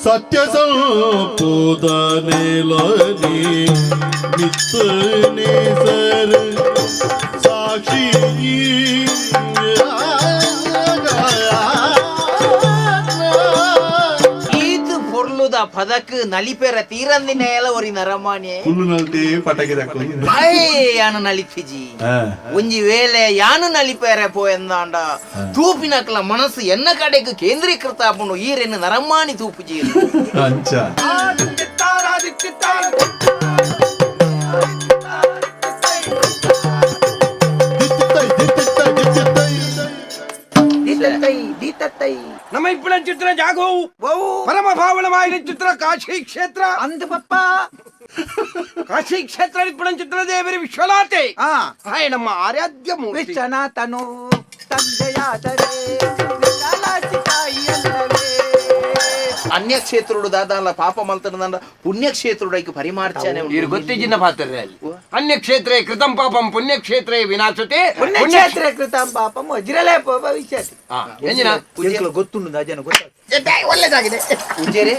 ಸತ್ಯ ಸಂಪೂದ ನೆಲನಿ ಮಿತ್ತನೆ ಸರ್ ಸಾಕ್ಷಿ ಪದಕ್ ನಲಿಪೆರ ತೀರಂದಿನ ಒರಿ ನರಮಾಣೆ ಕುಲ್ಲುನಲ್ತೆ ಪಟಕೆ ಯಾನು ನಲಿಪಿಜಿ ಒಂಜಿ ವೇಳೆ ಯಾನು ನಲಿಪೆರೆ ಪೋಯಂದಾಂಡ ತೂಪಿನಕ್ಲ ಮನಸ್ಸು ಎನ್ನ ಕಡೆಗೆ ಕೇಂದ್ರೀಕೃತ ಆಪುಂಡು ಈರೆನ್ನು ನರಮಾಣಿ ತೂಪುಜಿ ಅಂಚ ನಮ್ಮ ಇಪ್ಪಳ ಚಿತ್ರ ಜಾಗವು ಪರಮ ಭಾವನವಾದ ಚಿತ್ರ ಕಾಶಿ ಕ್ಷೇತ್ರ ಅಂದ ಪಪ್ಪ ಕಾಶಿ ಕ್ಷೇತ್ರ ಇಪ್ಪಳ ಚಿತ್ರ ದೇವರ ವಿಶ್ವನಾಥೆ ಹಾಯ್ ನಮ್ಮ ಆರಾಧ್ಯ ಮೂರ್ತಿ ವಿಶ್ವನಾಥನು ತಂದೆಯಾದರೆ ಅನ್ಯಕ್ಷೇತ್ರುಡು ದಾದಾಲ ಪಾಪ ಮಲ್ತನದ ಪುಣ್ಯಕ್ಷೇತ್ರುಡೈಕು ಪರಿಮಾರ್ಚನೆ ಇರು ಗೊತ್ತಿಜಿನ ಪಾತ್ರೆ ಅಲ್ಲಿ ಅನ್ಯಕ್ಷೇತ್ರೇ ಕೃತಂ ಪಾಪಂ ಪುಣ್ಯಕ್ಷೇತ್ರೇ ವಿನಾಶತೆ ಪುಣ್ಯಕ್ಷೇತ್ರೇ ಕೃತಂ ಪಾಪಂ ವಜ್ರಲೇ ಭವಿಷ್ಯತಿ ಎಂಜಿನ ಉಜ್ಜೇರಿ ಗೊತ್ತುಂಡು ಅಜನ ಗೊತ್ತ ಒಳ್ಳೆದಾಗಿದೆ ಉಜ್ಜೇರಿ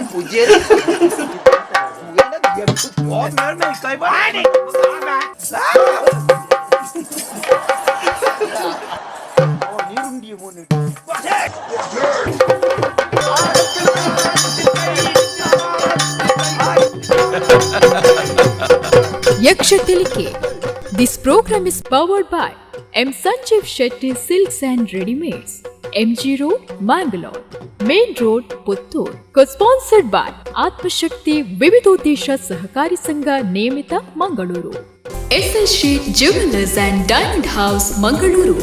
Yakshatilike. This program is powered by M. Sanjeev Shetty Silks and Readymades, MG Road, Mangalore, Main Road, Puttur. Co-sponsored by Atmashakti Vividodesha Sahakari Sangha Niyamita, Mangaluru. SS Sheet Jewelers and Diamond House, Mangaluru.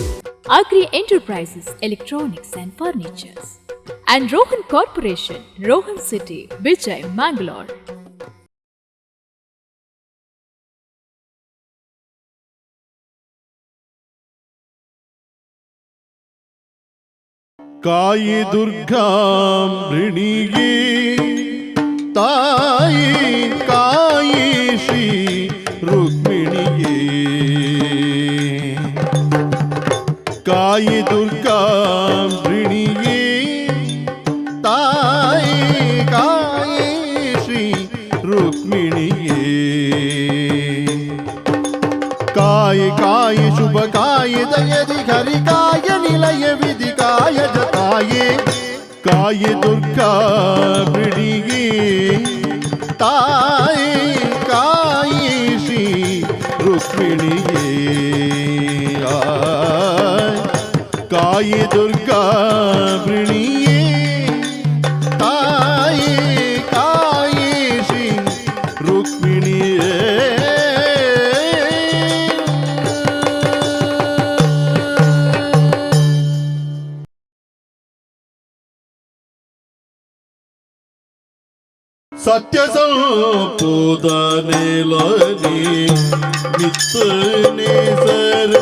Agri Enterprises, Electronics and Furnitures. And Rohan Corporation, Rohan City, Vijay, Mangalore. ಕಾಯಿ ದುರ್ಗಾಂಬೃಣಿಗೆ ತಾಯಿ ಕಾಯಿ ಶ್ರೀ ರುಕ್ಮಿಣಿಗೆ ಕಾಯಿ ದುರ್ಗಾಂಬೃಣಿಗೆ ತಾಯಿ ಕಾಯಿ ಶ್ರೀ ರುಕ್ಮಿಣಿಗೆ ಕಾಯಿ ಕಾಯಿ ಶುಭ ಕಾಯಿ ದಯದಿ ಹರಿ ಕಾಯ ನಿಲಯ ವಿಧಿ ಕಾಯ ಜತಾಯೇ ಕಾಯ ದುರ್ಗಾ ಬಿಡಿಗೆ ತಾಯಿ ಕಾಯಿ ಶ್ರೀ ರುಕ್ಮಿಣಿಗೆ ಕಾಯ ದುರ್ಗಾ ಬಿಡಿಗೆ ತಾಯಿ ಕಾಯಿ ಶ್ರೀ ರುಕ್ಮಿಣಿಗೆ ಸತ್ಯ ಸಂಪೂದ ನೆಲನಿ ಮಿತ್ತನೆ ಸರ್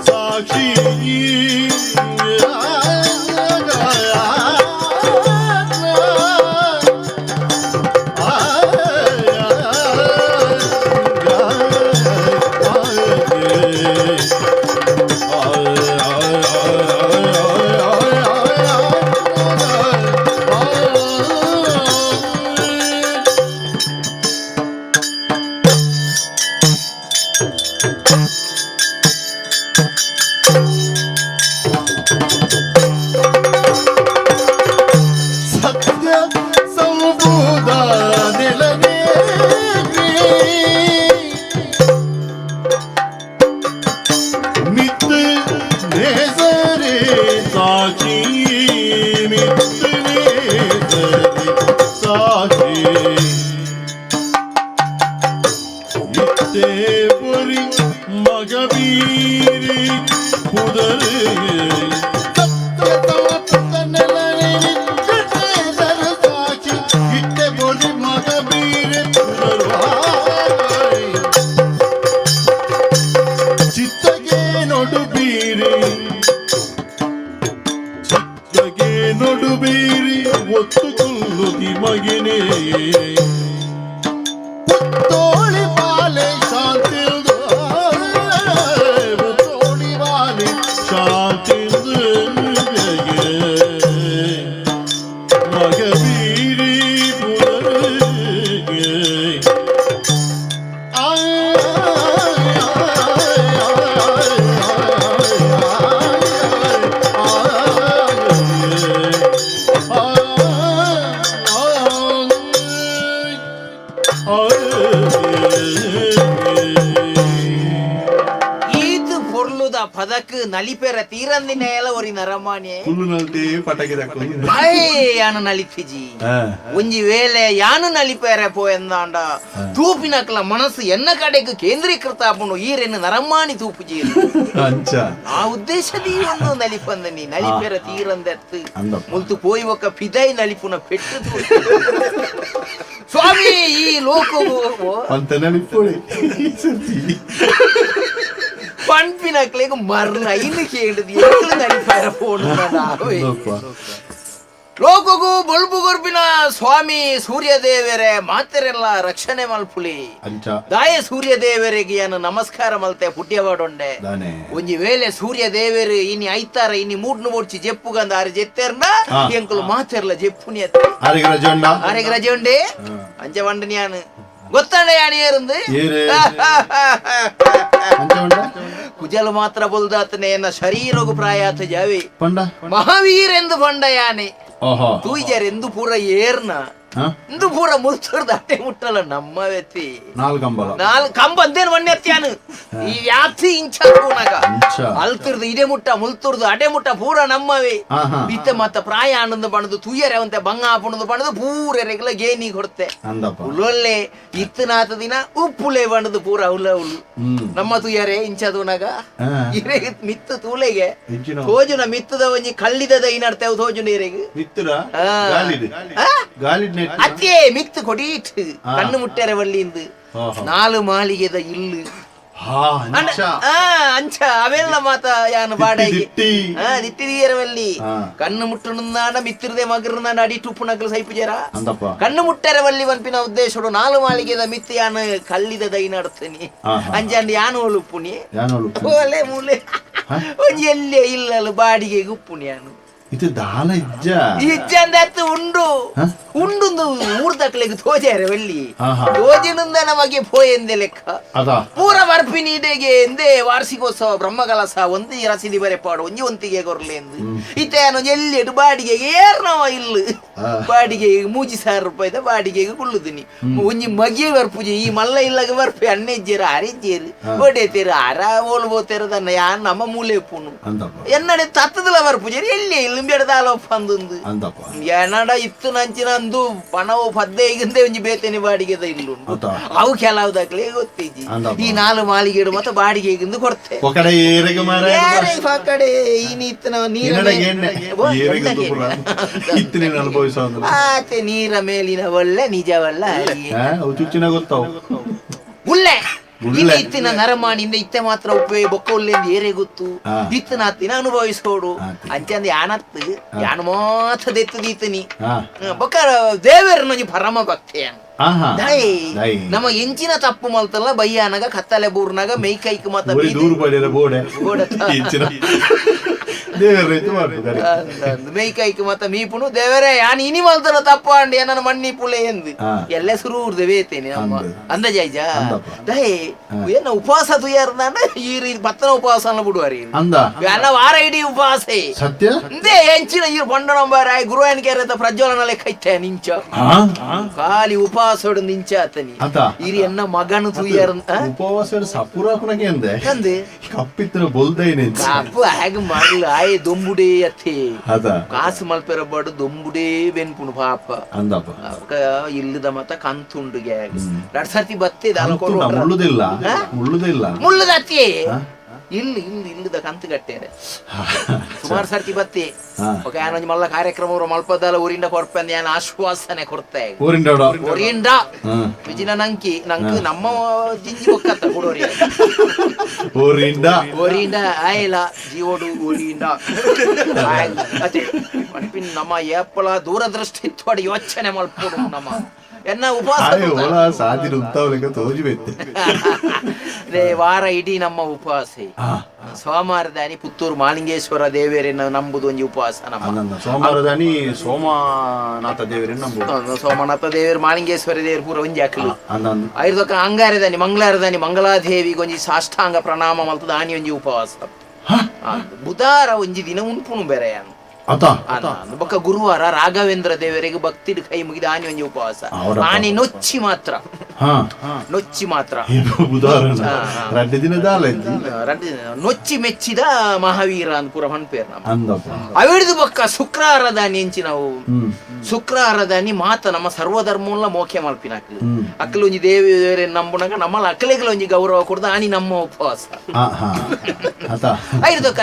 ಸಾಕ್ಷಿ ಮಗಬೀರಿ ನನಕ್ ನಲಿಪೆರ ತೀರಂದಿನ ಎಲ್ಲ ಒರಿ ನರಮಾಣಿ ಫುಲ್ ನಲ್ತಿ ಪಟಾಕಿ ತಕ್ಕೊಂಡು ಯಾನು ನಲಿಪಿಜಿ ಒಂಜಿ ವೇಳೆ ಯಾನು ನಲಿಪೇರೆ ಪೋಯಂದಾಂಡ ತೂಪಿನಕ್ಲ ಮನಸ್ಸು ಎನ್ನ ಕಡೆಗೆ ಕೇಂದ್ರೀಕೃತ ಆಪುಂಡು ಈರೆನ್ನು ನರಮಾಣಿ ತೂಪುಜಿ ಅಂಚ ಆ ಉದ್ದೇಶದಿ ಒಂದು ನಲಿಪಂದನಿ ನಲಿಪೆರ ತೀರಂದೆತ್ತು ಮುಲ್ತು ಪೋಯಿ ಒಕ್ಕ ಪಿದೈ ನಲಿಪುನ ಪೆಟ್ಟು ಸ್ವಾಮಿ ಈ ಲೋಕವು ಅಂತ ನೆನಪುಳಿ ಪಂಪಿನಕ್ಲೆಗ್ ಮರ್ನ ಇನ್ನು ಕೇಳಿದ್ ಎಲ್ಲಿ ನಲಿಪೇರ ಪೋಣ ಲೋಕಗೂ ಬಲ್ಬು ಗೊರ್ಬಿನ ಸ್ವಾಮಿ ಸೂರ್ಯದೇವರೇ ಮಾತೆರೆಲ್ಲ ರಕ್ಷಣೆ ಮಲ್ಪುಲಿ ಅಂಚ ದಾಯ ಸೂರ್ಯದೇವರಿಗೆ ಏನು ನಮಸ್ಕಾರ ಮಲ್ತೆ ಪುಟ್ಯವಾಡೊಂಡೆ ಒಂಜಿ ವೇಳೆ ಸೂರ್ಯದೇವರು ಇನಿ ಐತಾರ ಇನಿ ಮೂಡ್ನು ಮುಡ್ಚಿ ಜೆಪ್ಪುಗಂದ ಆರು ಜೆತ್ತೇರ್ನ ಎಂಕುಲು ಮಾತೆರ್ಲ ಜೆಪ್ಪುನಿ ಆರೆಗ್ ರಜೆ ಉಂಡೆ ಅಂಚ ಬಂಡನಿ ಯಾನು ಗೊತ್ತಂಡ ಯಾನು ಏರುಂದು ಕುಜಲು ಮಾತ್ರ ಬೊಲ್ದಾತನೆ ಎನ್ನ ಶರೀರಗು ಪ್ರಾಯಾತ ಜಾವಿ ಮಹಾವೀರ್ ಎಂದು ಬಂಡ ಯಾನೆ ತೂಯ್ಜರೆಂದು ಪೂರ ಏರ್ನ ಇಂದು ಪೂರ ಮುಲ್ತುರ್ದ ಅಟ್ಟೆ ಮುಟ್ಟಲ್ಲ ನಮ್ಮ ವ್ಯಕ್ತಿ ನಾಲ್ ಕಂಬ ಅಂತೇನು ಮಣ್ಣೆ ಎತ್ಯಾನು ಈ ವ್ಯಾತಿ ಇಂಚ ಅಲ್ತಿರ್ದು ಇಡೆ ಮುಟ್ಟ ಮುಲ್ತುರ್ದು ಅಡೆ ಮುಟ್ಟ ಪೂರ ನಮ್ಮವೇ ಇತ್ತ ಮತ್ತ ಪ್ರಾಯ ಅನ್ನೊಂದು ಬಣದು ತುಯ್ಯರೆ ಅವಂತೆ ಬಂಗ ಹಾಪುಣದು ಬಣದು ಪೂರೆರೆಗ್ಲ ಗೇನಿ ಕೊಡ್ತೆ ಉಳ್ಳೊಳ್ಳೆ ಇತ್ತನಾತ ದಿನ ಉಪ್ಪುಲೆ ಬಣದು ಪೂರ ಉಲ್ಲ ಉಳ್ಳು ನಮ್ಮ ತುಯ್ಯರೆ ಇಂಚದೂನಾಗ ಇರೆ ಮಿತ್ತು ತೂಲೆಗೆ ತೋಜುನ ಮಿತ್ತದ ಒಂಜಿ ಕಳ್ಳಿದ ಐನಡ್ತೇವ್ ತೋಜುನ ಇರೆಗೆ ಅತ್ತೇ ಮಿತ್ತು ಕೊಡೀಟ್ ಕಣ್ಣು ಮುಟ್ಟೆರೆ ಬಳ್ಳಿಂದು 4 ಮಾಳಿಗೆದ ಇಲ್ಲು ಅಂಚ ಅವೆಲ್ಲ ಮಾತ ಯಾನು ಬಾಡಗಿ ದಿಟ್ಟಿದೀರವಲ್ಲಿ ಕಣ್ಣು ಮುಟ್ಟುನಾಡ ಮಿತ್ತಿರದೆ ಮಗರನಾಡ ಅಡಿ ಟುಪ್ಪು ನಗಲು ಸೈಪುಜರ ಕಣ್ಣು ಮುಟ್ಟರೆ ಬಲ್ಲಿ ವನ್ಪಿನ ಉದ್ದೇಶ 4 ಮಾಳಿಗೆದ ಮಿತ್ತು ಯಾನು ಕಳ್ಳಿದ ದೈ ನಡ್ತೀನಿ ಅಂಜಂಡಿ ಯಾನು ಒಳುಪ್ಪುನಿ ಓಲೆ ಮೂಲೆ ಒಂಜಿ ಎಲ್ಲೇ ಇಲ್ಲಲು ಬಾಡಿಗೆ ಉಪ್ಪುನಿ ಯಾನು ಇದು ದಾಲ ಇಜ್ಜಂದತ್ತು ಉಂಡು ಉಂಡು ಊರ್ದಕ್ಲೆಗ್ ತೋಜಾರೆ వెళ్ళి ತೋಜಿನಿಂದ ನಮಗೆ ಪೋಯೆಂದೆ ಲೆಕ್ಕ ಪೂರ ಬರ್ಪಿನಿಡೆಗೆ ಎಂದೇ ವಾರ್ಷಿಕೋತ್ಸವ ಬ್ರಹ್ಮಕಲಸ ಒಂದಿ ರಸೀದಿ ಬರೆಪಾಡು ಒಂಜಿ ಒಂತಿಗೆ ಕೊರ್ಲೆ ಎಂದು ಇತೇನು ಎಲ್ಲಿ ಬಾಡಿಗೆಗೆ ಏರ್ನವ ಇಲ್ಲು ಬಾಡಿಗೆ 3000 ರೂಪಾಯಿದ ಬಾಡಿಗೆಗೆ ಕುಳ್ಳುದಿನಿ ಒಂಜಿ ಮಗೆ ಬರ್ಪುಜಿ ಈ ಮಲ್ಲ ಇಲ್ಲಗೆ ಬರ್ಪಿ ಅಣ್ಣೆಜ್ಜೇರು ಅರೆಜ್ಜೇರು ಓಡೇತೇರು ಅರ ಓಲ್ಬೋತೇರು ದನ್ನ ಯಾನ್ ನಮ್ಮ ಮೂಲೆ ಪೂನು ಎನ್ನಡೆ ತತ್ತದಲ ಬರ್ಪುಜೇರು ಎಲ್ಲಿ ಇಲ್ಲ ಬೆಡದಾಲ ಪಂದುಂದು ಏನಡ ಇತ್ತು ನಂಚಿನಂದು ಪಣವು ಪದ್ದೆ ಈಗಂದೆ ಒಂಜಿ ಬೇತೇನೆ ಬಾಡಿಗೆದ ಇಲ್ಲು ಅವು ಕೆಲವುದಾಗ್ಲೇ ಗೊತ್ತಿಜ್ಜಿ ಈ 4 ಮಾಳಿಗೆಡು ಮತ್ತೆ ಬಾಡಿಗೆ ಈಗಿಂದು ಕೊಡ್ತೆ ಕಡೆ ಆತೆ ನೀರ ಮೇಲಿನ ಒಳ್ಳೆ ನಿಜವಲ್ಲ ಉಳ್ಳೆ ಇತ್ತಿನ ನರಮಾಣಿಂದ ಇತ್ತೆ ಮಾತ್ರ ಉಪಯೋಗ ಬೊಕ್ಕೊಲ್ಲೆಂದು ಏರೇ ಗೊತ್ತು ಇತ್ತನ ಹತ್ತಿನ ಅನುಭವಿಸೋಡು ಅಂಚಂದ ಯಾನತ್ ಯಾನು ಮಾತ್ರ ದೆತ್ತದೀತನಿ ಬೊಕ್ಕ ದೇವರನ ಪರಮ ಭಕ್ತಿ ನಮ್ಮ ಎಂಚಿನ ತಪ್ಪು ಮಲ್ತಲ್ಲ ಬಯ್ಯಾನಗ ಕತ್ತಲೆ ಬೂರ್ನಾಗ ಮೈ ಕೈಕ್ ಮತ್ತ ಮೈ ಕೈಕ್ ಮತ್ತ ಮೀಪುನು ದೇವರೇ ಯಾನ್ ಇನಿ ಮಲ್ತಲ್ಲ ತಪ್ಪ ಅಂಡಿ ನನ್ನ ಮಣ್ಣಿ ಪುಲೆ ಎಂದು ಎಲ್ಲ ಶುರು ವೇತೇನೆ ಅಂದ ಜೈಜ ದಯೆ ಏನ ಉಪವಾಸ ತುಯಾರ್ದಾಂಡ ಈ ರೀತಿ ಪತ್ತನ ಉಪವಾಸ ಬಿಡುವಾರಿ ಎಲ್ಲ ವಾರ ಇಡೀ ಉಪವಾಸೆ ಸತ್ಯ ಎಂಚಿನ ಈ ಪಂಡನಂಬರ ಗುರುವಾಯನ ಕೇರತ ಪ್ರಜ್ವಲನ ಲೆಕ್ಕ ಇತ್ತೆ ನಿಂಚ ಖಾಲಿ ಉಪವಾಸ ನಿಂಚ ಆತನಿ ಇರಿ ಎನ್ನ ಮಗನು ತುಯ್ಯಾರ ಉಪವಾಸ ಸಪುರಾಕುನಗೆ ಅಂದೆ ಕಪ್ಪಿತ್ರ ಬೊಲ್ದೈನೆ ಕಪ್ಪು ಹಾಗೆ ಮಾಡಲ್ಲ ಆಯ್ ದೊಂಬುಡೇ ಅತ್ತೆ ಕಾಸು ಮಲ್ಪೆರ ಬಾಡು ದೊಂಬುಡೇ ಬೆನ್ಪುನು ಪಾಪ ಅಂದಪ್ಪ ಇಲ್ಲದ ಮತ್ತ ಕಂತುಂಡುಗೆ 2 ಸರ್ತಿ ಬತ್ತಿದ ಮುಳ್ಳುದ ಅತ್ತೆ ಇಲ್ಲದ ಕಂತು ಕಟ್ಟೇರೆ ಸುಮಾರು ಸರ್ತಿ ಬತ್ತಿ ಯಾನೊಂದು ಮಲ್ಲ ಕಾರ್ಯಕ್ರಮ ಮಲ್ಪದಲ್ಲ ಊರಿಂದ ಕೊರ್ಪಂದ ಯಾನ ಆಶ್ವಾಸನೆ ಕೊಡ್ತೆ ಊರಿಂದ ವಿಜಿನ ನಂಕಿ ನಮ್ಮ ಜಿಂಜಿ ಒಕ್ಕತ್ತ ಕೊಡೋರಿ ಊರಿಂದ ಆಯ್ಲ ಜೀವೋಡು ಊರಿಂದ ನಮ್ಮ ಏಪಲ ದೂರದೃಷ್ಟಿ ಇತ್ತು ಯೋಚನೆ ಮಲ್ಪೋಡು ನಮ್ಮ ಎನ್ನ ಉಪವಾಸ ವಾರ ಇಡೀ ನಮ್ಮ ಉಪವಾಸ ಸೋಮವಾರದಾನಿ ಪುತ್ತೂರು ಮಾಲಿಂಗೇಶ್ವರ ದೇವರನ್ನ ನಂಬುದು ಒಂಜಿ ಉಪವಾಸ ನಮ್ಮ ಸೋಮನಾಥ ದೇವರು ಮಾಲಿಂಗೇಶ್ವರ ದೇವರು ಪೂರ ಒಂಜಿ ಅಕ್ಕಲು ಐದಕ್ಕ ಅಂಗಾರದಾನಿ ಮಂಗಳಾರದಾನಿ ಮಂಗಳಾದೇವಿ ಒಂಜಿ ಸಾಷ್ಟಾಂಗ ಪ್ರಣಾಮ ಮಲ್ತದ ಆನಿ ಒಂಜಿ ಉಪವಾಸ ಬುಧಾರ ಒಂಜಿ ದಿನ ಉಂಪುನು ಬೇರೆ ಬೊಕ್ಕ ಗುರುವಾರ ರಾಘವೇಂದ್ರ ದೇವರಿಗೆ ಭಕ್ತಿ ಕೈ ಮುಗಿದ ಆನಿ ಒಂಜಿ ಉಪವಾಸ ಆನಿ ನೊಚ್ಚಿ ಮಾತ್ರ ನೊಚ್ಚಿ ಮಾತ್ರ ಬುಧವಾರ ರಡ್ಡೆ ದಿನ ದಾಲ ನೊಚ್ಚಿ ಮೆಚ್ಚಿದ ಮಹಾವೀರ ಅಂತ ಪೂರ ಪನ್ಪೇರ್ ನಮ್ಮ ಅಂದಪ್ಪ ಅವಿಡ್ದು ಬೊಕ್ಕ ಶುಕ್ರಾರದಾನಿ ಎಂಚಿ ನಾವು ಶುಕ್ರಾರದಾನಿ ಮಾತ ನಮ್ಮ ಸರ್ವಧರ್ಮೂಲ ಮೋಖ್ಯ ಮಲ್ಪಿನಾಕ್ ಅಕ್ಕಲು ಒಂಜಿ ದೇವಿ ನಂಬುನಾಗ ನಮ್ಮಲ್ಲ ಅಕ್ಕಲಿಗೆ ಒಂಜಿ ಗೌರವ ಕೊಡ್ದ ಆನಿ ನಮ್ಮ ಉಪವಾಸ ಐದಕ್ಕ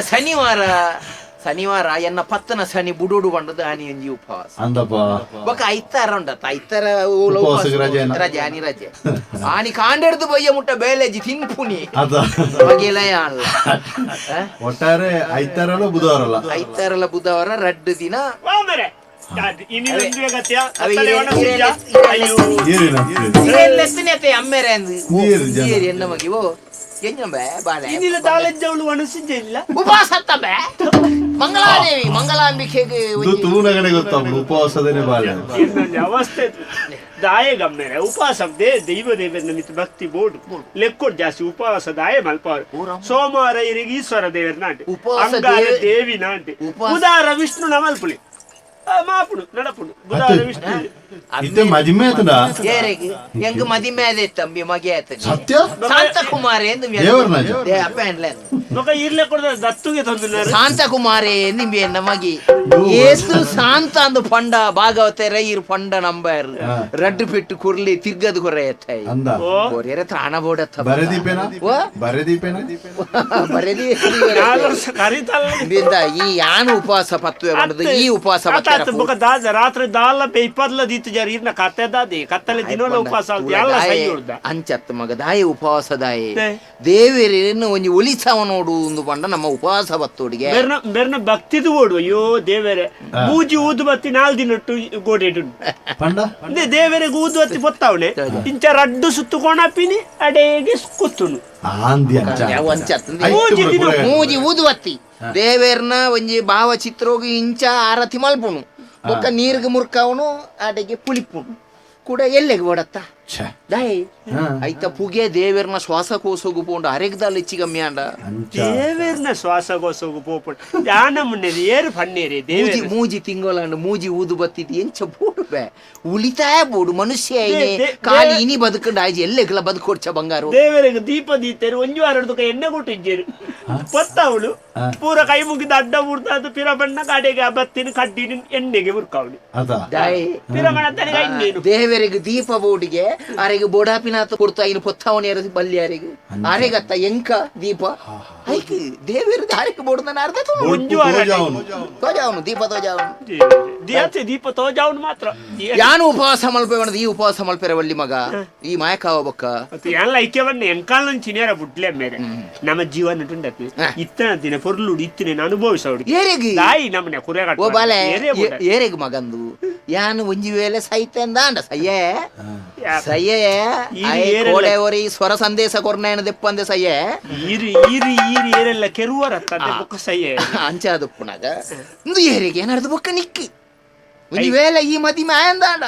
ಶನಿವಾರ ಎನ್ನ ಪತ್ತನ ಶನಿ ಬುಡುಡು ಬಂಡದ ಆನಿ ಒಂಜಿ ಉಪವಾಸ ಅಂದಪ್ಪ ಬೊಕ್ಕ ಐತಾರ ಉಂಡತ್ತ ಐತಾರ ರಜೆ ಆನಿ ರಜೆ ಆನಿ ಕಾಂಡೆಡ್ದು ಬಯ್ಯ ಮುಟ್ಟ ಬೇಲೆಜಿ ತಿನ್ಪುನಿ ಬಗೆಲಯ ಅಲ್ಲ ಒಟ್ಟಾರೆ ಐತಾರಲ್ಲ ಬುಧವಾರಲ್ಲ ಐತಾರಲ್ಲ ಬುಧವಾರ ರಡ್ಡು ದಿನ ಅಮ್ಮೆರೆ ಎನ್ನ ಮಗಿ ಓ ಉಪವಾಸ ಮಂಗಳಾದೇವಿ ಮಂಗಳಾಂಬಿಕೆಗೆ ತೂನಗಡೆ ಗೊತ್ತಾಗ ಉಪವಾಸದೇನೆ ಬಾಳೆ ಅವಸ್ಥೆ ದಾಯ ಗಮ್ಮೆರೆ ಉಪವಾಸ ದೈವ ದೇವ ನಮಿತ್ ಭಕ್ತಿ ಬೋರ್ಡ್ ಲೆಕ್ಕೊಡ್ ಜಾಸ್ತಿ ಉಪವಾಸ ದಾಯ ಮಲ್ಪಾರು ಸೋಮವಾರ ಇರಿಗೆ ಈಶ್ವರ ದೇವರ ನಾಟಿ ಅಂಗಾರ ದೇವಿ ನಾಟಿ ಬುಧಾರ ವಿಷ್ಣು ನಮಲ್ಪುಳಿ ಮಾಪುಡು ನಡಪುಡು ಬುಧಾರ ವಿಷ್ಣು ಇತ್ತೆ ಮದಿಮೆ ಆತದ ಹೆಂಗ ಮದಿಮೆ ಆದ ತಂಬಿ ಮಗೆ ಆತ ಸತ್ಯ ಶಾಂತಕುಮಾರಿ ಎಂದು ಇರ್ಲೆ ಕೊಡ ದತ್ತುಗೆ ತಂದು ಶಾಂತಕುಮಾರಿ ನಿಂಬೆ ನಮಗಿ ಏಸು ಶಾಂತ ಅಂದು ಪಂಡ ಭಾಗವತ ರೈರ್ ಪಂಡ ನಂಬರ್ ರಡ್ಡು ಪೆಟ್ಟು ಕುರ್ಲಿ ತಿರ್ಗದು ಕೊರ ಎತ್ತಾಯಿ ಕೊರಿಯರ ತ್ರಾಣ ಬೋಡತ್ತ ಬರದೀಪೇನ ಬರದೀಪೇನ ಬರದಿ ಕರಿತಲ್ಲ ಈ ಯಾನು ಉಪವಾಸ ಪತ್ವೆ ಮಾಡುದು ಈ ಉಪವಾಸ ರಾತ್ರಿ ದಾಲ ಇಪ್ಪತ್ಲ ದೀತು ಜರ ಇರ್ನ ಕತ್ತೆ ದಾದಿ ಕತ್ತಲೆ ದಿನೋಲ ಉಪವಾಸ ಅಂಚತ್ ಮಗ ದಾಯ ಉಪವಾಸ ದಾಯ ದೇವರೇನು ಒಂಜಿ ಒಲಿಸವ ನೋಡು ಒಂದು ಪಂಡ ನಮ್ಮ ಉಪವಾಸ ಬತ್ತೋಡಿಗೆ ಬೆರ್ನ ಭಕ್ತಿದು ಓಡು ಅಯ್ಯೋ ದೇವರೇ ಬೂಜಿ ಊದು ಬತ್ತಿ 4 ದಿನ ಗೋಡೆ ಪಂಡ ದೇವರಿಗೆ ಊದು ಬತ್ತಿ ಪೊತ್ತಾವಣೆ ಇಂಚ ರಡ್ಡು ಸುತ್ತುಕೊಂಡಪಿನಿ ಅಡೆಗೆ ಕೂತುನು ಮೂಜಿ ಊದುವತ್ತಿ ದೇವೇರ್ನ ಒಂಜಿ ಭಾವಚಿತ್ರೋಗಿ ಇಂಚ ಆರತಿ ಮಲ್ಪುನು ಒಕ್ಕ ನೀರ್ಗೆ ಮುರ್ಕವನು ಆಟಗೆ ಪುಳಿಪುನು ಕೂಡ ಎಲ್ಲೆಗೆ ಓಡತ್ತ ದಾಯ್ ಐತ ಪುಗೆ ದೇವೇರ್ನ ಶ್ವಾಸಕೋಸೋಗು ಪೋಂಡು ಅರೆಗ್ದಾಲ್ ಹೆಚ್ಚಿ ಕಮ್ಮಿ ಅಂಡ ದೇವೇರ್ನ ಶ್ವಾಸಕೋಸೋಗು ಪೋಪುಂಡು ಯಾನ ಮುನ್ನೆದು ಏರು ಪನ್ನೇರಿ ದೇವಿ ಮೂಜಿ ತಿಂಗಳಂಡು ಮೂಜಿ ಊದು ಬತ್ತಿತ್ತು ಎಂಚ ಬೋಡು ಬೇ ಉಳಿತಾಯ ಬೋಡು ಮನುಷ್ಯ ಕಾಲಿ ಇನಿ ಬದುಕಂಡು ಆಯ್ತು ಎಲ್ಲೆಗ್ಲ ಬದುಕೊಡ್ಚ ಬಂಗಾರು ದೇವರಿಗೆ ದೀಪ ದೀತೇರು ಒಂಜು ವಾರದಕ ಎಣ್ಣೆ ಕೊಟ್ಟಿದ್ದೇರು ಪತ್ತಾವಳು ಪೂರ ಕೈ ಮುಗಿದ ಅಡ್ಡ ಮುಡ್ದು ಪಿರ ಬಣ್ಣ ಕಾಡೆಗೆ ಬತ್ತಿನ ಕಡ್ಡಿನ ಎಣ್ಣೆಗೆ ಮುರ್ಕಾವಳು ಪಿರಮಣ ತನಕ ಇನ್ನೇನು ದೇವರಿಗೆ ದೀಪ ಬೋಡಿಗೆ ಅರೆಗೆ ಬೋಡಾಪಿನಾಥ ಕೊಡ್ತಾ ಇನ್ನು ಪೊತ್ತಾವಣಿ ಅರಸಿ ಬಲ್ಲಿ ಅರೆಗೆ ಅರೆಗತ್ತ ಎಂಕ ದೀಪ ಐಕ್ ದೇವರ ದಾರಿಗೆ ಬೋಡ್ದಾನ ಅರ್ಧ ತೋಜಾವನು ದೀಪ ತೋಜಾವನು ದೀಪ ತೋಜಾವನು ಮಾತ್ರ ಯಾನು ಉಪವಾಸ ಮಲ್ಪೆ ಈ ಉಪವಾಸ ಮಲ್ಪೆರ ಒಳ್ಳಿ ಮಗ ಈ ಮಾಯಕಾವ ಬೊಕ್ಕ ಎಲ್ಲ ಐಕ್ಯವನ್ನ ಎಂಕಾಲ ಚಿನೇರ ಬುಡ್ಲೆ ಮೇರೆ ನಮ್ಮ ಜೀವನ ತುಂಡತ್ತಿ ಇತ್ತನ ದಿನ ಪೊರ್ಲುಡು ಇತ್ತಿನ ಅನುಭವಿಸೋಡು ಏರೆಗಿ ದಾಯಿ ನಮ್ಮನೆ ಕುರೆಗಾಟ ಓ ಬಾಲೆ ಏರೆಗ್ ಮಗಂದು ಯಾನು ಒಂಜಿ ವೇಳೆ ಸೈತಂದ ಅಂಡ ಸಯ್ಯೇ ಕೋಡೆ ಓರಿ ಸ್ವರ ಸಂದೇಶ ಕೊರ್ನೇನ ದೆಪ್ಪಂದೆ ಸಯ್ಯೇ ಈರಿ ಈರಿ ಈರಿ ಏರೆಲ್ಲ ಕೆರುವರ ತಂದೆ ಬೊಕ್ಕ ಸಯ್ಯೇ ಅಂಚಾದ ಪುಣಗ ಇಂದು ಏರೆಗೆ ಏನಾರ್ದು ಬೊಕ್ಕ ನಿಕ್ಕಿ ಒಂಜಿ ವೇಳೆ ಈ ಮದಿ ಮಾಯಂದಾಂಡ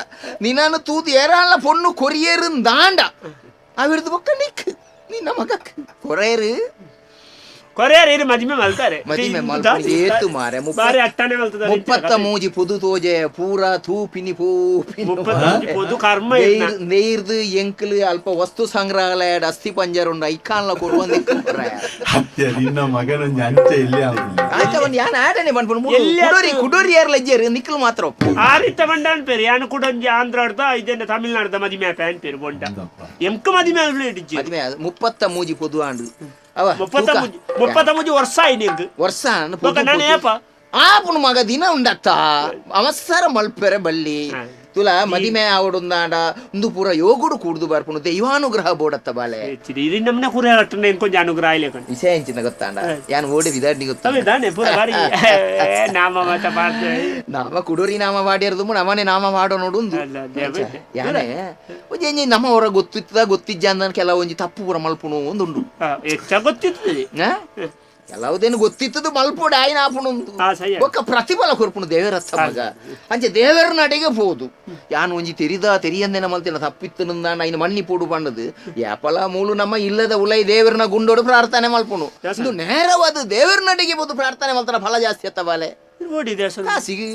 ನಿನ್ನನ್ನು ತೂತು ಏರಾಳ ಪೊಣ್ಣು ಕೊರಿಯೇರುಂದಾಂಡ ಅವಿಡ್ದು ಬೊಕ್ಕ ನಿಕ್ಕು ನಿನ್ನ ಮಗಕ್ ಕೊರೇರು ಕೊರೆಯರು ಮದಿಮೆ ಮಲ್ತಾರೆ ಏತು ಮಾರೆ ಬಾರಿ ಅಟ್ಟನೆ ಮಲ್ತದ 33 ಪುದು ತೋಜೆ ಪೂರ ತೂಪಿನಿ ಪುದು ಕರ್ಮ ನೇರ್ದು ಎಂಕಲ್ ಅಲ್ಪ ವಸ್ತು ಸಂಗ್ರಹಾಲಯ ಅಸ್ಥಿ ಪಂಜರ ಉಂಡು ಐಕಾನ್ಲ ಕೊಡುವಂದೆ ನಿನ್ನ ಮಗನ ಅಂಚೆ ಇಲ್ಲೇ ಆಯ್ತವನ್ ಯಾನ್ ಆಡನೆ ಬಂದ್ಬಿಡು ಕುಡೋರಿ ಯಾರು ಲಜ್ಜೇರು ನಿಕ್ಕಲು ಮಾತ್ರ ಆರಿತ ಬಂಡಾನ್ ಪೇರು ಯಾನು ಕುಡಂಜಿ ಆಂಧ್ರಾಡ್ದ ಇದನ್ನ ತಮಿಳ್ನಾಡ್ದ ಮದಿಮೆ ಪ್ಯಾನ್ ಪೇರು ಬಂಡ ಎಂಕ ಮದಿಮೆ ಇಡಿಜ್ಜಿ 33 ಪುದು ಆಂಡು 33 ವರ್ಷ ಆಯ್ತು ವರ್ಷ ನಾನು ಏಪ ಆಪುನು ಮಗ ದಿನ ಉಂಡತ್ತ ಅವಸರ ಮಲ್ಪೆರೆ ಬಲ್ಲಿ ತುಲ ಮದಿಮೆ ಆವಡುಂದಾಂಡ ಒಂದು ಪೂರ ಯೋಗುಡು ಕೂಡ್ದು ಬರ್ಪುನು ದೈವಾನುಗ್ರಹ ಬೋಡತ್ತ ಬಾಳೆ ಇದು ನಮ್ಮನೆ ಕುರೆ ಅಟ್ಟನೆ ಕೊಂಚ ಅನುಗ್ರಹ ಇಲ್ಲ ಕಣ ವಿಷಯ ಎಂಚಿನ ಗೊತ್ತಾಂಡ ಯಾನ್ ಓಡಿ ವಿದಾಡ್ನಿ ಗೊತ್ತಾನೆ ಪೂರ ಬಾರಿ ನಾಮ ಮಾತ ಮಾಡ್ತೇವೆ ನಾಮ ಕುಡೋರಿ ನಾಮ ಮಾಡಿರ್ದು ನಮ್ಮನೆ ನಾಮ ಮಾಡೋ ನೋಡು ಯಾನೆ ಒಂಜಿ ನಮ್ಮ ಹೊರ ಗೊತ್ತಿಜ್ಜ ಅಂದ ಕೆಲವು ಒಂಜಿ ತಪ್ಪು ಪೂರ ಮಲ್ಪುನು ಒಂದುಂಡು ಹೆಚ್ಚ ಗೊತ್ತಿರ್ತದೆ ಕೆಲವುದೇನು ಗೊತ್ತಿತ್ತದು ಮಲ್ಪೋಡಿ ಆಯ್ನ ಆಪುಣು ಒಕ್ಕ ಪ್ರತಿಫಲ ಕೊರ್ಪುಣು ದೇವರತ್ತ ಮಗ ಅಂಚೆ ದೇವರ ನಡೆಗೆ ಹೋದು ಯಾನು ಒಂಜಿ ತೆರಿಯಂದೇನ ಮಲ್ತಿನ ತಪ್ಪಿತ್ತನಂದ ಐನು ಮಣ್ಣಿ ಪೋಡು ಬಂಡದು ಯಾಪಲ ಮೂಲು ನಮ್ಮ ಇಲ್ಲದ ಉಲೈ ದೇವರನ ಗುಂಡೋಡು ಪ್ರಾರ್ಥನೆ ಮಲ್ಪುಣು ಇದು ನೇರವಾದ ದೇವರ ನಡೆಗೆ ಬೋದು ಪ್ರಾರ್ಥನೆ ಮಲ್ತನ ಫಲ ಜಾಸ್ತಿ ಅತ್ತ ಬಾಲೆ ಕಾಸಿಗೆ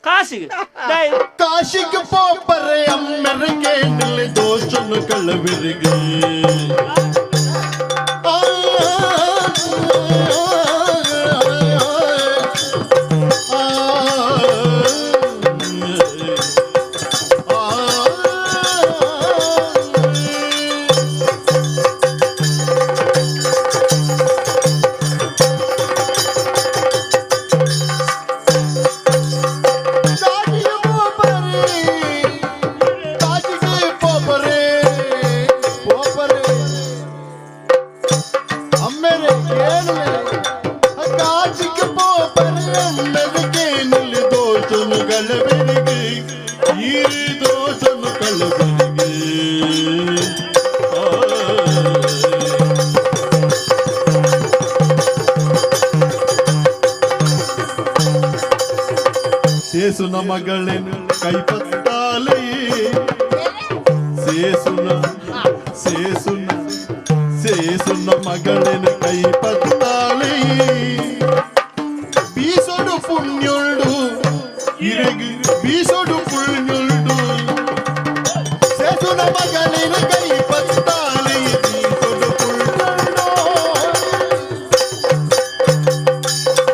ಕಾಸಿಗೆ ದಾಯ ಕಾಶಿಗೆ ಪೋಪರೆ ಅಮ್ಮೆರಿಗೆ ನಿಲ್ಲಿ ದೋಷನು ಕಳ್ಳವಿರಿಗೆ ಸೇಸುನ ಮಗಳೇನು ಕೈಪತ್ತಾಲೆ ಸೇಸುನ ಸೇಸುನ ಸೇಸುನ ಮಗಳೇನು ಕೈಪತ್ತಾಲೆ ಬೀಸೋಡು ಪುಣ್ಯುಳ್ಳು ಇರಗಿ ಬೀಸೋಡು ಪುಣ್ಯುಳ್ಳು ಸೇಸುನ ಮಗಳೇನು ಕೈಪತ್ತಾಲೆ ಬೀಸೋಡು ಪುಣ್ಯುಳ್ಳು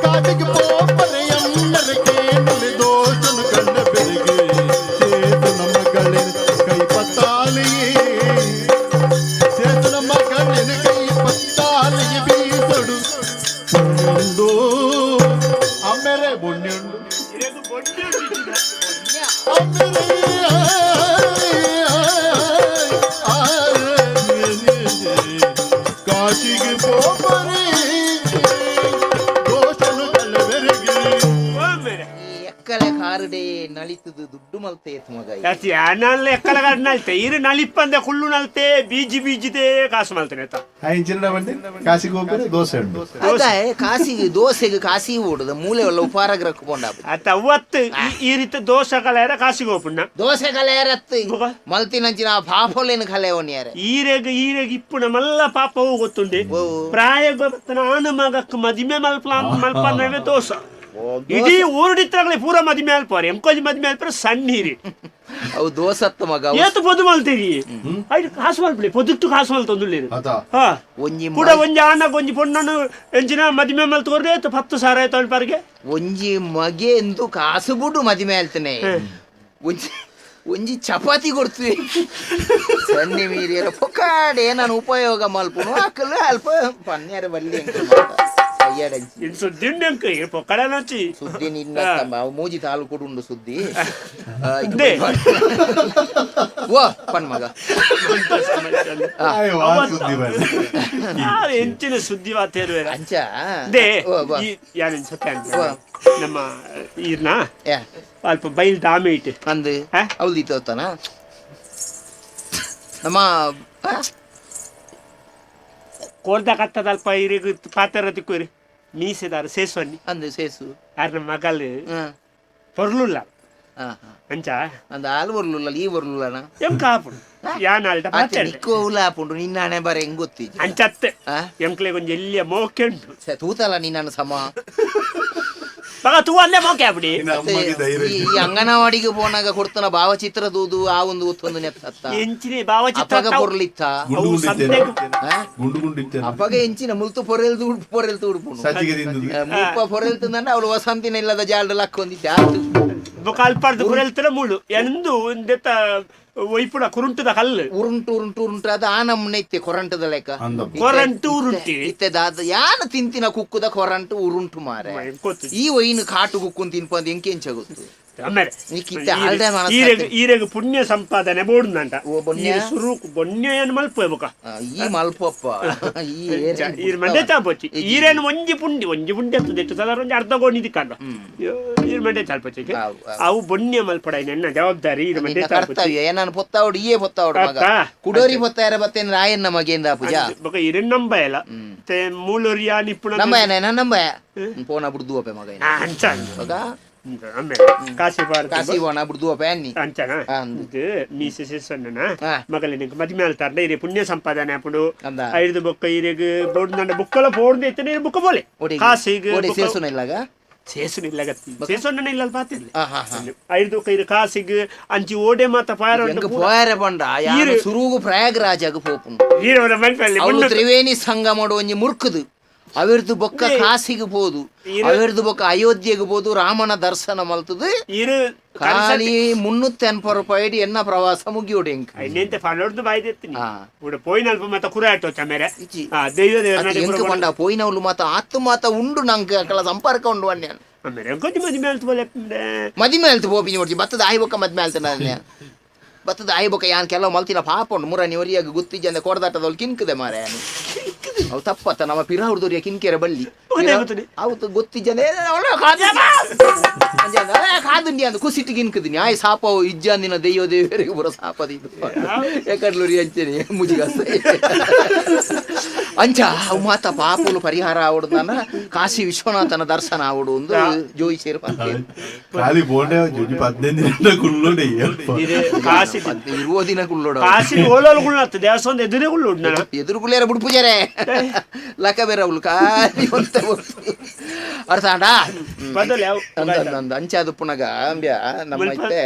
ಕಾಟಿಗೆ ಪೋಪರೆ ಎಮ್ಮರಿಗೆ ದೋಷನು ಕಂಡ ಬೆಳಗ್ಗೆ ಸೇತುನ ಮಗಳಿನ ಕೈ ಪತ್ತಾಲಿಯೇ ಸೇತುನ ಮಗಳಿನ ಕೈ ಪತ್ತಾಲಿಗೆ ಬೀಸಡು ಪುಣ್ಯುಂಡು ಅಮ್ಮೆರೆ ಬೊಣ್ಣುಂಡು ಕಾಶಿಗೆ ಪೋಪರೆ ದೋಷನು ಕಂಡ ಬೆಳಗ್ಗೆ ಎಕ್ಕಲೆ ಕಾರುಡೆ ನಳಿತದು ದುಡ್ಡು ಮಲ್ತೇತ್ ಮಗ ಯಾನಲ್ಲ ಎಕ್ಕಲ ಗಾಡಿ ನಲ್ತೆ ಇರು ನಲಿಪ್ಪಂದೆ ಕುಳ್ಳು ನಲ್ತೆ ಬೀಜಿದೆ ಕಾಸು ಮಲ್ತೇನೆ ಆಯ್ತಾ ಇಂಚಿನ ಬಂದೆ ಕಾಶಿಗೆ ಹೋಗ್ತಾರೆ ದೋಸೆ ಉಂಟು ಅದಾಯ ಕಾಸಿಗೆ ದೋಸೆಗೆ ಕಾಸಿ ಓಡುದ ಮೂಲೆ ಒಲ್ಲ ಉಪಾರಗ್ರಕ್ಕೆ ಕೊಂಡ ಆತ ಅವತ್ತು ಈ ರೀತಿ ದೋಸೆ ಕಲೆಯರ ಕಾಸಿಗೆ ಹೋಗ್ಪುಣ್ಣ ದೋಸೆ ಕಲೆ ಯಾರತ್ತು ಮಲ್ತಿನಂಚಿನ ಪಾಪೋಲೇನು ಕಲೆ ಒನ್ಯಾರ ಈರೆಗ್ ಇಪ್ಪುಣ ಮಲ್ಲ ಪಾಪ ಹೋಗಿ ಗೊತ್ತುಂಡಿ ಪ್ರಾಯ ನಾನು ಮಗಕ್ಕೆ ಮದಿಮೆ ಮಲ್ಪನವೇ ದೋಸೆ ಇಡೀ ಊರುಡಿತ್ತಾಗಲೇ ಪೂರ ಮದಿಮೆ ಅಲ್ಪಾರೆ ಎಂಕೊಂಜಿ ಮದಿಮೆ ಅಲ್ಪಾರೆ ಸಣ್ಣ ನೀರಿ ಅವು ದೋಸತ್ತ ಮಗ ಏತು ಪೊದು ಮಲ್ತೀರಿ ಐದು ಕಾಸು ಮಲ್ಪಲಿ ಪೊದಿಟ್ಟು ಕಾಸು ಮಲ್ ತೊಂದುಳ್ಳೇರು ಹಾ ಒಂಜಿ ಪುಡ ಒಂಜಿ ಆನಗ ಒಂಜಿ ಪೊಣ್ಣನು ಎಂಚಿನ ಮದಿಮೆ ಮಲ್ ತೋರ್ರೆ 10,000 ಆಯ್ತು ಅಲ್ಪಾರಿಗೆ ಒಂಜಿ ಮಗೆ ಎಂದು ಕಾಸು ಬಿಡು ಮದಿಮೆ ಹೇಳ್ತಾನೆ ಒಂಜಿ ಚಪಾತಿ ಕೊಡ್ತೀವಿ ಸನ್ನಿ ಮೀರಿಯರ ಪೊಕ್ಕಾಡೆ ನಾನು ಉಪಯೋಗ ಮಲ್ಪುನು ಹಾಕಲು ಅಲ್ಪ ಪನ್ಯಾರ ಬಲ್ಲಿ ಇನ್ ಸುದ್ದಿ ಉಂಡು ಪೊಕ್ಕಡ ನಚ್ಚಿ ಸುದ್ದಿ ನಿನ್ನ ಮೂಜಿ ತಾಲು ಕೊಡುಂಡು ಸುದ್ದಿ ಓ ಪನ್ ಮಗ ಎಂಚಿನ ಸುದ್ದಿ ಮಾತೇರುವೆ ಅಂಚ ದೇ ಯಾರಿನ ಸತ್ಯ ನಮ್ಮ ಈರ್ನ ಅಲ್ಪ ಬೈಲ್ ದಾಮೆ ಇಟ್ಟು ಅಂದು ಅವಲ್ದಿತ್ತೋತಾನ ನಮ್ಮ ಕೋರ್ದ ಕತ್ತದಲ್ಪ ಇರಿಗ ಪಾತ್ರ ತಿಕ್ಕೋರಿ ಮೀಸೆದಾರ ಸೇಸ್ವನ್ನಿ ಅಂದು ಸೇಸು ಯಾರ ನಮ್ಮ ಮಗಲ್ ಪೊರ್ಲುಲ್ಲ ಅಂಚ ಅಂದ ಆಲು ಬರ್ಲುಲ್ಲ ಈ ಬರ್ಲುಲ್ಲನ ಎಂ ಕಾಪುಡು ಯಾನ್ ಆಲ್ಟ ನಿಕ್ಕೋಲ ಆಪುಂಡು ನಿನ್ನಾಣೆ ಬರ ಹೆಂಗ್ ಗೊತ್ತಿ ಅಂಚತ್ತೆ ಎಂಕ್ಲೆ ಕೊಂಚ ಎಲ್ಲಿಯ ಮೋಕೆ ಉಂಟು ತೂತಲ್ಲ ನಿನ್ನ ಸಮ ಮಗ ತೂ ಅಲ್ಲೇ ಮೋಕೆ ಆಬಿಡಿ ಈ ಅಂಗನವಾಡಿಗೆ ಪೋನಾಗ ಕೊಡ್ತಾನ ಭಾವಚಿತ್ರ ದೂದು ಆ ಒಂದು ಒತ್ತೊಂದು ನೆತ್ತ ಎಂಚಿನ ಭಾವಚಿತ್ರ ಪೊರ್ಲಿತ್ತ ಅಪ್ಪಗ ಎಂಚಿನ ಮುಲ್ತು ಪೊರೆಲ್ದು ಉಡುಪುನು ಮುಪ್ಪ ಪೊರೆಲ್ತಂದ್ರೆ ಅವಳು ವಸಂತಿನ ಇಲ್ಲದ ಜಾಲ್ಡ ಲಕ್ಕೊಂದಿದ್ದೆ ಆಯ್ತು ಕಾಲ್ಪಾರ್ದು ಪೊರೆಲ್ತರ ಮುಳು ಎಂದು ಒಂದೆತ್ತ ಒಯ್ಪುಡ ಕುರುಂಟದ ಕಲ್ಲು ಉರುಂಟು ಅದು ಆ ನಮ್ಮನೆ ಇತ್ತೆ ಕೊರಂಟದ ಲೆಕ್ಕ ಕೊರಂಟು ಉರುಂಟಿ ಇತ್ತೆದಾದ ಯಾನ ತಿಂತಿನ ಕುಕ್ಕುದ ಕೊರಂಟು ಉರುಂಟು ಮಾರೆ ಈ ಒಯ್ನು ಕಾಟು ಕುಕ್ಕುನ್ ತಿನ್ಪಂದು ಎಂಕೆಂಚ ಗೊತ್ತು ಈರೆಗ ಪುಣ್ಯ ಸಂಪಾದನೆ ಬೋಡುಂದಂಟ ಸುರು ಬೊಣ್ಯ ಏನು ಮಲ್ಪೋಕ ಈ ಮಲ್ಪಪ್ಪ ಈರ್ ಮಂಡೆ ಚಾಪೊಚ್ಚಿ ಈರೇನು ಒಂಜಿ ಪುಂಡಿ ಎತ್ತದಿಟ್ಟು ಸಲ ಒಂಜಿ ಅರ್ಧ ಗೋಣಿ ಕಂಡ ಈರ್ ಮಂಡೆ ಚಾಲ್ಪೊಚ್ಚಿ ಅವು ಬೊಣ್ಯ ಮಲ್ಪಡ ಎನ್ನ ಜವಾಬ್ದಾರಿ ಈರ್ ಮಂಡೆ ಕರ್ತವ್ಯ ಏನಾನು ಪೊತ್ತಾವಡು ಈಯೇ ಪೊತ್ತಾವಡು ಮಗ ಕುಡೋರಿ ಪೊತ್ತಾಯರ ಬತ್ತೇನ ರಾಯಣ್ಣ ಮಗೇಂದ ಪೂಜ ಬಕ ಇರೆನ್ ನಂಬಯಲ್ಲ ಮೂಲೋರಿಯಾ ನಿಪುಣ ನಂಬಯ ನಂಬಯ ಪೋನ ಬಿಡ್ದು ಅಪ್ಪೆ ಮಗ ಅಂಚ ಮಗ ಕಾಸಿ ಹೋಣ ಬಿಡ್ದು ಅಪ್ಪ ಅನ್ನಿ ಅಂಚನ ಇದು ಮೀಸೆ ಸೇಸನ್ನ ಮಗಲಿನ ಮದ್ಮೆ ಅಲ್ತಾರ ಇರೆ ಪುಣ್ಯ ಸಂಪಾದನೆ ಅಪ್ಪಡು ಐದು ಬೊಕ್ಕ ಇರೆಗ್ ಬೋಡ್ ನಂಡ ಬುಕ್ಕಲ ಬೋಡ್ ಎತ್ತನೆ ಬುಕ್ಕ ಬೋಲೆ ಕಾಸಿಗೆ ಸೇಸುನ ಇಲ್ಲಾಗ ಸೇಸು ಇಲ್ಲಗತ್ತಿ ಸೇಸೊನ್ನ ಇಲ್ಲ ಪಾತಿರ್ಲಿ ಹಾ ಹಾ ಹಾ ಐದು ಕಾಸಿಗೆ ಅಂಚಿ ಓಡೆ ಮಾತ ಪಾರ ಎಂಗ ಪೋಯರೆ ಬಂಡ ಯಾರು ಸುರುಗು ಪ್ರಯಾಗರಾಜಗ ಪೋಪುಂಡು ಹೀರೋನ ಮಂಕಲ್ಲಿ ಅವಳು ತ್ರಿವೇಣಿ ಸಂಗಮಡು ಒಂಜಿ ಮುರ್ಕುದು ಅವಿರ್ದು ಬೊಕ್ಕ ಕಾಸಿಗೆ ಹೋದು ಅವಿರ್ದು ಬೊಕ್ಕ ಅಯೋಧ್ಯೆಗೆ ಹೋದು ರಾಮನ ದರ್ಶನ ಮಲ್ತದು ಇರು ಖಾಲಿ 380 ರೂಪಾಯಿ ಎನ್ನ ಪ್ರವಾಸ ಮುಗಿಯೋಡೆ ಇನ್ನೆಂತೆ ಫಾಲೋಡ್ದು ಬಾಯ್ದೆತ್ತೀನಿ ಉಡ ಪೋಯಿನಲ್ಪ ಮತ್ತ ಕುರಾಟೋ ಚಮೆರೆ ದೈವ ಎಂಕ ಬಂಡ ಪೋಯಿನವಳು ಮಾತ ಆತ್ತು ಮಾತ ಉಂಡು ನಂಗೆ ಅಕಲ ಸಂಪರ್ಕ ಉಂಡು ಅನ್ಯ ಆಮೇಲೆ ಕೊಂಚ ಮದಿ ಮೇಲ್ತು ಬೋಲೆ ಮದಿ ಮೇಲ್ತು ಬೋಪಿನಿ ನೋಡ್ತಿ ಬತ್ತದ ಆಯ್ ಬೊಕ್ಕ ಮದ್ ಮೇಲ್ತ ನಾನು ಬತ್ತದ ಆಯ್ ಬೊಕ್ಕ ಯಾನ್ ಕೆಲವು ಮಲ್ತಿನ ಪಾಪ ಉಂಡು ಮುರನಿ ಒರಿಯಾಗ ಗುತ್ತಿಜ್ಜೆ ಅಂದ ಕೊಡದಾಟದಲ್ಲಿ ಕಿನ್ಕದೆ ಮಾರೆ ಅವು ತಪ್ಪತ್ತ ನಮ್ಮ ಪಿರಾಹುಡ್ದೋರಿಯ ಕಿನ್ಕೆರೆ ಬಳ್ಳಿ ಅವತ್ತು ಗೊತ್ತಿಜ್ಜನೆ ಕಾದುಂಡಿ ಅಂದ ಕುಸಿಟ್ಟು ಕಿನ್ಕದಿನಿ ಆಯ್ ಸಾಪ ಇಜ್ಜಂದಿನ ದೈವ ದೇವರಿಗೆ ಬರೋ ಸಾಪದ ಇದು ಯಾಕಡ್ಲೂರಿ ಅಂಚೇನಿ ಮುಜಿಗಾಸ ಅಂಚ ಅವು ಮಾತ ಪಾಪುಲು ಪರಿಹಾರ ಆವಡು ನಾನು ಕಾಶಿ ವಿಶ್ವನಾಥನ ದರ್ಶನ ಆವಡು ಒಂದು ಜೋಯಿ ಸೇರ್ಪ ಖಾಲಿ ಬೋಂಡೆ ಜುಡಿ 15 ಕುಲ್ಲೋಡೆ ಕಾಶಿ 20 ದಿನ ಕುಲ್ಲೋಡ ಕಾಶಿ ಓಲೋಲು ಕುಳ್ಳತ್ತ ದೇವಸ್ಥಾನ ಎದುರೇ ಕುಳ್ಳೋಡು ನಾನು ಎದುರು ಕುಳ್ಳೇರ ಬಿಡು ಪೂಜಾರೆ ಲಕ ಬೇರೆ ಅವಳು ಖಾಲಿ ಅಂತ ಅರ್ಥ ಆಂಡ ಬದಲು ಯಾವ ಅಂಚಾದ ಪುನಗ ಅಂಬ್ಯಾ ನಮ್ಮ ಐತೆ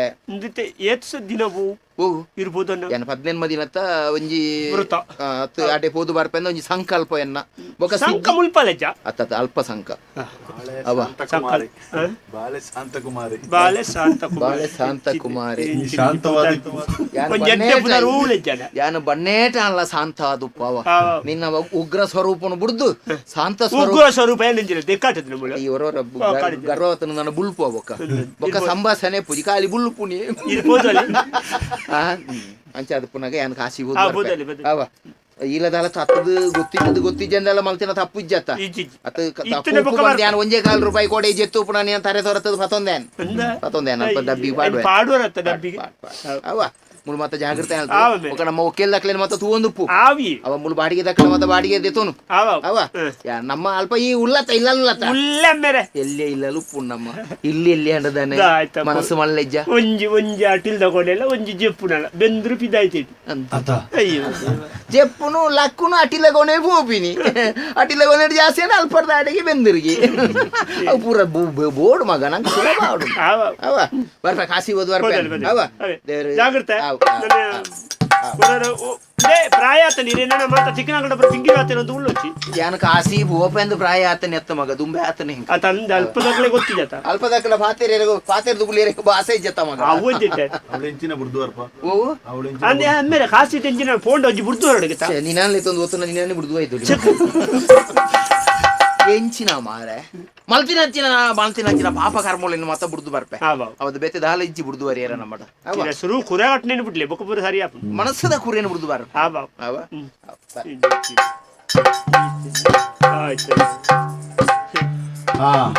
ಏತ್ಸ ದಿನವು ಇರ್ಬೋದು ಏನ 15 ದಿನತ್ತ ಒಂಜಿ ವೃತ ಆಟೆ ಪೋದು ಬರ್ಪೆಂದ ಒಂಜಿ ಸಂಕಲ್ಪ ಎನ್ನ ಬೊಕ ಸಂಕ ಮುಲ್ಪಲೆಜ ಅತ್ತ ಅಲ್ಪ ಸಂಕ ಅವ ಬಾಳೆ ಶಾಂತಕುಮಾರಿ ಬಾಳೆ ಶಾಂತಕುಮಾರಿ ಶಾಂತವಾದ ಯಾನು ಬನ್ನೇಟ ಅಲ್ಲ ಶಾಂತ ಆದುಪ್ಪ ಅವ ನಿನ್ನ ಉಗ್ರ ಸ್ವರೂಪನು ಬಿಡ್ದು ಶಾಂತ ಸ್ವರೂಪ ಇವರವರ ಗರ್ವತನ ನನ್ನ ಬುಲ್ಪು ಬೊಕ್ಕ ಸಂಭಾಷಣೆ ಪುಜಿ ಖಾಲಿ ಬುಲ್ಪುನಿ ಅಂಚಾದ ಪುನಗ ಯಾನ್ ಕಾಸಿ ಅವ ಇಲ್ಲದಲ್ಲ ತತ್ತದು ಗೊತ್ತಿಜ್ಜಂದೆಲ್ಲ ಮಲ್ತಿನ ತಪ್ಪು ಇಜ್ಜತ್ತ ಅತ್ತ ಯಾನ್ ಒಂಜೇ ಕಾಲ್ ರೂಪಾಯಿ ಕೊಡೆ ಜೆತ್ತು ಪುನಃ ನೀನ್ ತರೆ ತೊರತದು ಪತೊಂದೇನ್ ಅಲ್ಪ ಡಬ್ಬಿ ಅವ ಮುಳು ಮತ್ತ ಜಾಗ್ರತೆ ఒక ನಮ್ಮ ಒಕ್ಕೇಲ್ ದಕ್ಲೇನ ಮತ್ತ ತೂಂದುಪ್ಪು ಅವ ಮುಳು ಬಾಡಿಗೆ ದಕ್ಕಲ ಮತ್ತ ಬಾಡಿಗೆ ದೆತೋನು ಅವ ನಮ್ಮ ಅಲ್ಪ ಈ ಉಲ್ಲತ್ತ ಇಲ್ಲಲ್ಲತ್ತ ಎಲ್ಲೇ ಇಲ್ಲಲು ಪುಣ್ಣಮ್ಮ ಇಲ್ಲಿ ಅಂಡದಾನೆ ಮನಸ್ಸು ಮಲ್ಲೆಜ್ಜ ಒಂಜಿ ಅಟಿಲ್ ತಗೊಂಡೆಲ್ಲ ಒಂಜಿ ಜೆಪ್ಪುನಲ್ಲ ಬೆಂದ್ರು ಪಿದಾಯ್ತೇಟಿ ಅಯ್ಯೋ ಜೆಪ್ಪುನು ಲಕ್ಕುನು ಅಟಿಲಗೋನೆ ಪೋಪಿನಿ ಅಟಿಲಗೋನೆ ಜಾಸ್ತಿ ಅಲ್ಪರ್ದ ಅಡಿಗೆ ಬೆಂದಿರ್ಗಿ ಅವು ಪೂರ ಬೋರ್ಡ್ ಮಗ ನಂಗೆ ಸುಲಭ ಆಡು ಅವ ಬರ್ಪ ಕಾಸಿ ಓದ್ ಬರ್ಪ ಅವ ಜಾಗ್ರತೆ ಪ್ರಾಯ ಆತ ನೀರೇನ ಮಾತ ಚಿಕ್ಕನಗಡ ಪಿಂಗಿ ಆತೇನಂತ ಉಳ್ಳೊಚ್ಚಿ ಯಾನ ಕಾಸಿ ಬೋಪೆಂದು ಪ್ರಾಯ ಆತನೆ ಎತ್ತ ಮಗ ದುಂಬೆ ಆತನೆ ಹಿಂಗ ಅತಂದ ಅಲ್ಪದಕ್ಲೆ ಗೊತ್ತಿಜತ ಅಲ್ಪದಕ್ಲೆ ಪಾತೆರ್ ದುಗುಲೇರೆ ಬಾಸೆ ಇಜ್ಜತ ಮಗ ಅವಜ್ಜಿತೆ ಅವಳೆಂಚಿನ ಬುಡ್ದುವರ್ಪ ಓ ಅಂದೆ ಅಮ್ಮೇಲೆ ಕಾಸಿ ಟೆಂಜಿನ ಫೋನ್ ಒಜ್ಜಿ ಬುಡ್ದು ಹೊರಡಗಿತ ನಿನಾನ್ಲೆ ತಂದು ಒತ್ತನ ನಿನಾನೆ ಬುಡ್ದು ಹೋಯ್ತು ಎಂಚಿನ ಮಾರೆ ಮಲ್ತಿನ ಪಾಪ ಕರ್ಮೋಳಿನ ಮತ್ತ ಬುಡ್ದು ಬರ್ಪೆ ಅವತ್ತು ಬೇತೆ ದಾಲ ಇಜ್ಜಿ ಬುಡ್ದು ವರಿಯರ ನಮ್ಮಡ ಶುರು ಕುರೆ ಕಟ್ನೇನು ಬಿಡ್ಲಿ ಬೊಕ್ಕ ಪೂರ ಸರಿಯಾ ಮನಸ್ಸದ ಕುರಿಯನ್ನು ಬುಡ್ದು ಬಾರ ಅವ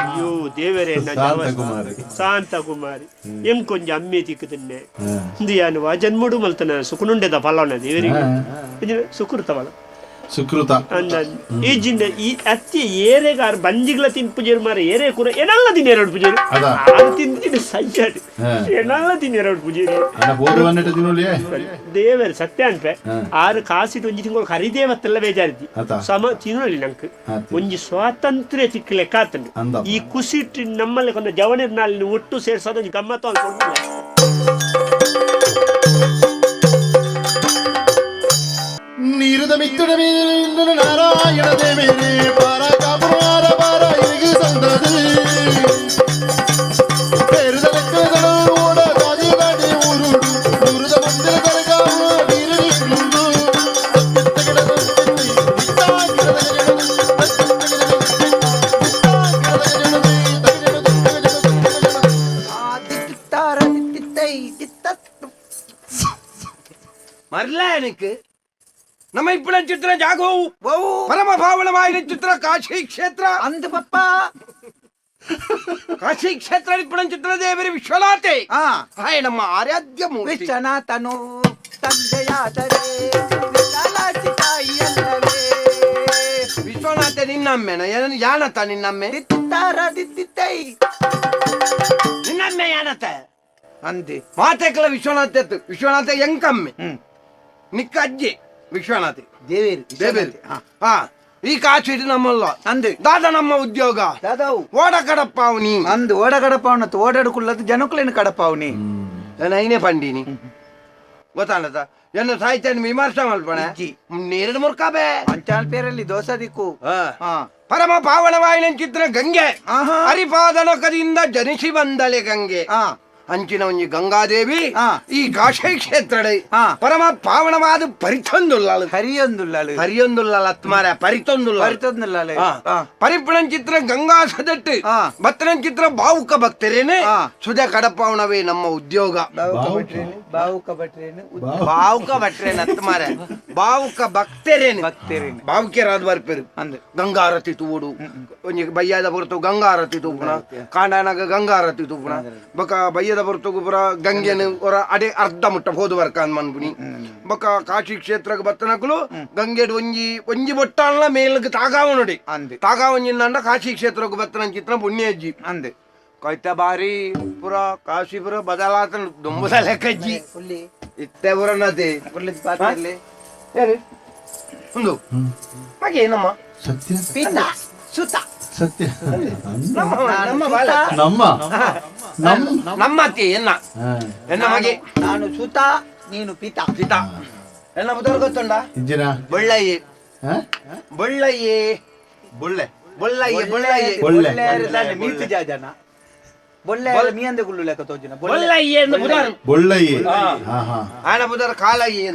ಅಯ್ಯೋ ದೇವರೇ ಶಾಂತಕುಮಾರಿ ಎಂ ಕೊಂಚ ಅಮ್ಮೆ ತಿಕ್ಕದನ್ನೆ ಯಾನು ಜನ್ಮಡು ಮಲ್ತನ ಸುಖನುಂಡೆದ ಫಲವನ ದೇವರಿಗೆ ಸುಕೃತವಳ ಸುಕೃತ ಈಜಿಂದ ಈ ಅತ್ತಿ ಏರೆಗಾರ ಬಂಜಿಗ್ಲ ತಿನ್ ಪೂಜೆರು ಮಾರ ಏರೆ ಕೂರ ಏನಲ್ಲ ತಿನ್ ಎರಡು ಪೂಜೆರು ತಿಂತೀನಿ ಸಜ್ಜಾಡಿ ಏನಲ್ಲ ತಿನ್ ಎರಡು ಪೂಜೆರು ದೇವರ ಸತ್ಯ ಅನ್ಪೆ ಆರು ಕಾಸಿಟ್ಟು ಒಂಜಿ ತಿಂಗಳು ಕರಿದೇವತ್ತೆಲ್ಲ ಬೇಜಾರಿದ್ದಿ ಸಮ ತಿನ್ನಲಿ ನಂಗೆ ಒಂಜಿ ಸ್ವಾತಂತ್ರ್ಯ ತಿಕ್ಕ ಲೆಕ್ಕ ಆತಂಡು ಈ ಕುಸಿಟ್ಟು ನಮ್ಮಲ್ಲಿ ಕೊಂದ ಜವಣಿ ನಾಳಿನ ಒಟ್ಟು ಸೇರ್ಸೋದು ಒಂಜಿ ಗಮ್ಮತ್ತು ಅನ್ಕೊಂಡು ನೀರುದ ಮಿತ್ತಡ ಮೇಲೆ ನಾರಾಯಣ ದೇವೇನೆ ಪಾರ ಕಾಪುರ ಬಾರ ಇರಿಗಿ ಸಂದದು ಪೇರುದ ಲೆಕ್ಕದಳು ಓಡ ಗಾಜಿ ಗಾಡಿ ಊರುಡು ದೂರದ ಮಂದಿರ ಕರಗಾವ ನೀರು ನಿಂದು ಮರ್ಲ எனக்கு ನಮ್ಮ ಇಪ್ಪಳ ಚಿತ್ರ ಜಾಗವು ಪರಮ ಪಾವನವಾದ ಚಿತ್ರ ಕಾಶಿ ಕ್ಷೇತ್ರ ಅಂದ ಪಪ್ಪ ಕಾಶಿ ಕ್ಷೇತ್ರ ಇಪ್ಪಳ ಚಿತ್ರ ದೇವರ ವಿಶ್ವನಾಥೆ ಹಾಯ್ ನಮ್ಮ ಆರಾಧ್ಯ ವಿಶ್ವನಾಥನು ತಂದೆಯಾದರೆ ವಿಶ್ವನಾಥ ನಿನ್ನಮ್ಮೆನ ಯಾನತ ನಿನ್ನಮ್ಮೆ ನಿನ್ನಮ್ಮೆ ಯಾನತ ಅಂದೆ ಮಾತೆಕಲ ವಿಶ್ವನಾಥ ವಿಶ್ವನಾಥ ಎಂಕಮ್ಮೆ ನಿಕ್ಕ ಅಜ್ಜಿ ವಿಶ್ವನಾಥ್ ದೇವೇರಿ ಹಾ ಈ ಕಾಚಿಟ್ಟು ನಮ್ಮಲ್ಲ ಅಂದು ದಾದ ನಮ್ಮ ಉದ್ಯೋಗ ದಾದಾವು ಓಡ ಕಡಪ್ಪಾವ್ನಿ ಅಂದು ಓಡ ಕಡಪಾವನ ಓಡಾಡುకుಲ್ಲದು ಜನಕ್ಕಲೇನು ಕಡಪಾವನಿ ನೈನೇ ಪಂಡಿನಿ ಗೊತ್ತಾನದ ಎನ್ನ ಸಾಹಿತ್ಯ ವಿಮರ್ಶೆ ಮಲ್ಪಣೆ ಇಜ್ಜಿ. 2-3 ಕಾಬೆ ಅಂಚಾಲ್ ಪೇರಲ್ಲಿ ದೋಸಾ ದಿಕ್ಕು ಹಾ ಪರಮ ಪಾವನವಾಯಿನ ಚಿತ್ರ ಗಂಗೆ ಆಹಾ. ಹರಿಪಾದನಕದಿಂದ ಜನಿಸಿ ಬಂದಳೆ ಗಂಗೆ ಹಾ ಅಂಚಿನ ಒಂಜಿ ಗಂಗಾದೇವಿ ಹಾ. ಈ ಕಾಶಿ ಕ್ಷೇತ್ರಡೆ ಹಾ. ಪರಮ ಪಾವನವಾದ ಪರಿತೊಂದುಲ್ಲಾಳು ಹರಿಯೊಂದುಲ್ಲಾಳು ಹರಿಯೊಂದುಲ್ಲಾಳ ಅತ್ಮಾರ ಪರಿತೊಂದುಲ್ಲ ಪರಿತೊಂದುಲ್ಲಾಳು ಪರಿಪುಣನ್ ಚಿತ್ರ ಗಂಗಾ ಸದಟ್ಟು ಹಾ. ಭಕ್ತನ ಚಿತ್ರ ಬಾವುಕ ಭಕ್ತರೇನೆ ಹಾ. ಸುಧ ಕಡಪಾವಣವೇ ನಮ್ಮ ಉದ್ಯೋಗ ಬಾವುಕ ಭಟ್ರೇನು ಬಾವುಕ ಭಟ್ರೇನೆ ಅತ್ಮಾರ ಬಾವುಕ ಭಕ್ತರೇನೆ ಭಕ್ತರೇನು ಬಾವುಕ್ಯರಾದ ಬರ್ಪೇರು ಅಂದು ಗಂಗಾರತಿ ತೂಡು ಒಂಜಿ ಬಯ್ಯದ ಹೊರತು ಗಂಗಾರತಿ ತೂಪುಣ ಕಾಂಡಾನಾಗ ಗಂಗಾರತಿ ತೂಪುಣ ಬೊಕ ಬಯ್ಯದ ಹೊರತು ಪುರ ಗಂಗೆನ ಹೊರ ಅಡೆ ಅರ್ಧ ಮುಟ್ಟ ಹೋದು ವರ್ಕ ಅನ್ಮನ್ಪುನಿ ಬೊಕ ಕಾಶಿ ಕ್ಷೇತ್ರಕ್ಕೆ ಬತ್ತನಕಲು ಗಂಗೆಡ್ ಒಂಜಿ ಬೊಟ್ಟಾಳ ಮೇಲ್ಗೆ ತಾಗಾವ ನೋಡಿ ಅಂದು ತಾಗಾವಂಜಿಂದ ಕಾಶಿ ಕ್ಷೇತ್ರಕ್ಕೆ ಬತ್ತನ ಚಿತ್ರ ಪುಣ್ಯಜ್ಜಿ ಅಂದು ಕೊಯ್ತ ಬಾರಿ ಪುರ ಕಾಶಿಪುರ ಬದಲಾತ ದೊಂಬದ ಲೆಕ್ಕಜ್ಜಿ ಹುಲ್ಲಿ ಇತ್ತೆ ಪುರ ನದಿ ಹುಲ್ಲಿದ ಪಾತ್ರೆಯಲ್ಲಿ ಒಂದು ಹಾಗೆ ನಮ್ಮ ಸತ್ಯ ಪಿತ ಸುತ ಸತ್ಯ ನಮ್ಮ ಬಾಲ ನಮ್ಮ ನಮ್ಮ ಅತ್ತಿ ಎನ್ನ ಮಗೆ ನಾನು ಸುತ ನೀನು ಪಿತ ಪಿತ ಎನ್ನ ಬುದ್ಧರು ಗೊತ್ತುಂಡ ಇಂಜಿನ ಬೊಳ್ಳಯ್ಯೆ ಬೊಳ್ಳಯ್ಯೆ ಬೊಳ್ಳೆ ಬೊಳ್ಳಯ್ಯೆ ಬೊಳ್ಳಯ್ಯೆ ಬೊಳ್ಳೆ ಮೀತು ಜಾಜನ ಬೊಳ್ಳೆ ಮೀಯಂದೆ ಗುಳ್ಳು ಲೆಕ್ಕ ತೋಜಿನ ಬೊಳ್ಳಯ್ಯೆ ಎಂದು ಬುಧರು ಬೊಳ್ಳಯ್ಯೆ ಆನ ಬುಧರು ಕಾಳಯ್ಯೆ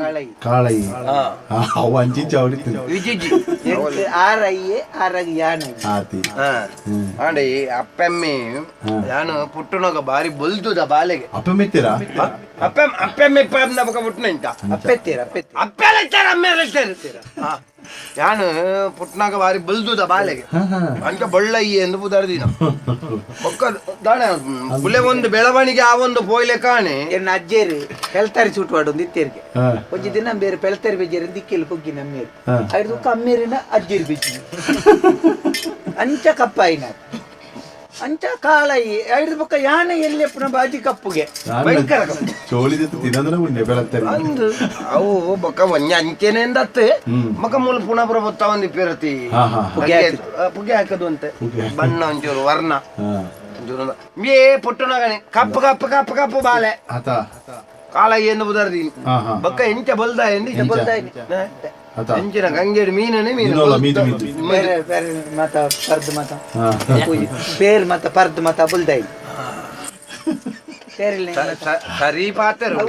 ಕಾಳಯ್ಯ ಅವು ಅಂಚಿ ಚವಡಿತು ವಿಜಿಜಿ ಆರಯ್ಯೆ ಆರಾಗಿ ಯಾನ ಆತಿ ಆಂಡೆ ಅಪ್ಪೆಮ್ಮೆ ನಾನು ಪುಟ್ಟನೋಗ ಬಾರಿ ಬೊಲ್ದುದ ಬಾಲೆಗೆ ಅಪ್ಪ ಮೆತ್ತೀರಾ ಅಪ್ಪೆಮ್ಮೆ ಇಪ್ಪ ಬಕ ಪುಟ್ಟನ ಇಂತ ಅಪ್ಪೆತ್ತೀರ ಅಪ್ಪೆತ್ತಿ ಅಪ್ಪೆಲೆಚ್ಚಾರ ಅಮ್ಮೆಲೆಚ್ಚಾರ ನಾನು ಪುಟ್ನಾಗ ಬಾರಿ ಬಲ್ದುದ ಬಾಲೆಗೆ ಅಂತ ಬೊಳ್ಳಯ್ಯೆ ಎಂದು ಬುದರ್ದಿನ ಬೊಕ್ಕ ದಾಣ ಬುಲೆ ಒಂದು ಬೆಳವಣಿಗೆ ಆ ಒಂದು ಪೋಯ್ಲೆ ಕಾಣೆ ಎನ್ನ ಅಜ್ಜೇರು ಪೆಲ್ತಾರಿ ಸುಟ್ವಾಡು ಒಂದು ಇತ್ತೇರಿಗೆ ಒಂಜಿ ದಿನ ಬೇರೆ ಪೆಲ್ತಾರಿ ಬೆಜ್ಜೇರಿ ದಿಕ್ಕಿಲ್ ಹೋಗಿ ನಮ್ಮೇರು ಐದು ಕಮ್ಮೇರಿನ ಅಜ್ಜೇರು ಬೆಜ್ಜಿ ಅಂಚ ಕಪ್ಪಾಯಿನ ಅಂಚ ಕಾಳಯ್ಯ ಐದು ಪಕ್ಕ ಯಾನೆ ಎಲ್ಲಿ ಪುನಃ ಬಾಜಿ ಕಪ್ಪುಗೆ ಭಯಂಕರ ಕಪ್ಪು ಚೋಳಿದ ತಿನ್ನಂದ್ರ ಉಂಡೆ ಬೆಳತ್ತಾರೆ ಅಂದು ಅವು ಬೊಕ್ಕ ಒಂಜ ಅಂಚೆನೆ ಎಂದತ್ತೆ ಮಕ ಮೂಲ ಪುನಃ ಪ್ರಭುತ್ವ ಒಂದು ಇಪ್ಪಿರತಿ ಪುಗೆ ಹಾಕದು ಅಂತೆ ಬಣ್ಣ ಒಂಚೂರು ವರ್ಣ ಒಂಚೂರು ಏ ಪುಟ್ಟನಗಣೆ ಕಪ್ಪು ಕಪ್ಪು ಕಪ್ಪು ಕಪ್ಪು ಬಾಲೆ ಆತ ಕಾಳಯ್ಯ ಎಂದು ಬುದರ್ದೀನಿ ಬೊಕ್ಕ ಎಂಚ ಬಲ್ದ ಎಂದು ಬಲ್ದಾಯಿನಿ ಎಂಚಿನ ಗಂಗೆಡು ಮೀನನೆ ಮೀನು ಬೇರೆ ಬೇರೆ ಮತ ಪರ್ದು ಮತ ಬೇರೆ ಮತ ಪರ್ದು ಮತ ಬುಲ್ದಾಯಿ ಸರಿ ಪಾತರು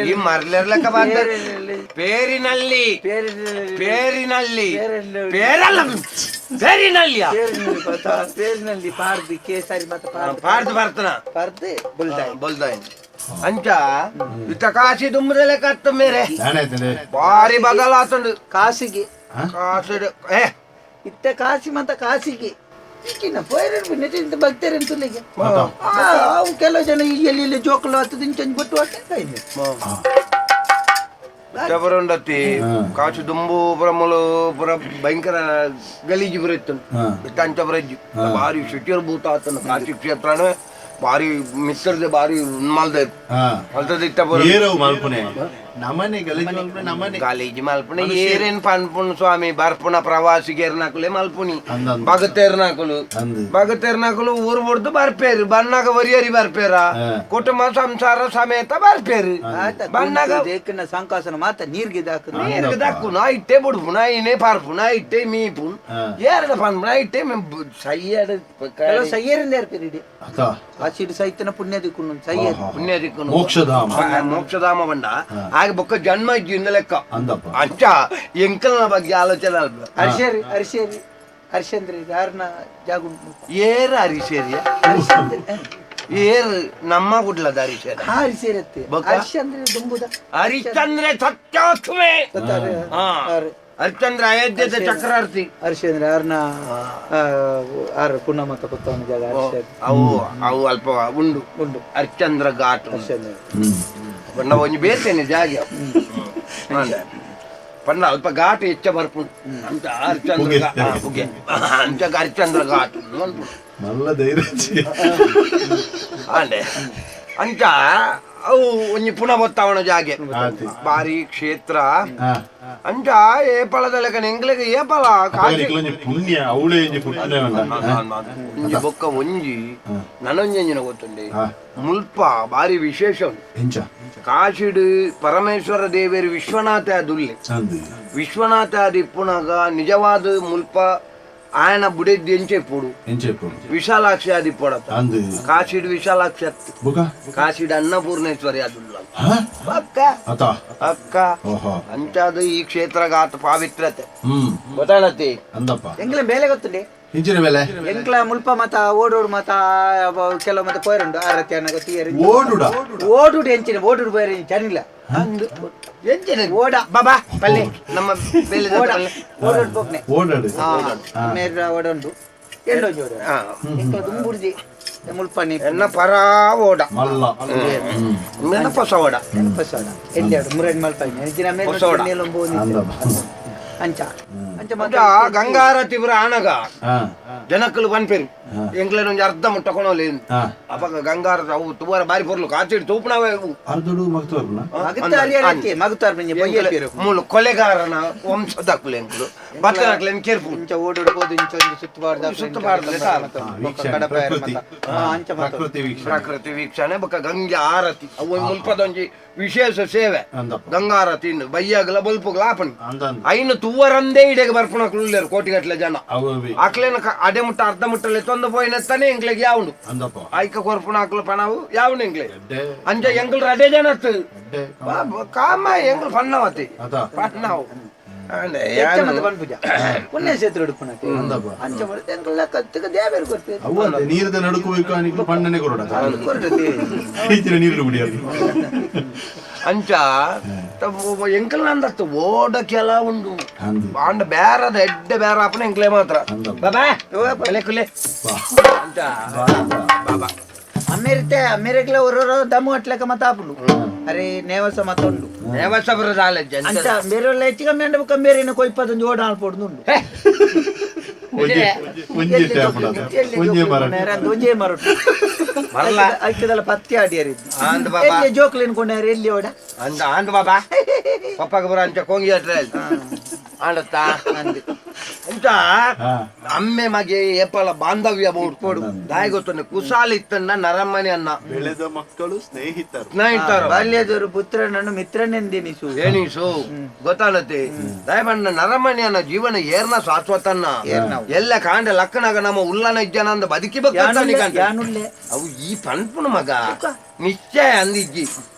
ಈ ಮರ್ಲೆರ್ಲಕ್ಕ ಪಾತರು ಪೇರಿನಲ್ಲಿ ಪೇರಿನಲ್ಲಿ ಪೇರಲ್ಲ ಪೇರಿನಲ್ಲಿಯ ಪೇರಿನಲ್ಲಿ ಪಾರ್ದು ಕೇಸರಿ ಮತ ಪಾರ್ದು ಬರ್ತನ ಪರ್ದು ಬುಲ್ದಾಯಿ ಬಲ್ದಾಯಿ ಅಂಚ ಇತ್ತ ಕಾಶಿ ದುಂಬದಲೆ ಕತ್ತ ಮೇರೆ ಬಾರಿ ಬದಲಾತಂಡು ಕಾಸಿಗೆ ಕಾಸಿಡು ಇತ್ತ ಕಾಸಿ ಮತ ಕಾಸಿಗೆ ಈಗಿನ ಪೈರನ್ ನೆಟ್ಟಿಂತ ಭಕ್ತರೇನು ತುಲ್ಲಿಗೆ ಅವು ಕೆಲವು ಜನ ಎಲ್ಲಿ ಇಲ್ಲಿ ಜೋಕಲು ಹತ್ತದ ಇಂಚಂಜ್ ಬಿಟ್ಟು ఉండతి కాచు దుంబు పురములు పుర భయంకర గలీజు బురెత్తు ఇట్టంచ బురెజ్జు భారీ ಶೆಟ್ಟಿಯರ್ ಭೂತ ಆತನ ಕಾಶಿ ಕ್ಷೇತ್ರನೇ ಭಾರಿ ಮಿತ್ರದೆ ಭಾರಿ ಉನ್ಮಾಲ್ದೆ ಅಲ್ತದಿಟ್ಟ ಏರವು ಮಲ್ಪನೆ ನಮನೆ ಗಲೀಜು ಮಲ್ಪನೆ ನಮನೆ ಗಲೀಜು ಮಲ್ಪನೆ ಏರೇನ್ ಪನ್ಪುನ್ ಸ್ವಾಮಿ ಬರ್ಪುನ ಪ್ರವಾಸಿಗೇರ್ನಾಕುಲೆ ಮಲ್ಪುನಿ ಬಗತೇರ್ನಾಕುಲು ಊರು ಬಿಡ್ದು ಬರ್ಪೇರು ಬಣ್ಣಾಗ ಒರಿಯರಿ ಬರ್ಪೇರ ಕುಟುಂಬ ಸಂಸಾರ ಸಮೇತ ಬರ್ಪೇರು ಬಣ್ಣಾಗ ಸಂಕಾಸನ ಮಾತ ನೀರ್ಗೆ ದಕ್ಕು ನಾ ಇಟ್ಟೆ ಬುಡ್ಪುನ ಇನೇ ಪಾರ್ಪುನ ಇಟ್ಟೆ ಮೀಪುನ್ ಏರದ ಪನ್ಪುನ ಇಟ್ಟೆ ಸಯ್ಯಡ ಸಯ್ಯರಿಂದ ಇರ್ಪೇರಿ ಆಚಿಡ್ ಸೈತನ ಪುಣ್ಯ ದಿಕ್ಕುನು ಸಯ್ಯ ಪುಣ್ಯ ದಿಕ್ಕುನು ಮೋಕ್ಷಧಾಮ ಬಂಡ ಆಗ ಬೊಕ್ಕ ಜನ್ಮ ಇಜ್ಜಿಂದ ಲೆಕ್ಕ ಅಂಚ ಎಂಕಲ್ನ ಬಗ್ಗೆ ಆಲೋಚನೆ ಅಲ್ಪ ಹರ್ಷೇರಿ ಹರ್ಷೇರಿ ಹರ್ಷಂದ್ರಿ ಯಾರನ್ನ ಜಾಗು ಏರ ಹರಿಸೇರಿಯ ಏರ್ ನಮ್ಮ ಗುಡ್ಲದ ಹರಿಸೇರಿ ಹರಿಸೇರತ್ತೆ ಹರ್ಷಂದ್ರಿ ದುಂಬುದ ಹರಿಶ್ಚಂದ್ರ ಸತ್ಯಾತ್ಮೆ ಹರಿಶ್ಚಂದ್ರ ಅಯೋಧ್ಯದ ಚಕ್ರಾರ್ಥಿ ಹರ್ಷಂದ್ರ ಯಾರನ್ನ ಆರ ಪುಣ್ಯ ಮತ ಕೊತ್ತವನ ಜಾಗ ಅವು ಅವು ಅಲ್ಪ ಉಂಡು ಉಂಡು ಹರಿಶ್ಚಂದ್ರ ಘಾಟ್ ಹರ್ಷಂದ್ರ ಪಂಡ ಒಂಜಿ ಬೇತೇನೆ ಜಾಗ ಪಂಡ ಅಲ್ಪ ಘಾಟ್ ಹೆಚ್ಚ ಬರ್ಪುಂಡು ಅಂತ ಹರಿಶ್ಚಂದ್ರ ಪುಗೆ ಅಂಚ ಹರಿಶ್ಚಂದ್ರ ಘಾಟ್ ನಲ್ಲ ಧೈರ್ಯ ಅಂಡೆ ಅಂಚ ಅವು ಒಂಜಿ ಪುನಃ ಬತ್ತಾವಣ ಜಾಗೆ ಆತಿ. ಬಾರಿ ಕ್ಷೇತ್ರ ಹಾ ಅಂಚ ಏಪಳದ ಲೆಕ್ಕ ಎಂಗ್ಲೆಗೆ ಏಪಳ ಒಂಜಿ ಪುಣ್ಯ ಅವಳೇ ಒಂಜಿ ಪುಣ್ಯ ಒಂಜಿ ಬೊಕ್ಕ ಒಂಜಿ ನನೊಂಜಂಜಿನ ಗೊತ್ತುಂಡೆ ಹಾ. ಮುಲ್ಪ ಬಾರಿ ವಿಶೇಷ ಉಂಟು. ಎಂಚ ಕಾಶಿಡ್ ಪರಮೇಶ್ವರ ದೇವೇರು ವಿಶ್ವನಾಥ ಅದುಲ್ಲೆ ಅಂದು ವಿಶ್ವನಾಥ ಅದಿಪ್ಪುನಾಗ ನಿಜವಾದ ಮುಲ್ಪ ఆయన బుడెద్ది ఎంచెప్పుడు ఎంచెప్పుడు విశాలాక్షి అది పొడత అందు కాశీడు విశాలాక్షి అత్తి బుక కాశీడు అన్నపూర్ణేశ్వరి అదుల్ల ಅಕ್ಕ ಅತ ಅಕ್ಕ ಓಹೋ ಅಂಚಾದ ಈ ಕ್ಷೇತ್ರಗಾತ ಪಾವಿತ್ರತೆ ಗೊತ್ತಾಳತಿ ಅಂದಪ್ಪ ಎಂಕ್ಲ ಬೇಲೆ ಗೊತ್ತುಂಡೆ ಇಂಚಿನ ಮೇಲೆ ಎಂಕ್ಲ ಮುಲ್ಪ ಮತ ಓಡೋಡು ಮತ ಕೆಲವು ಮತ ಪೋಯರುಂಡು ಆರತಿ ಅನ್ನ ಗೊತ್ತಿ ಓಡುಡ ಓಡುಡು ಎಂಚಿನ ಓಡುಡು ಪೋಯರು ಚನಿಲ್ಲ ಎಂಚಿನ ಓಡ ಬಾಬಾ ಪಲ್ಲೆ ನಮ್ಮ ಬೇಲೆ ಓಡೋಡು ಪೋಕ್ನೆ ಓಡಾಡು ಮೇರ ಓಡೋಂಡು ಎಂಡೊಂಜಿ ಓಡ ಎಂಕ್ಲ ದುಂಬುರ್ಜಿ ಮುಲ್ಪನಿ ಎನ್ನ ಪರ ಓಡ ಮಲ್ಲ ಎನ್ನ ಹೊಸ ಓಡ ಪಸೋಡ ಎಲ್ಲಿ ಮುರಡ್ ಮಲ್ಪನಿ ಎಂಚಿನ ಮೇಲೆ ಅಂಚ ಅಂಚ ಮತ್ತೆ ಗಂಗಾರತಿ ಆನಗ ಜನಕ್ಕಲು ಪನ್ಪೇರು ಎಂಕ್ಲೇನು ಒಂಜಿ ಅರ್ಧ ಮುಟ್ಟಕೊಳೋಲೇನು ಅಪಗ ಗಂಗಾರತಿ ಅವು ತುವಾರ ಬಾರಿ ಪೊರ್ಲು ಕಾಚಿಡಿ ತೂಪಣವೇ ಅರ್ಧಡು ಮಗ್ತೋರ್ನ ಮಗುತ್ತಾರ ಮೂಲ ಕೊಲೆಗಾರನ ವಂಶದಕ್ಕಲು ಎಂಕ್ಲು ಬತ್ತನಕ್ಲೇನು ಕೇರ್ಪು ಇಂಚ ಓಡೋಡು ಹೋದು ಇಂಚ ಒಂದು ಸುತ್ತಬಾರ್ದು ಪ್ರಕೃತಿ ವೀಕ್ಷಣೆ ಬೊಕ್ಕ ಗಂಗೆ ಆರತಿ ಅವು ಮುಲ್ಪದೊಂಜಿ ವಿಶೇಷ ಸೇವೆ ಗಂಗಾರತಿ ಬಯ್ಯಾಗಲ ಬಲ್ಪುಗಲ ಆಪಣಿ ಐನು ತುವರಂದೇ ಇಡೆಗೆ ಬರ್ಪುಣಕ್ಲು ಕೋಟಿಗಟ್ಲೆ ಜನ ಅಕ್ಲೇನ ಅಡೆ ಮುಟ್ಟ ಅರ್ಧ ಮುಟ್ಟಲೆ ತೊಂದು ಪೋಯಿನತ್ತಾನೆ ಎಂಕ್ಲೆಗೆ ಯಾವನು ಐಕ ಕೊರ್ಪುಣ ಹಾಕ್ಲು ಪಣವು ಯಾವನು ಎಂಕ್ಲೆ ಅಂಜ ಎಂಕ್ಲು ಅಡೆ ಜನ ಕಾಮ ಎಂಕ್ಲು ಪಣ್ಣವತಿ ಪಣ್ಣವು ಪುಣ್ಯಕ್ಷೇತ್ರ ನೀರದ ನಡುಕು ಪಣ್ಣನೆ ಕೊರಡ ನೀರು ಕುಡಿಯೋದು ಅಂಚ ಎಂಕಲ್ ನಂದತ್ತು ಓಡ ಕೆಲ ಉಂಡು ಬಾಂಡ ಬೇರದ ಎಡ್ಡೆ ಬೇರ ಆಪನ ಎಂಕ್ಲೆ ಮಾತ್ರ ಬಾಬಾ ಕುಲೆ ಅಂಚ ಬಾಬಾ ಅಮೇರಿತೆ ಅಮೇರಿಕಲ ಒರೊರ ದಮ್ಮು ಅಟ್ಲಕ ಮತ ಆಪುಂಡು ಅರೆ ನೇವಸ ಮತ್ತೊಂಡು ನೇವಸ ಬರದಾಲೆ ಅಂಚ ಬೇರೆ ಹೆಚ್ಚಿಗೆ ಮೆಂಡ ಬುಕ್ಕ ಮೇರಿನ ಕೊಯ್ಪದೊಂದು ಓಡ ಆಳ್ಪೊಡ್ದುಂಡು ಒಂಜೇ ಮರಟು ಅಕ್ಕದಲ್ಲ ಪತ್ತಿ ಆಡಿಯರಿದ್ದು ಎಲ್ಲಿ ಜೋಕ್ಲೇನ್ ಕೊಂಡ್ಯಾರ ಎಲ್ಲಿ ಓಡ ಅಂದ ಅಂದ ಬಾಬಾ ಪಪ್ಪಗ ಬರ ಅಂಚ ಕೊಂಗಿ ಆಡತ್ತಾ ಅಂತ ಅಮ್ಮೆ ಮಗೆ ಏಪಲ ಬಾಂಧವ್ಯ ಬೋಡ್ಕೊಡು ದಾಯಿ ಗೊತ್ತೊಂದು ಕುಶಾಲಿತ್ತನ್ನ ನರಮ್ಮನೆ ಅನ್ನ ಬೆಳೆದ ಮಕ್ಕಳು ಸ್ನೇಹಿತರು ಬಾಲ್ಯದವರು ಪುತ್ರನನ್ನು ಮಿತ್ರನೆಂದೆನಿಸು ಏನಿಸು ಗೊತ್ತಾಲತ್ತೆ ದಯಮಣ್ಣ ನರಮಣಿ ಅನ್ನ ಜೀವನ ಏರ್ನ ಶಾಶ್ವತನ್ನ ಎಲ್ಲ ಕಾಂಡ ಲಕ್ಕನಾಗ ನಮ್ಮ ಉಲ್ಲನ ಇಜ್ಜನ ಅಂದ ಬದುಕಿ ಅವು ಈ ಪನ್ಪುಣ ಮಗ ನಿಶ್ಚಯ ಅಂದಿಜ್ಜಿ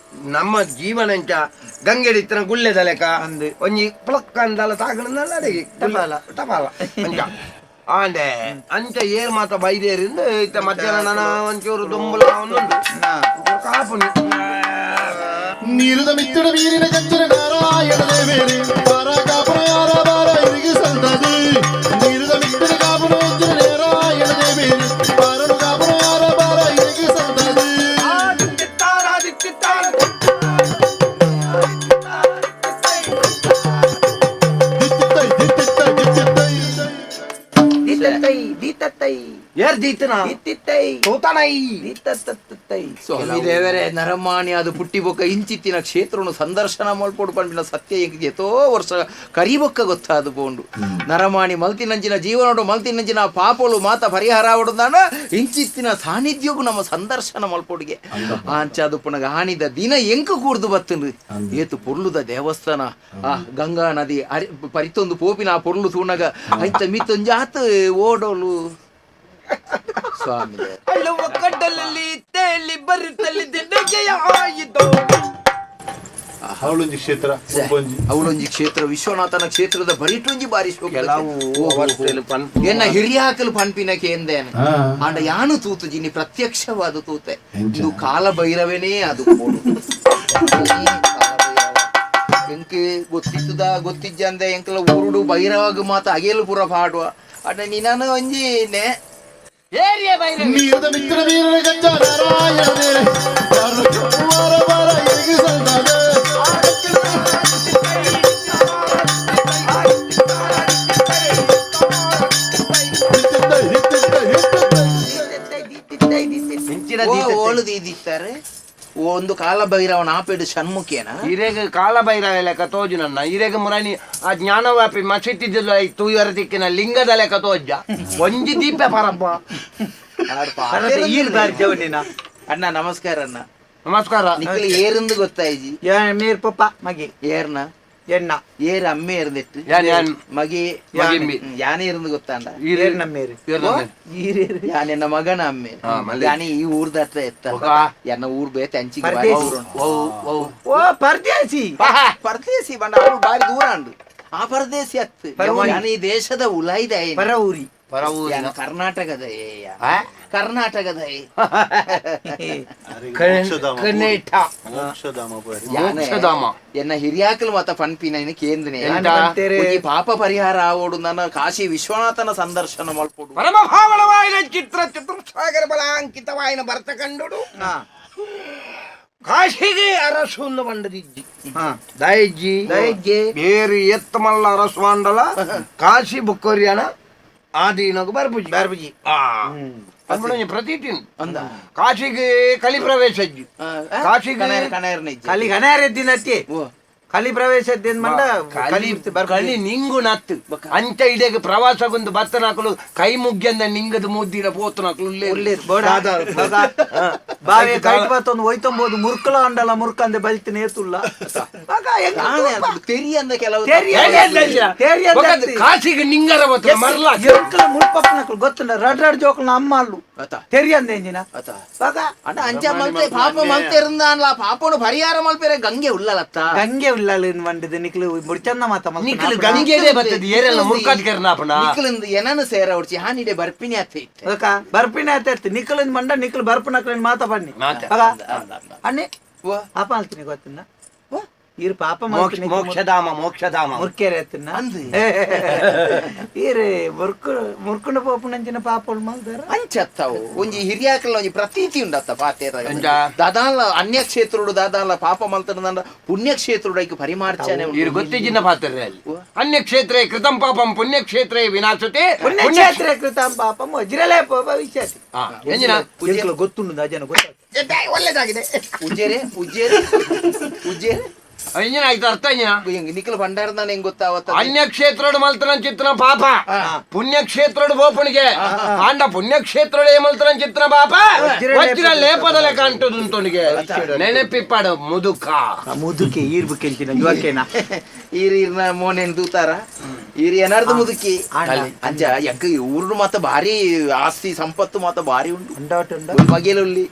ನಮ್ಮ ಜೀವನ ಇಂಚ ಗಂಗೆಡಿತ್ತನ ಗುಳ್ಳೆದ ಲೆಕ್ಕ ಒಂಜಿ ಪ್ಲಕ್ ಅಂದಲ್ಲ ತಾಗಣಲ್ಲ ಟಪಾಲ ಅಂಚ ಆಂಡೆ ಅಂಚ ಏರ್ ಮಾತ ಬೈದೇರಿಂದ ಇತ್ತ ಮಧ್ಯಾಹ್ನ ನನ್ನ ಒಂಚೂರು ದುಂಬಲ ಕಾಪುನಿ ನೀರುದ ಮಿತ್ತಡ ವೀರಿನ ಕಂಚನ ನಾರಾಯಣ ದೇವೇರಿ ಬಾರ ಕಾಪುರ ಯಾರ ಬಾರ ಇರಿಗೆ ಸಂದದಿ ನೀರುದ ಮಿತ್ತಡ ಕಾಪುರ ಕಂಚನ ನಾರಾಯಣ ದೇವೇರಿ ಬಾರನು ಕಾಪುರ ಯಾರ ಬಾರ ಇರಿಗೆ ಸಂದದಿ ಸ್ವಾಮಿ ದೇವರೇ ನರಮಾಣಿ ಅದು ಪುಟ್ಟಿ ಬೊಕ್ಕ ಇಂಚಿತ್ತಿನ ಕ್ಷೇತ್ರವನ್ನು ಸಂದರ್ಶನ ಮಲ್ಪೊಡು ಪಂಪಿನ ಸತ್ಯ ಎಂಗೆ ಎತೋ ವರ್ಷ ಕರಿಬೊಕ್ಕ ಗೊತ್ತಾದು ಪೋಂಡು ನರಮಾಣಿ ಮಲ್ತಿನಂಚಿನ ಜೀವನೋಡು ಮಲ್ತಿನಂಚಿನ ಪಾಪಲು ಮಾತ ಪರಿಹಾರ ಆವಡುದಾನ ಇಂಚಿತ್ತಿನ ಸಾನ್ನಿಧ್ಯಗೂ ನಮ್ಮ ಸಂದರ್ಶನ ಮಲ್ಪೊಡಿಗೆ ಅಂಚಾದು ಪುನಗ ಹಾನಿದ ದಿನ ಎಂಕು ಕೂರ್ದು ಬತ್ತಂದು ಏತು ಪೊರ್ಲುದ ದೇವಸ್ಥಾನ ಆ ಗಂಗಾ ನದಿ ಪರಿತೊಂದು ಪೋಪಿನ ಆ ಪೊರ್ಲು ತೂಣಗ ಐತ ಮಿತ್ತೊಂಜಾತ್ ಓಡೋಲು ಸ್ವಾಮಿ ಕಡ್ಡಲಲ್ಲಿ ತೇಲಿ ಬರುತ್ತಲ್ಲಿ ಆಯಿತು ಅವಳೊಂಜಿ ಕ್ಷೇತ್ರ ಅವಳೊಂಜಿ ಕ್ಷೇತ್ರ ವಿಶ್ವನಾಥನ ಕ್ಷೇತ್ರದ ಬರಿಟೊಂಜಿ ಬಾರಿ ಎನ್ನ ಹಿರಿಯ ಹಾಕಲು ಪನ್ಪಿನಕ್ಕೆ ಎಂದೇನೆ ಆಂಡ ಯಾನು ತೂತು ಜಿನಿ ಪ್ರತ್ಯಕ್ಷವಾದ ತೂತೆ ಇದು ಕಾಲ ಭೈರವೇನೇ ಅದು ಎಂಕೆ ಗೊತ್ತಿತ್ತದ ಗೊತ್ತಿಜ್ಜ ಅಂದೆ ಎಂಕಲ ಊರುಡು ಭೈರವಾಗ ಮಾತ ಅಗೇಲು ಪುರ ಪಾಡುವ ಅಡ ನೀನಾನು ಒಂಜಿನೆ ನೀರದ ಮಿತ್ರ ವೀರನ ಕಂಚ ನಾರಾಯಣ ದೇವೇರಿ ಬಾರ ಬಾರ ಇರಿಗೆ ಸಂದದಿ ಓಳು ದೀದಿತ್ತಾರೆ ಒಂದು ಕಾಲಭೈರವನ ಆಪೇಡು ಷಣ್ಮುಖೇನ ಹಿರೇಗ ಕಾಲಭೈರವ ಲೆಕ್ಕ ತೋಜು ನನ್ನ ಹಿರೇಗ ಮುರಾನಿ ಆ ಜ್ಞಾನವ್ಯಾಪಿ ಮಸೀದಿಲ್ಲ ತೂಯರ ದಿಕ್ಕಿನ ಲಿಂಗದ ಲೆಕ್ಕ ತೋಜ ಒಂಜಿ ದೀಪ ಪರಪ್ಪ ಈರ್ ಬಾರಿ ಜವನಿನ ಅಣ್ಣ ನಮಸ್ಕಾರ ಅಣ್ಣ ನಮಸ್ಕಾರ ನಿಖಲ್ ಏರಂದು ಗೊತ್ತಾಯ್ಜಿ ಮೇರ್ ಪಪ್ಪ ಮಗೆ ಏರ್ನ ಎಣ್ಣ ಏರ್ ಅಮ್ಮೆ ಇರ್ದಿಟ್ಟು ಮಗೆ ಯಾನೇ ಇருந்து ಗೊತ್ತಾಂಡ ಈರೇರ್ ನಮ್ಮೇರು ಈರೇರ್ ಯಾನೆನ್ನ ಮಗನ ಅಮ್ಮೆ ಯಾನಿ ಈ ಊರ್ದ ಹತ್ರ ಎತ್ತ ಎನ್ನ ಊರ್ ಬೇತೆ ಅಂಚಿಗೆ ಓ ಪರದೇಶಿ ಪರದೇಶಿ ಬಂಡ ಅವ್ರು ಬಾರಿ ದೂರ ಅಂಡು ಆ ಪರದೇಶಿ ಅತ್ತು ಯಾನಿ ದೇಶದ ಉಲಾಯ್ದ ಪರ ಊರಿ ಕರ್ನಾಟಕದ ಕರ್ನಾಟಕದ ಎನ್ನ ಹಿರಿಯಾಕಲ್ ಮತ ಪನ್ಪಿನ ಕೇಂದ್ರನೇ ಪಾಪ ಪರಿಹಾರ ಆವೋಡು ನನ್ನ ಕಾಶಿ ವಿಶ್ವನಾಥನ ಸಂದರ್ಶನ ಮಲ್ಪೋಡು ಪರಮ ಭಾವಳವಾಯಿನ ಚಿತ್ರ ಚತುರ್ಸಾಗರ ಬಲಾಂಕಿತವಾಯಿನ ಭರತ ಕಂಡುಡು ಕಾಶಿಗೆ ಅರಸು ಬಂಡದಿಜ್ಜಿ ದಯಜ್ಜಿ ಬೇರೆ ಎತ್ತಮಲ್ಲ ಅರಸು ಮಂಡಲ ಕಾಶಿ ಬುಕ್ಕೋರಿಯನ ಆದೀನಗು ಬರ್ಬುಜಿ ಪ್ರತೀತಿನ್ ಕಾಶಿಗೆ ಕಲಿ ಪ್ರವೇಶ ಕಾಶಿಗೆ ಕಲಿ ಗಣಾರೆದ್ದಿನತ್ತಿ ಕಲಿ ಪ್ರವೇಶ ಕಲಿ ನಿಂಗು ನತ್ತು ಅಂಚ ಇಡೆಗೆ ಪ್ರವಾಸಗೊಂದು ಬತ್ತನಾಕಲು ಕೈ ಮುಗ್ಗಂದ ನಿಂಗದ ಮುದ್ದಿನ ಪೋತನಾಕಲು ಬಾವಿ ಕೈಟ್ ಬತ್ತೊಂದು ಒಯ್ತೊಂಬೋದು ಮುರ್ಕಲ ಅಂಡಲ ಮುರ್ಕಂದೆ ಬಲ್ತಿನ ಏತುಲ್ಲ ತೆರಿಯಂದ ಕೆಲವು ಕಾಶಿಗೆ ನಿಂಗರ ಮರಲ ಮುಲ್ಪಪ್ಪನಕಲು ಗೊತ್ತುಂಡ ರಡ್ ರಡ್ ಜೋಕಲ್ನ ಅಮ್ಮ ಅಲ್ಲು ತೆರಿಯಂದ ಎಂಜಿನ ಅಣ್ಣ ಅಂಚ ಮಲ್ತೆ ಪಾಪ ಮಲ್ತೆ ಇರಂದ ಪಾಪನು ಪರಿಹಾರ ಮಲ್ಪೇರೆ ಗಂಗೆ ಉಳ್ಳಲತ್ತ ಗಂಗೆ ಉಳ್ಳಾಲಿನ ಮಂಡಿದ ನಿಕ್ಲು ಮುಡ್ಚಂದ ಮಾತ ನಿಕ್ಲು ಗಂಗೆದೇ ಬರ್ತದೆ ಏರೆಲ್ಲ ಮುರ್ಕಾಟ್ಕರ್ನಾಪನ ನಿಕ್ಲಿಂದ ಏನನ್ನು ಸೇರ ಹೊಡ್ಸಿ ಹಾನಿಡೆ ಬರ್ಪಿನಿ ಆತೈತೆ ಅದಕ್ಕ ಬರ್ಪಿನ ಆಯ್ತು ನಿಕ್ಲಿಂದ ಮಂಡ ನಿಕ್ಲು ಬರ್ಪನಕ್ಲಿನ ಮಾತ ಬನ್ನಿ ಅಣ್ಣೆ ಪಾಪ ಅಲ್ತೀನಿ ಗೊತ್ತಿನ ಇರ್ ಪಾಪ ಮೋಕ್ಷಧಾಮ ಮುರ್ಕೇರೆ ಎತ್ತಿನ ಈರೆ ಮುರ್ಕುಂಡ ಪೋಪುನಂಚಿನ ಪಾಪಗಳು ಮಾಡ್ದಾರ ಅಂಚತ್ತವು ಒಂಜಿ ಹಿರಿಯಾಕಲ್ಲ ಒಂಜಿ ಪ್ರತೀತಿ ಉಂಡತ್ತ ಪಾತೇರ ದಾದಾಲ ಅನ್ಯಕ್ಷೇತ್ರುಡು ದಾದಾಲ ಪಾಪ ಮಲ್ತನ ಪುಣ್ಯಕ್ಷೇತ್ರುಡು ಐಕ್ ಪರಿಮಾರ್ಚನೆ ಇರು ಗೊತ್ತಿಜಿನ ಪಾತ್ರೆ ಅನ್ಯಕ್ಷೇತ್ರೇ ಕೃತಂ ಪಾಪಂ ಪುಣ್ಯಕ್ಷೇತ್ರೇ ವಿನಾಶತೆ ಪುಣ್ಯಕ್ಷೇತ್ರೇ ಕೃತಂ ಪಾಪಂ ವಜ್ರಲೇ ಭವಿಷ್ಯತಿ ಗೊತ್ತುಂಡು ಅಜನ ಗೊತ್ತಾಗ್ತದೆ ಒಳ್ಳೇದಾಗಿದೆ ಉಜ್ಜೇರೆ ಆಯ್ತು ಅರ್ಥ ನಿಖಲ್ ಭಂಡಾರದ ಹೆಂಗ್ ಗೊತ್ತಾವತ್ತ ಅನ್ಯಕ್ಷೇತ್ರೋಡು ಮಲ್ತನ ಚಿತ್ರ ಪಾಪ ಪುಣ್ಯಕ್ಷೇತ್ರೋಡು ಬೋಪಣಿಗೆ ಆಂಡ ಪುಣ್ಯಕ್ಷೇತ್ರೋಡು ಮಲ್ತನ ಚಿತ್ರ ಪಾಪ ವಜ್ರ ಲೇಪದಲ್ಲೇ ಕಾಂಟುದುಂತೊನಿಗೆ ನೆನಪಿಪ್ಪಾಡು ಮುದುಕೆ ಈರ್ಬೇಕೆಂಚಿನ ಯುವಕೇನ ಈರಿನ ಮೋನೇನ್ ದೂತಾರ ಈರಿ ಏನಾರ್ದು ಮುದುಕಿ ಅಂಚ ಯಕ್ಕ ಊರ್ನು ಮಾತ ಭಾರಿ ಆಸ್ತಿ ಸಂಪತ್ತು ಮಾತ ಭಾರಿ ಉಂಟು ಬಗೆಲುಲ್ಲಿ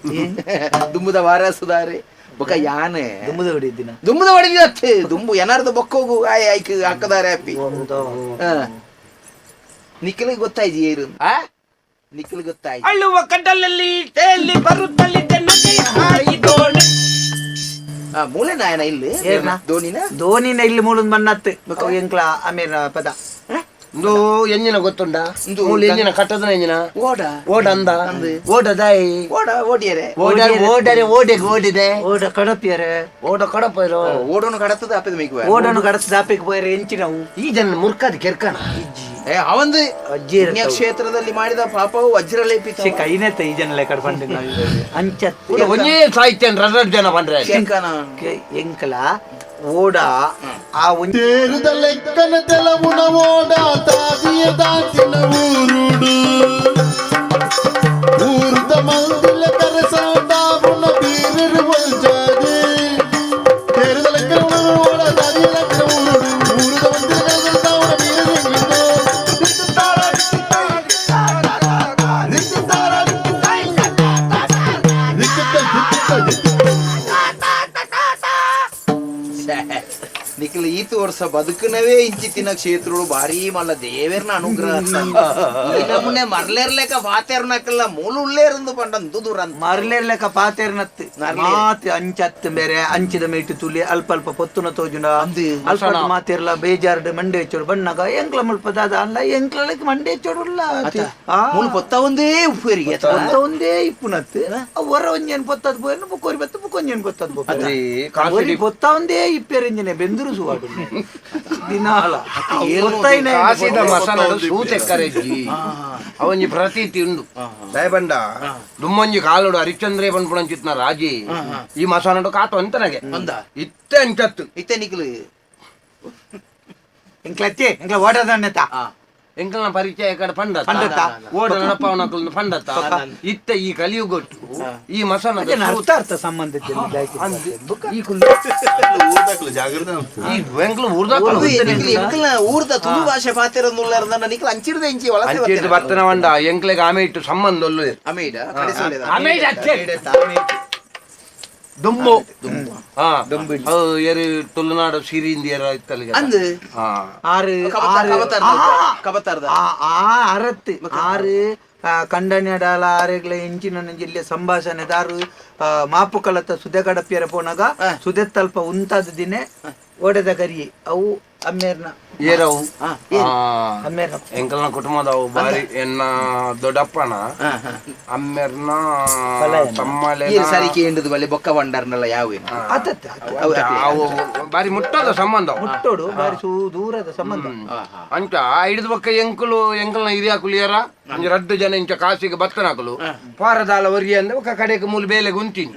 ದುಂಬುದ ವಾರಸುದಾರೆ ಬೊಕ ಯಾನೆ ದುಂಬುದ ಹೊಡಿದತ್ತೆ ದುಂಬು ಏನಾರ್ದು ಬೊಕ್ಕೋಗು ಆಯ್ಕೆ ಹಾಕದಾರೆ ಅಪ್ಪಿ ನಿಖಿಲಿಗೆ ಗೊತ್ತಾಯ್ತು ಏರು ನಿಖಿಲ್ ಗೊತ್ತಾಯ್ತು ಅಳ್ಳುವ ಕಡಲಲ್ಲಿ ತೇಲಿ ಬರುತ್ತಲ್ಲಿ ಮೂಲೆ ನಾಯನ ಇಲ್ಲಿ ಧೋನಿನ ಇಲ್ಲಿ ಮೂಲದ ಮಣ್ಣತ್ತು ಎಂಕ್ಲ ಅಮೀರ್ ಪದ ಎಂಜಿನ ಗೊತ್ತುಂಡ ಎಂಜಿನ ಕಟ್ಟದ ಎಂಜಿನ ಓಡ ಅಂದ ಓಡದಾಯಿ ಓಡಿಯರೆ ಓಡಿದೆ ಓಡ ಕಡಪಿಯರೆ ಓಡ ಕಡಪ ಓಡೋನು ಕಡತದ ಆಪಿದ ಮೇಗುವ ಓಡೋನು ಕಡತದ ಆಪಿಗೆ ಹೋಯರೆ ಎಂಚಿನವು ಈ ಜನ ಮುರ್ಕಾದ ಕೆರ್ಕಣ ಅವಂದು ಕ್ಷೇತ್ರದಲ್ಲಿ ಮಾಡಿದ ಪಾಪವು ವಜ್ರಲೇಪಿತ ಕೈನೆತ್ತ ಈ ಜನ ಲೆಕ್ಕ ಬಂದ ಅಂಚ ಒಂದೇ ಸಾಹಿತ್ಯ ರಡ್ ಜನ ಬಂದ್ರೆ ಎಂಕಲ ಓಡ ಆ ತೇರುದ ಲೆಕ್ಕನ ತೆಲವುನ ಓಡ ತಾದಿಯ ದಾಚಿನ ಊರುಡು ಊರುದ ಮಂದಿಲ ಕರಸಾಂಡಾವುನ ಬೀರರು ಒಲ್ಜಾದೆ ತೇರುದ ಲೆಕ್ಕನ ಓಡ ತಾದಿಯ ದಾಚಿನ ಊರುಡು ಊರುದ ಮಂದಿಲ ಕರಸಾಂಡಾವುನ ಬೀರರು ನಿಖಿಲ್ ಈತು ವರ್ಷ ಬದುಕನವೇ ಇಂಚಿತ್ತಿನ ಕ್ಷೇತ್ರಗಳು ಭಾರಿ ಮಲ್ಲ ದೇವೇರ್ನ ಅನುಗ್ರಹ ನಮ್ಮನೆ ಮರ್ಲೇರ್ಲೆಕ ಪಾತೇರ್ನಕ್ಕಲ್ಲ ಮೂಲ ಉಳ್ಳೇರಂದು ಪಂಡಂದು ದೂರ ಮರ್ಲೇರ್ಲೆಕ ಪಾತೇರ್ನತ್ತು ಮಾತು ಅಂಚತ್ತು ಬೇರೆ ಅಂಚಿದ ಮೇಟು ತುಲಿ ಅಲ್ಪ ಅಲ್ಪ ಪೊತ್ತುನ ತೋಜುನ ಅಲ್ಪ ಮಾತಿರ್ಲ ಬೇಜಾರ್ಡ್ ಮಂಡೆ ಹೆಚ್ಚೋಡು ಬಣ್ಣಗ ಎಂಕ್ಲ ಮುಲ್ಪದಾದ ಅಲ್ಲ ಎಂಕ್ಲಕ್ಕೆ ಮಂಡೆ ಹೆಚ್ಚೋಡುಲ್ಲ ಪೊತ್ತ ಒಂದೇ ಉಪ್ಪೇರಿಗೆ ಪೊತ್ತ ಒಂದೇ ಇಪ್ಪುನತ್ತು ಹೊರ ಒಂಜೇನು ಪೊತ್ತದ್ ಬೋಯ್ನು ಬುಕ್ಕೋರಿ ಬತ್ತು ಬುಕ್ಕೊಂಜೇನು ಗೊತ್ತದ್ ಬೋರಿ ಪೊತ್ತ ಒಂದೇ ಇಪ್ಪು ಮಲ್ಪೇರಿಂಜಿನ ಬೆಂದರು ಸುವಾಡು ದಿನಾಲ ಹೇಳ್ತಾಯಿನ ಕಾಸಿದ ಮಸಾಲ ಸೂತೆಕ್ಕರೆಜ್ಜಿ ಅವೊಂಜಿ ಪ್ರತೀತಿ ಉಂಡು ದಯಬಂಡ ದುಮ್ಮೊಂಜಿ ಕಾಲೋಡು ಹರಿಶ್ಚಂದ್ರೇ ಬಂದ್ಪುಣಂಚಿತ್ನ ರಾಜಿ ಈ ಮಸಾಲ ಕಾತು ಅಂತನಗೆ ಇತ್ತೆ ಅಂಚತ್ತು ಇತ್ತೆ ನಿಕ್ಲು ಎಂಕ್ಲತ್ತೆ ಎಂಕ್ಲ ಓಡದಣ್ಣತ ಎಂಕಲ್ನ ಪರಿಚಯ ಕಡೆ ಪಂಡತ ಓಡ ನಡಪವನಕಲ್ನ ಪಂಡತ ಇತ್ತ ಈ ಕಲಿಯುಗೊಟ್ಟು ಈ ಮಸಾಲ ಅರ್ಥ ಅರ್ಥ ಸಂಬಂಧ ಈ ಬೆಂಗ್ಳೂರು ಊರ್ದ ತುಳು ಭಾಷೆ ಪಾತಿರೊಂದುಳ್ಳಾರ ನಿಕ್ಲು ಅಂಚಿರ್ದ ಇಂಚಿ ಒಳಗೆ ಬರ್ತನ ಬಂಡ ಎಂಕ್ಲೆಗೆ ಆಮೆ ಇಟ್ಟು ಸಂಬಂಧ ಒಳ್ಳೆ ದುಮ್ಮು ಎರು ತುಳುನಾಡು ಸಿರಿಂದಿಯರ ಇತ್ತಲ್ಲಿಗೆ ಅಂದು ಆರು ಕಬತಾರ್ದ ಅರತ್ತು ಆರು ಕಂಡನ್ಯಡಾಲ ಆರೆಗ್ಲ ಎಂಚಿನ ಜಿಲ್ಲೆ ಸಂಭಾಷಣೆ ದಾರು ಮಾಪು ಕಲತ ಸುದೆ ಗಡಪಿಯರ ಪೋನಾಗ ಸುದೆ ತಲ್ಪ ಉಂತಾದ ದಿನೇ ಓಡದ ಗರಿ ಅವು ಅಮ್ಮೇರ್ನ ಏರವು ಅಮ್ಮೇರ್ನ ಎಂಕಲ್ನ ಕುಟುಂಬದವು ಬಾರಿ ಎನ್ನ ದೊಡ್ಡಪ್ಪನ ಅಮ್ಮೆರ್ನ ತಮ್ಮಲೆ ಸರಿಗೆ ಎಂಡದು ಬಲ್ಲೆ ಬೊಕ್ಕ ಬಂಡರ್ನಲ್ಲ ಯಾವ ಅವು ಬಾರಿ ಮುಟ್ಟದ ಸಂಬಂಧ ಮುಟ್ಟೋಡು ಬಾರಿ ದೂರದ ಸಂಬಂಧ ಅಂಚ ಹಿಡಿದ ಬೊಕ್ಕ ಎಂಕಲ್ನ ಹಿರಿಯ ಕುಲಿಯರ ರಡ್ಡು ಜನ ಇಂಚ ಕಾಸಿಗೆ ಬತ್ತನಾಕಲು ಪಾರದಾಲ ಒರಿ ಅಂದ್ರೆ ఒక ಕಡೆಗೆ ಮೂಲ ಬೇಲೆಗೆ ಉಂಟಿನಿ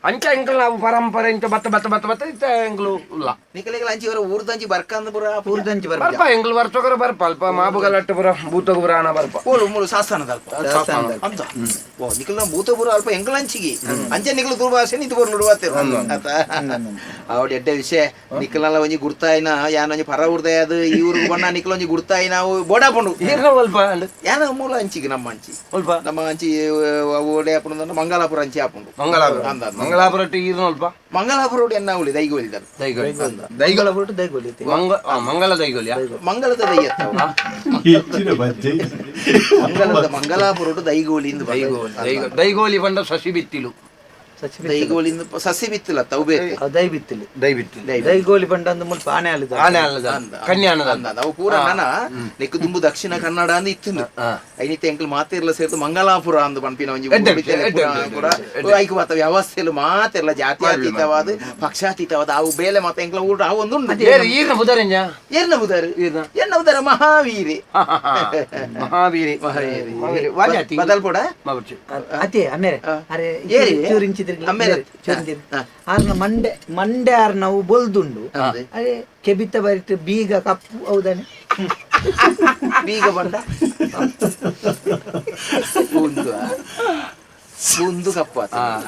ಅಂಚ ಎಂಕಲ್ ನಾವು ಪರಂಪರೆ ಇಂಚ ಬತ್ತ ಇತ್ತ ಎಂಗ್ಲು ಇಲ್ಲ ನಿಕಲೆಗಳ ಅಂಚಿ ಅವರ ಊರ್ದಂಚಿ ಬರ್ಕಂದ ಪುರ ಊರ್ದಂಚಿ ಬರ್ಪ ಎಂಗ್ಲು ವರ್ಷಕರ ಬರ್ಪ ಅಲ್ಪ ಮಾಬುಗಲಟ್ಟ ಪುರ ಭೂತಗುರ ಅಣ ಬರ್ಪ ಮೂಲು ಶಾಸನದ ಅಲ್ಪ ಓ ನಿಕಲ್ನ ಭೂತಪುರ ಅಲ್ಪ ಎಂಗ್ಲಂಚಿಗೆ ಅಂಚೆ ನಿಕಲು ದುರ್ಭಾಷೆ ನಿಂತು ಬರ್ ನುಡುವತ್ತೆ ಅವಡಿ ಎಡ್ಡೆ ವಿಷಯ ನಿಕಲಲ್ಲ ಒಂಜಿ ಗುರ್ತಾಯಿನ ಯಾನ ಒಂಜಿ ಪರ ಉರ್ದಾಯ ಅದು ಈ ಊರಿಗೆ ಬಣ್ಣ ನಿಕಲ ಒಂಜಿ ಗುರ್ತಾಯಿ ನಾವು ಬೋಡಾಪುಂಡು ಅಲ್ಪ ಯಾನ ಮೂಲ ಅಂಚಿಗೆ ನಮ್ಮ ಅಂಚಿ ನಮ್ಮ ಅಂಚಿ ಓಡೆ ಆಪುಂಡು ಮಂಗಲಾಪುರ ಅಂಚಿ ಆಪುಂಡು ಮಂಗಲಾಪುರ ಈರ್ನಲ್ಪ ಮಂಗಲಾಪುರ ಎನ್ನ ಉಳಿ ದೈಗೋಲಿದ್ದಾರೆ ದೈಗೋಲ ದೈಗೋಲಿ ಮಂಗಲ ದೈಗೋಲಿಯ ಮಂಗಲದ ದೈಯತ್ತ ಮಂಗಲಾಪುರ ದೈಗೋಲಿಂದ ದೈಗೋಲಿ ಬಂದ ಸಸಿ ಬಿತ್ತಿಲು ದೈಗೋಲಿಂದ ಸಸಿ ಬಿತ್ತಿಲ್ಲ ತವು ಬೇಕು ದೈ ಬಿತ್ತಿಲಿ ದೈಗೋಲಿ ಬಂಡ ಅಂದ ಮುಲ್ಪ ಆನೆ ಅಲ್ಲದ ಕನ್ಯಾನದ ಅವು ಪೂರ ನಾನ ನೆಕ್ಕು ದುಂಬು ದಕ್ಷಿಣ ಕನ್ನಡ ಅಂದ ಇತ್ತು ಐನಿತ ಎಂಕಲ್ ಮಾತಿರ್ಲ ಸೇರ್ತು ಮಂಗಲಾಪುರ ಅಂದು ಪಂಪಿನ ಒಂಜಿ ಐಕು ಮಾತ ವ್ಯವಸ್ಥೆಲು ಮಾತಿರ್ಲ ಜಾತ್ಯಾತೀತವಾದ ಪಕ್ಷಾತೀತವಾದ ಅವು ಬೇಲೆ ಮಾತ ಎಂಕ್ಲ ಊಟ ಅವು ಒಂದು ಈರ್ನ ಬುಧರಂಜ ಏರ್ನ ಬುಧರು ಮಹಾವೀರಿ ಬದಲ್ಪೋಡ ಅದೇ ಅಮೇರೆ ಅರೆ ಚೂರಿಂಚಿ ಆರ್ನ ಮಂಡೆ ಆರ್ ನಾವು ಬೊಲ್ದುಂಡು ಅದೇ ಕೆಬಿತ್ತ ಬರಿಟ್ಟು ಬೀಗ ಕಪ್ಪು ಹೌದಾನೆ ಬೀಗ ಬಂಡ ಒಂದು ಕಪ್ಪ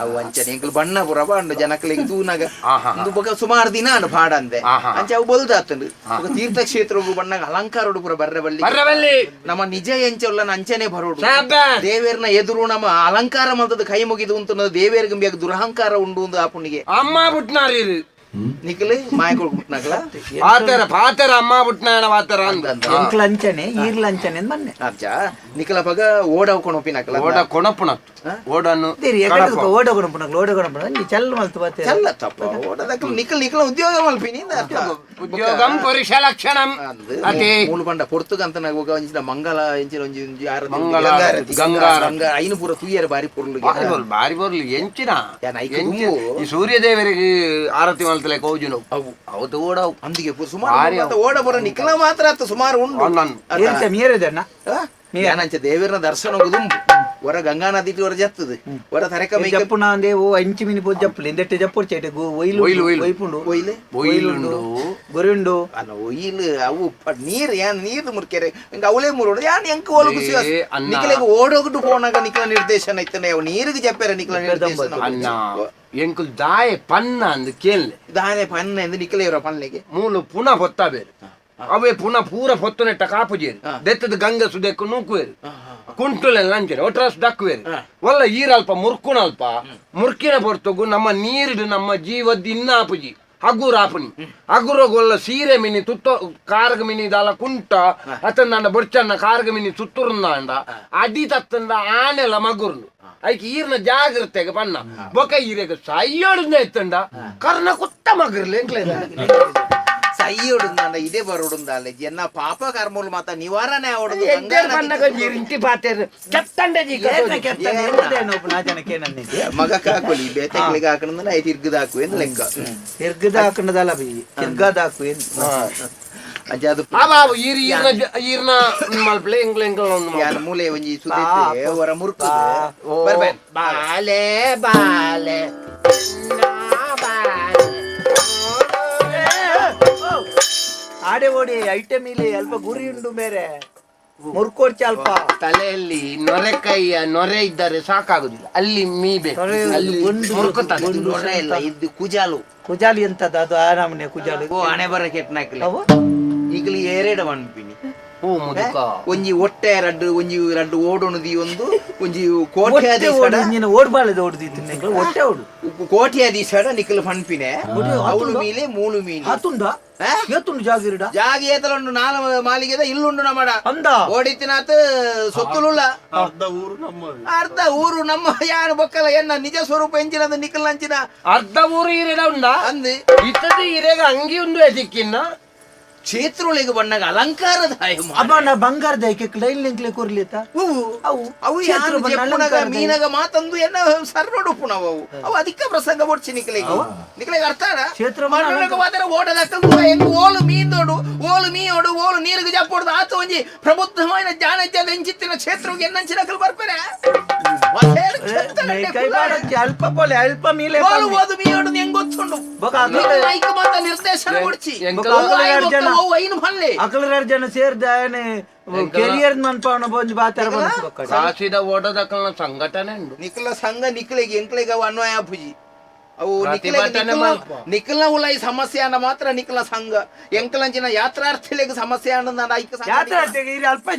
ಅವು ಅಂಚನೆ ಎಂಕಲ್ ಬಣ್ಣ ಪುರ ಬಂಡು ಜನಕ್ಲಿಗೆ ತೂನಾಗ ಒಂದು ಬೊಕ ಸುಮಾರು ದಿನ ಅನ್ನು ಪಾಡ ಅಂದೆ ಅಂಚೆ ಅವು ಬಲ್ದಾತಂಡು ತೀರ್ಥಕ್ಷೇತ್ರ ಬಣ್ಣಗ ಅಲಂಕಾರೋಡು ಪುರ ಬರ್ರೆ ಬಲ್ಲಿ ನಮ್ಮ ನಿಜ ಎಂಚಲ್ಲ ಅಂಚನೆ ಬರೋಡು ದೇವೇರ್ನ ಎದುರು ನಮ್ಮ ಅಲಂಕಾರ ಮಲ್ತದ ಕೈ ಮುಗಿದು ಅಂತ ದೇವೇರ್ಗೆ ಬೇಗ ದುರಹಂಕಾರ ಉಂಡು ಒಂದು ಆ ಪುಣ್ಣಿಗೆ ಅಮ್ಮ ಬಿಟ್ನಾರಿ ನಿಖಲೆ ಮಾಯಕೊಳ್ ಬಿಟ್ನಾಗಲ ಪಾತರ ಅಮ್ಮ ಬಿಟ್ನಾಣ ಪಾತರ ಎಂಕ್ಲ ಅಂಚನೆ ಈರ್ಲ ಅಂಚನೆ ಮೊನ್ನೆ ಅಜ್ಜ ನಿಖಲ ಪಗ ಓಡ ಕೊಣಪಿನಕಲ ಓಡ ಕೊಣಪುಣತ್ತು ಓಡನ್ನು ಓಡ ಕೊಣಪುಣ ನೀ ಚಲ್ ಮಲ್ತು ಬತ್ತೆ ಚಲ್ಲ ತಪ್ಪ ಓಡದಕ್ಕೆ ನಿಖಲ ಉದ್ಯೋಗ ಮಲ್ಪಿನಿ ಉದ್ಯೋಗಂ ಪುರುಷ ಲಕ್ಷಣಂ ಅತಿ ಮೂಲ ಬಂಡ ಪೊರ್ತುಗಂತ ಹೋಗ ಒಂಜಿನ ಮಂಗಲ ಎಂಚಿನ ಒಂಜಿ ಯಾರ ಮಂಗಲ ಗಂಗಾರ ಐನು ಪೂರ ತುಯ್ಯರ ಬಾರಿ ಪುರ್ಲು ಬಾರಿ ಬರ್ಲಿ ಎಂಚಿನ ಈ ಸೂರ್ಯ ದೇವರಿಗೆ ಆರತಿ ಮಲ್ತಲೆ ಕೌಜುನು ಅವತ್ತು ಓಡವು ಅಂದಿಗೆ ಸುಮಾರು ಓಡ ಬರ ನಿಖಲ ಮಾತ್ರ ಆತ ಸುಮಾರು ಉಂಡು ಮೀರದಣ್ಣ ಯಾನಂಚ ದೇವರ ದರ್ಶನ ದುಂಬು ಹೊರ ಗಂಗಾ ನದಿ ಹೊರ ಜತ್ತದು ಹೊರ ತರಕ ಜಪ್ಪುನ ಅಂದೆ ಓ ಅಂಚಿ ಮಿನಿ ಪೋ ಜಪ್ಪು ಇಂದೆಟ್ಟೆ ಜಪ್ಪು ಚೇಟೆ ಒಯ್ಲು ಒಯ್ಪುಂಡು ಒಯ್ಲುಂಡು ಗೊರಿಂಡು ಅಲ್ಲ ಒಯ್ಲು ಅವು ನೀರು ಯಾನ್ ನೀರು ಮುರ್ಕೆರೆ ಇಂಗ ಅವಳೇ ಮುರೋಡು ಯಾನ್ ಎಂಕ ಒಳಗು ನಿಖಲೆಗೆ ಓಡೋಗ್ದು ಪೋನಾಗ ನಿಖಲ ನಿರ್ದೇಶನ ಇತ್ತನೆ ಅವು ನೀರಿಗೆ ಜಪ್ಪೆರ ನಿಖಲ ನಿರ್ದೇಶನ ಅನ್ನ ಎಂಕುಲ್ ದಾಯ ಪನ್ನ ಅಂದ್ ಕೇಳ್ಲೆ ದಾಯ ಪನ್ನ ಎಂದು ನಿಖಲೆ ಇವರ ಪನ್ಲೆಗೆ ಮೂಲು ಪುನಃ ಹೊತ್ತ ಬೇರೆ ಅವೇ ಪುನಃ ಪೂರ ಪೊತ್ತು ನೆಟ್ಟ ಕಾಪುಜೇರಿ ದೆತ್ತದ ಗಂಗ ಸುದೆಕ್ಕು ನೂಕುವೇರು ಕುಂಟುಲೆಲ್ಲ ಅಂಚೇರಿ ಒಟ್ರಾಸ್ ದಕ್ಕುವೇರಿ ಒಲ್ಲ ಈರಲ್ಪ ಮುರ್ಕುಣಲ್ಪ ಮುರ್ಕಿನ ಪೊರ್ತುಗು ನಮ್ಮ ನೀರಿಡು ನಮ್ಮ ಜೀವದ ಇನ್ನಾಪುಜಿ ಹಗುರ ಆಪುನಿ ಹಗುರಗೊಲ್ಲ ಸೀರೆ ಮಿನಿ ತುತ್ತ ಕಾರ್ಗ ಮಿನಿ ದಾಲ ಕುಂಟ ಅತಂದ ಬೊಡ್ಚನ್ನ ಕಾರ್ಗ ಮಿನಿ ಸುತ್ತುರುಂದ ಅಡಿ ತತ್ತಂದ ಆನೆಲ ಮಗುರ್ನು ಐಕ್ ಈರ್ನ ಜಾಗ್ರತೆಗೆ ಬಣ್ಣ ಬೊಕ ಈರೆಗ ಸೈಯೋಡ್ನ ಎತ್ತಂಡ ಕರ್ನ ಕುತ್ತ ಮಗರ್ಲಿ ಎಂಕ್ಲೆ ಅಯ್ಯೋಡುಂದ ಇದೇ ಬರೋಡುಂದಾಲೆ ಎನ್ನ ಪಾಪ ಕರ್ಮಲು ಮಾತ ನಿವಾರಣೆ ಆವಡುದು ಮಗ ಕಾಕೊಲಿ ಬೇತಗಳಿಗೆ ಹಾಕಣದ ಐದು ಇರ್ಗದ ಹಾಕು ಎಂದು ಲೆಕ್ಕ ಇರ್ಗದ ಹಾಕಣದಲ್ಲ ಇರ್ಗದ ಹಾಕು ಏನು ಅಜ್ಜ ಅದು ಈರ್ನ ಮಲ್ಪಲೆ ಯಾರ ಮೂಲೆ ಒಂಜಿ ಸುದ್ದಿ ಹೊರ ಮುರುಕು ಬರ್ಬೇನ್ ಬಾಲೆ ಬಾಲೆ ಆಡೆ ಓಡಿ ಐಟಮ್ ಇಲ್ಲಿ ಅಲ್ಪ ಗುರಿ ಉಂಟು ಬೇರೆ ಮುರ್ಕೋಡ್ಚಿ ಅಲ್ಪ ತಲೆಯಲ್ಲಿ ನೊರೆಕೈಯ ನೊರೆ ಇದ್ದರೆ ಸಾಕಾಗುದಿಲ್ಲ ಅಲ್ಲಿ ಮೀಬೇಕು ಅಲ್ಲಿ ಮುರ್ಕೋತಾನೆ ನೊರೆ ಇಲ್ಲ ಇದು ಕುಜಾಲು ಕುಜಾಲಿ ಎಂತದ ಅದು ಆರಾಮನೆ ಕುಜಾಲು ಓ ಹಣೆ ಬರ ಕೆಟ್ನಾಕ್ಲಿ ಈಗಲಿ ಏರೇಡ ಮನ್ಪಿನಿ ಹೂ ಮುದುಕ ಒಂಜಿ ಒಟ್ಟೆ ರಡ್ಡು ಓಡೋಣದಿ ಒಂದು ಒಂಜಿ ಕೋಟ್ಯಾದಿ ಓಡ್ಬಾಳದ ಓಡ್ದಿತ್ತು ಹೊಟ್ಟೆ ಓಡು ಕೋಟ್ಯಾದಿ ಸಡ ನಿಖಲ್ ಪನ್ಪಿನೆ ಅವಳು ಮೀಲೆ ಮೂಲು ಮೀನು ಆತುಂಡ ಏತುಂಡು ಜಾಗಿರಿಡ ಜಾಗಿ ಏತಲುಂಡು ನಾಲ ಮಾಲಿಗೆದ ಇಲ್ಲುಂಡು ನಮ್ಮಡ ಅಂದ ಓಡಿತಿನಾತ್ ಸೊತ್ತುಲುಲ್ಲ ಅರ್ಧ ಊರು ನಮ್ಮ ಯಾರು ಬೊಕ್ಕಲ ಎನ್ನ ನಿಜ ಸ್ವರೂಪ ಎಂಚಿನದ ನಿಖಲ್ ಅಂಚಿನ ಅರ್ಧ ಊರು ಈರೆಡ ಉಂಡ ಅಂದ್ ಇತ್ತದ ಈರೆಗ ಅಂಗಿ ಉಂಡು ಎದಿಕ್ಕಿನ್ನ ಕ್ಷೇತ್ರೊಳಗೆ ಬಣ್ಣಗ ಅಲಂಕಾರದ ಅಬ್ಬ ಬಂಗಾರದ ಡೈಲ್ ನಿಂಕ್ಲೆ ಕೊರ್ಲಿತ ಅವು ಮೀನಗ ಮಾತಂದು ಎನ್ನ ಸರ್ನೋಡುಪ್ಪು ನಾವು ಅವು ಅದಕ್ಕೆ ಪ್ರಸಂಗ ಒಡ್ಸಿ ನಿಕ್ಲೆಗೆ ಅರ್ಥ ಮಾತ್ರ ಓಡದಕ್ಕಂದು ಹೆಂಗ್ ಓಲು ಮೀನೋಡು ಓಲು ನೀರಿಗೆ ಜಾಪೋಡ್ದು ಆತ ಒಂಜಿ ಪ್ರಬುದ್ಧమైన ಜಾನಜ್ಜದ ಎಂಚಿತ್ತಿನ ಕ್ಷೇತ್ರಕ್ಕೆ ಎನ್ನಂಚಿನಕಲ್ ಬರ್ಪೇರೆ ಅಲ್ಪ ಪೋಲೆ ಅಲ್ಪ ಮೀಲೆ ಓದು ಮೀನೋಡು ಹೆಂಗ್ ಗೊತ್ತುಂಡು ಮಾತ ನಿರ್ದೇಶನ ಕೊಡ್ಸಿ ಅಕಲರ ಜನ ಸೇರ್ದ ಕೆರಿಯರ್ ಮನ್ಪವನ ಬಂದು ಬಾತರ ಸಾಸಿದ ಓಟದಕ್ಕಲ ಸಂಘಟನೆ ಉಂಡು ನಿಖಲ ಸಂಘ ನಿಖಲಿಗೆ ಎಂಕ್ಲಿಗೆ ಅವು ಅನ್ವಯ ಪೂಜಿ ಅವು ನಿಖಲ್ನ ಉಲಾಯಿ ಸಮಸ್ಯೆ ಅನ್ನ ಮಾತ್ರ ನಿಖಲ ಸಂಘ ಎಂಕಲಂಚಿನ ಯಾತ್ರಾರ್ಥಿಗಳಿಗೆ ಸಮಸ್ಯೆ ಅನ್ನ ಯಾತ್ರಾರ್ಥಿಗೆ ಅಲ್ಪ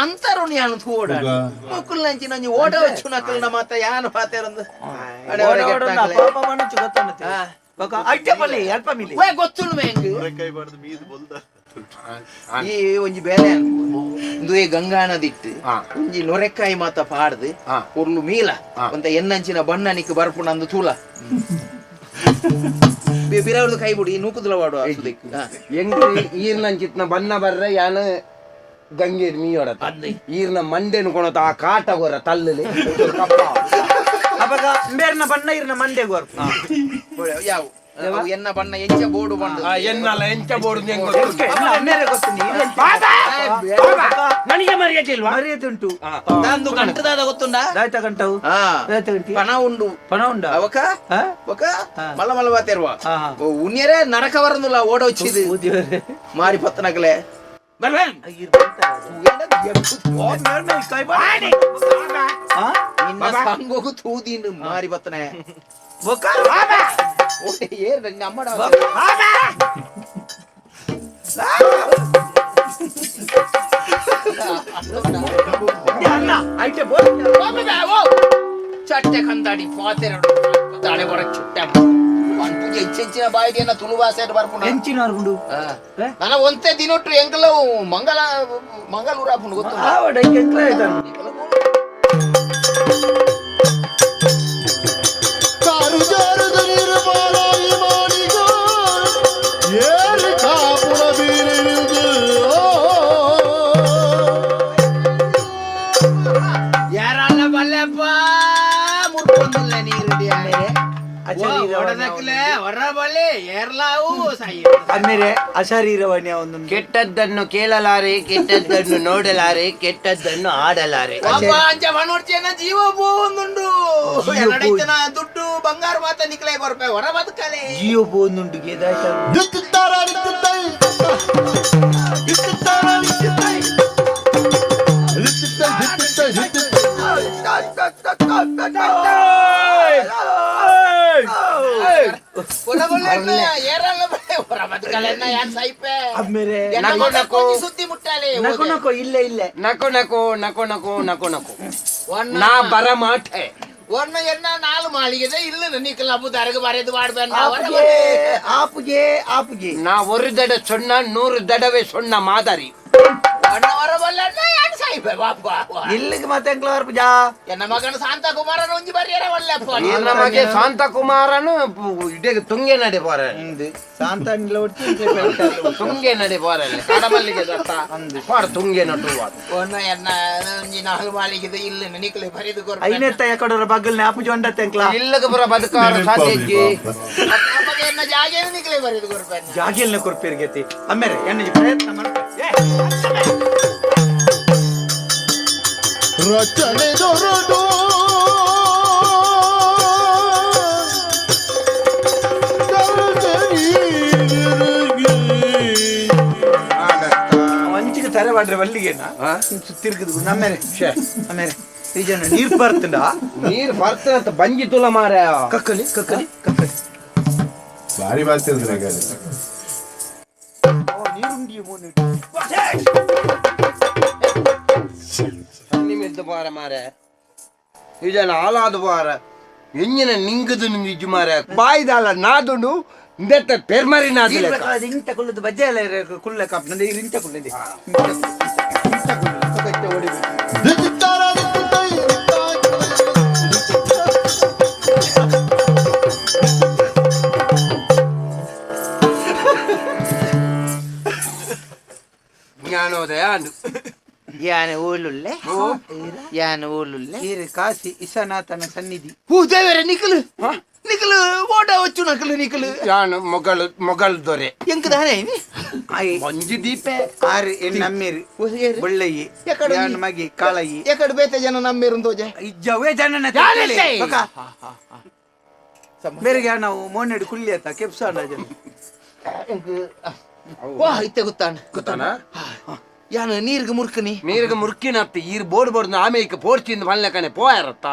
ಅಂತಾರು ಮುಕ್ಕಲ್ನಂಚಿನ ಓಡ వచ్చు ನಕಲ್ನ ಮಾತ ಯಾನು ಪಾತೆರಂದು ಗೊತ್ತುಂಡು ಈ ಒಂಜಿ ಬೇಲೆ ಇಂದು ಗಂಗಾ ನದಿಟ್ಟು ಒಂಜಿ ನೊರೆಕಾಯಿ ಮಾತ ಪಾಡ್ದು ಉರ್ಲು ಮೀಲ ಒಂತ ಎನ್ನಂಚಿನ ಬಣ್ಣನಿಕ್ ಬರ್ಪುಣ ಅಂದು ತೂಲ ಬಿರವ್ರದ್ದು ಕೈ ಬಿಡಿ ನೂಕುದಲ ಮಾಡುವ ಎಂಗ್ರಿ ಈರ್ನಂಚಿತ್ನ ಬಣ್ಣ ಬರ್ರೆ ಯಾನ ಗಂಗೆ ಮೀಯೊಡತ ಈರ್ನ ಮಂಡೆನು ಕೊಣತ ಆ ಕಾಟ ಗೊರ ತಲ್ಲಲಿ ಅವಾಗ ಬೇರ್ನ ಬಣ್ಣ ಇರ್ನ ಮಂಡೆ ಗೊರ ಯಾವ ಎನ್ನ ಬಣ್ಣ ಎಂಚ ಬೋರ್ಡು ಬಂದು ಎನ್ನಲ್ಲ ಎಂಚ ಬೋರ್ಡು ನನಗೆ ಮರ್ಯಾದೆ ಇಲ್ವಾ ಮರ್ಯಾದೆ ಉಂಟು ನಂದು ಗಂಟದಾದ ಗೊತ್ತುಂಡ ದಾಯ್ತ ಗಂಟವು ಪಣ ಉಂಡು ಪಣ ಉಂಡ ಅವಕ ಮಲ್ಲ ಮಲ್ಲ ಬಾತಿರುವ ಉನ್ಯರೇ ನರಕ ಬರಂದಿಲ್ಲ ಓಡ వచ్చింది ಮಾರಿ ಪತ್ತನಕಲೆ ನಿನ್ನ ಸಂಗೋಗು ತೂದಿನ ಮಾರಿ ಪತ್ತನೆ ಏರ್ ಅಮ್ಮಡ ಚಟ್ಟೆ ಕಂದಾಡಿ ಪಾತೆರಡು ತಾಳೆ ಹೊರ ಚುಟ್ಟ ಪಂಪುಗೆ ಹೆಚ್ಚೆಂಚಿನ ಬಾಯಿಗೆನ ತುಳು ಭಾಷೆ ಬರ್ಕೊಂಡು ಹೆಂಚಿನವ್ರು ನನ್ನ ಒಂತೆ ದಿನೊಟ್ಟು ಎಂಕಲವು ಮಂಗಳೂರು ಹಾಕೊಂಡು ಗೊತ್ತು ಕಾರು ಜಾರದ ನೀರು ಬಾಲಾಯಿ ಮಾಡಿಗ ಏರಿ ಕಾಪುರ ಬೀರಿದು ಯಾರಲ್ಲ ಬಲ್ಲೆಪ್ಪ ಮುರ್ಕೊಂದಿಲ್ಲ ನೀರು ಹೊರಬಲೆ ಏರ್ಲಾವು ಆಮೇಲೆ ಅಶರೀರವಾಣ್ಯ ಒಂದು ಕೆಟ್ಟದ್ದನ್ನು ಕೇಳಲಾರೆ ಕೆಟ್ಟದ್ದನ್ನು ನೋಡಲಾರೆ ಕೆಟ್ಟದ್ದನ್ನು ಆಡಲಾರೆ ಜೀವ ಹೋಗುಂಡು ದುಡ್ಡು ಬಂಗಾರ ಮಾತ ನಿಕ್ಲೆ ಬರ್ಪೆ ಹೊರ ಬದುಕಲೆ ಜೀವ ಹೋಗುಂಡು ಸುತ್ತಿ ಮುಟ್ಟಾಲೆ ನಕೋ ಇಲ್ಲೇ ಇಲ್ಲೇ ನಕೋ ನಕೋ ನಕೋ ನಕೋ ನಕೋ ನಕೋ ನಾ ಬರ ಮಾಠೆ ಒನ್ನ ಎನ್ನ 4 ಮಾಳಿಗೆ ಇಲ್ಲ ನಿಕ್ಕಲ ಮುದಾರಗ ಬರೆದು ಮಾಡ್ಬೇನ ಆಪುಗೆ ನಾ ஒரு தடவை சொன்னா 100 தடவை சொன்ன மாதிரி ಇಲ್ಲಿಗೆ ಮತ್ತೆ ಎಂಕ್ಲವರ್ಪುಜಾ ಎನ್ನ ಮಗನ ಶಾಂತ ಕುಮಾರನ ಒಂಜಿ ಬರಿಯರ ಒಳ್ಳೆಪ್ಪ ನಿನ್ನ ಮಗೆ ಶಾಂತಕುಮಾರನು ಇಡೆಗೆ ತುಂಗೆ ನಡೆ ಪೋರೆ ಶಾಂತ ತುಂಗೆ ನಡೆ ಪೋರೆ ಕಡಮಲ್ಲಿಗೆ ದತ್ತ ಪಾಡ ತುಂಗೆ ನಟುವ ಒನ್ನ ಎನ್ನ ಒಂಜಿ 4 ಮಾಳಿಗೆ ಇಲ್ಲ ನಿಕ್ಕಲೆ ಬರೆದು ಕೊರ್ಪ ಐನೆತ್ತ ಯಾಕಡರ ಬಗಲ್ನೆ ಆಪುಜಿ ಒಂಡತ್ತೆ ಎಂಕ್ಲ ಇಲ್ಲಗ ಪುರ ಬದುಕಾರ ಸಾಧ್ಯಜ್ಜಿ ಎನ್ನ ಜಾಗೆ ನಿಕ್ಕಲೆ ಬರೆದು ಕೊರ್ಪ ಜಾಗಿಲ್ನ ಕೊರ್ಪಿರ್ಗೆತಿ ಅಮ್ಮೇರೆ ಎನ್ನ ಪ್ರಯತ್ನ ಮಾಡ್ತಾರೆ ರಚನೆ ದೊರಡು ಮಂಚಿಗೆ ತರೆ ಮಾಡ್ರೆ ವಲ್ಲಿಗೆನ ತಿರುಗುದು ನಮ್ಮೇರೆ ಆಮೇಲೆ ಈ ಜನ ನೀರ್ ಬರ್ತಂಡ ನೀರು ಬರ್ತಂತ ಬಂಜಿ ತುಲ ಮಾರ ಕಕ್ಕಲಿ ಭಾರಿ ಬಾತಿದ್ರೆ ನೀರುಂಡಿ ಮೋನಿ ನಿಮ್ಮಿದ್ದು ಪಾರ ಮಾರ ಇದನ್ನ ಹಾಲಾದು ಪಾರ ಎಂಜಿನ ನಿಂಗದು ನಿಂಗಿಜ್ಜು ಮಾರ ಬಾಯ್ದಾಲ ನಾದುಂಡು ಇಂದೆತ್ತ ಪೆರ್ಮರಿ ನಾದಿಲ್ಲ ಇಂಟ ಕುಳ್ಳದು ಬಜ್ಜೆ ಎಲ್ಲ ಕುಳ್ಳ ಕಾಪ್ ನಂದು ಇಂಟ ಕುಳ್ಳದೆ ಜ್ಞಾನೋದಯ ಅಂದು ಯಾನೆ ಊಲುಲ್ಲೆ ಈರೆ ಕಾಸಿ ಇಸನಾಥನ ಸನ್ನಿಧಿ ದೇವರ ನಿಕ್ಕಲು ನಿಕ್ಕಲು ಓಟ వచ్చు ನಕಲು ನಿಕ್ಕಲು ಯಾನು ಮೊಗಲ್ ದೊರೆ ಎಂಕ ದಾನೆ ಮಂಜು ದೀಪೆ ಆರು ನಮ್ಮೇರಿ ಬೊಳ್ಳೆಯಿ ಯಾನ್ ಮಗಿ ಕಾಳಯಿ ಎಕಡೆ ಬೇತೆ ಜನ ನಮ್ಮೇರು ತೋಜೆ ಇಜ್ಜವೇ ಜನನ ಬೇರೆಗೆ ನಾವು ಮೋನೆಡು ಕುಲ್ಲಿ ಆತ ಕೆಪ್ಸಾಂಡ ಜನ ವಾ ಇತ್ತೆ ಗೊತ್ತಾನ ಗೊತ್ತಾನ ಯಾನು ನೀರ್ಗೆ ಮುರ್ಕನಿ ನೀರಿಗೆ ಮುರ್ಕಿನತ್ತ ಈರ್ ಬೋರ್ಡ್ ಬೋರ್ಡ್ ಆಮೇಲೆ ಪೋರ್ಚಿಂದ ಮಲ್ಲೆ ಕಣೆ ಪೋಯಾರತ್ತ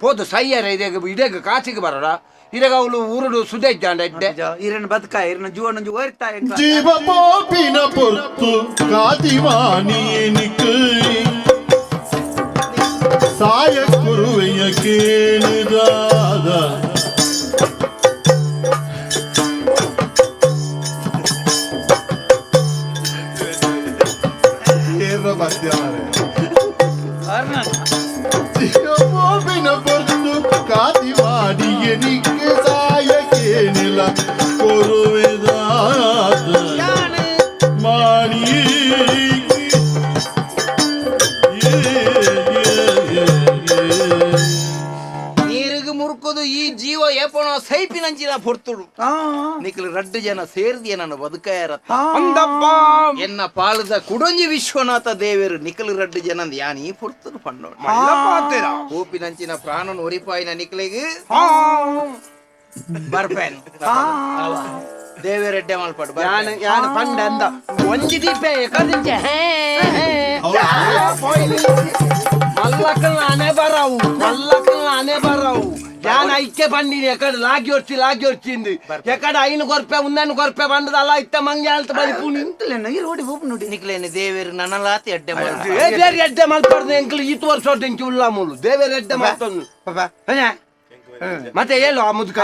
ಪೋದು ಸೈಯರ ಇದೇಗ ಕಾಚಿಗೆ ಬರೋಡ ಇದಾಗ ಅವಳು ಊರುಡು ಸುದೇ ಜಾಂಡ ಇದ್ದೆ ಈರನ ಬದುಕ ಈರನ ಜೀವನ ಓರ್ತಾ ಜೀವ ಪೋಪಿನ ಪೊರ್ತು ಕಾದಿವಾನಿಯನಿக்கு ಸಾಯ ಕುರುವೆಯ ಕೇಳಿದಾದ ಏನ ಮಧ್ಯಾಹ್ನ ಜೀವನ ಪೊರ್ತು ಕಾದಿವಾನಿಯನಿಕ್ಕೆ ಸಾಯ ಕೇಳಿಲ್ಲ ಕೊರುವೆದಾದ ಮಾಣಿ ನೀರಿಗೆ ಮುರುಕೋದು ಈ ಜೀವ ಏಪಣ ಸೈಪಿನಂಚಿನ ಪೊರ್ತುಡು ನಿಕ್ಕಲು 2 ಜನ ಸೇರಿದ ನನ್ನ ಬದುಕಾಯರ ಎನ್ನ ಪಾಲದ ಕುಡಂಜಿ ವಿಶ್ವನಾಥ ದೇವರು ನಿಕ್ಕಲು 2 ಜನ ಯಾನಿ ಪೊರ್ತುಡು ಪಣ್ಣೋಡು ಹೂಪಿನಂಚಿನ ಪ್ರಾಣನ ಒರಿಪಾಯಿನ ನಿಕ್ಕಲಿಗೆ ಬರ್ಪೇನು ದೇವರೆಡ್ಡೆ ಮಲ್ಪಡು ಯಾನ ಪಂಡ ಅಂದ ಒಂಜಿ ದೀಪೆ ಕದಿಂಚೆ ಮಲ್ಲಕ್ಕನ ಅನೆ ಬರವು ಯಾನ ಇಕ್ಕೆ ಬಂದಿನಿ ಎಕಡೆ ಲಾಗಿ ಹೊರ್ಚಿಂದು ಎಕಡೆ ಐನು ಕೊರ್ಪೆ ಉನ್ನನ್ನು ಕೊರ್ಪೆ ಬಂದದಲ್ಲ ಇತ್ತ ಮಂಗೆ ಅಲ್ತ ಬದಿ ಪುಣಿ ರೋಡಿ ಹೋಪ್ ನೋಡಿ ನಿಕ್ಲೇನೆ ದೇವರು ನನ್ನಲಾತಿ ಎಡ್ಡೆ ದೇವೇರು ಎಡ್ಡೆ ಮಲ್ಪಡ್ದು ಎಂಕ್ಲು 20 ವರ್ಷ ಎಂಕಿ ಉಲ್ಲ ಮೂಲು ದೇವೇರು ಎಡ್ಡೆ ಮಲ್ಪೊಂದು ಮತ್ತೆ ಹೇಳು ಆ ಮುದುಕ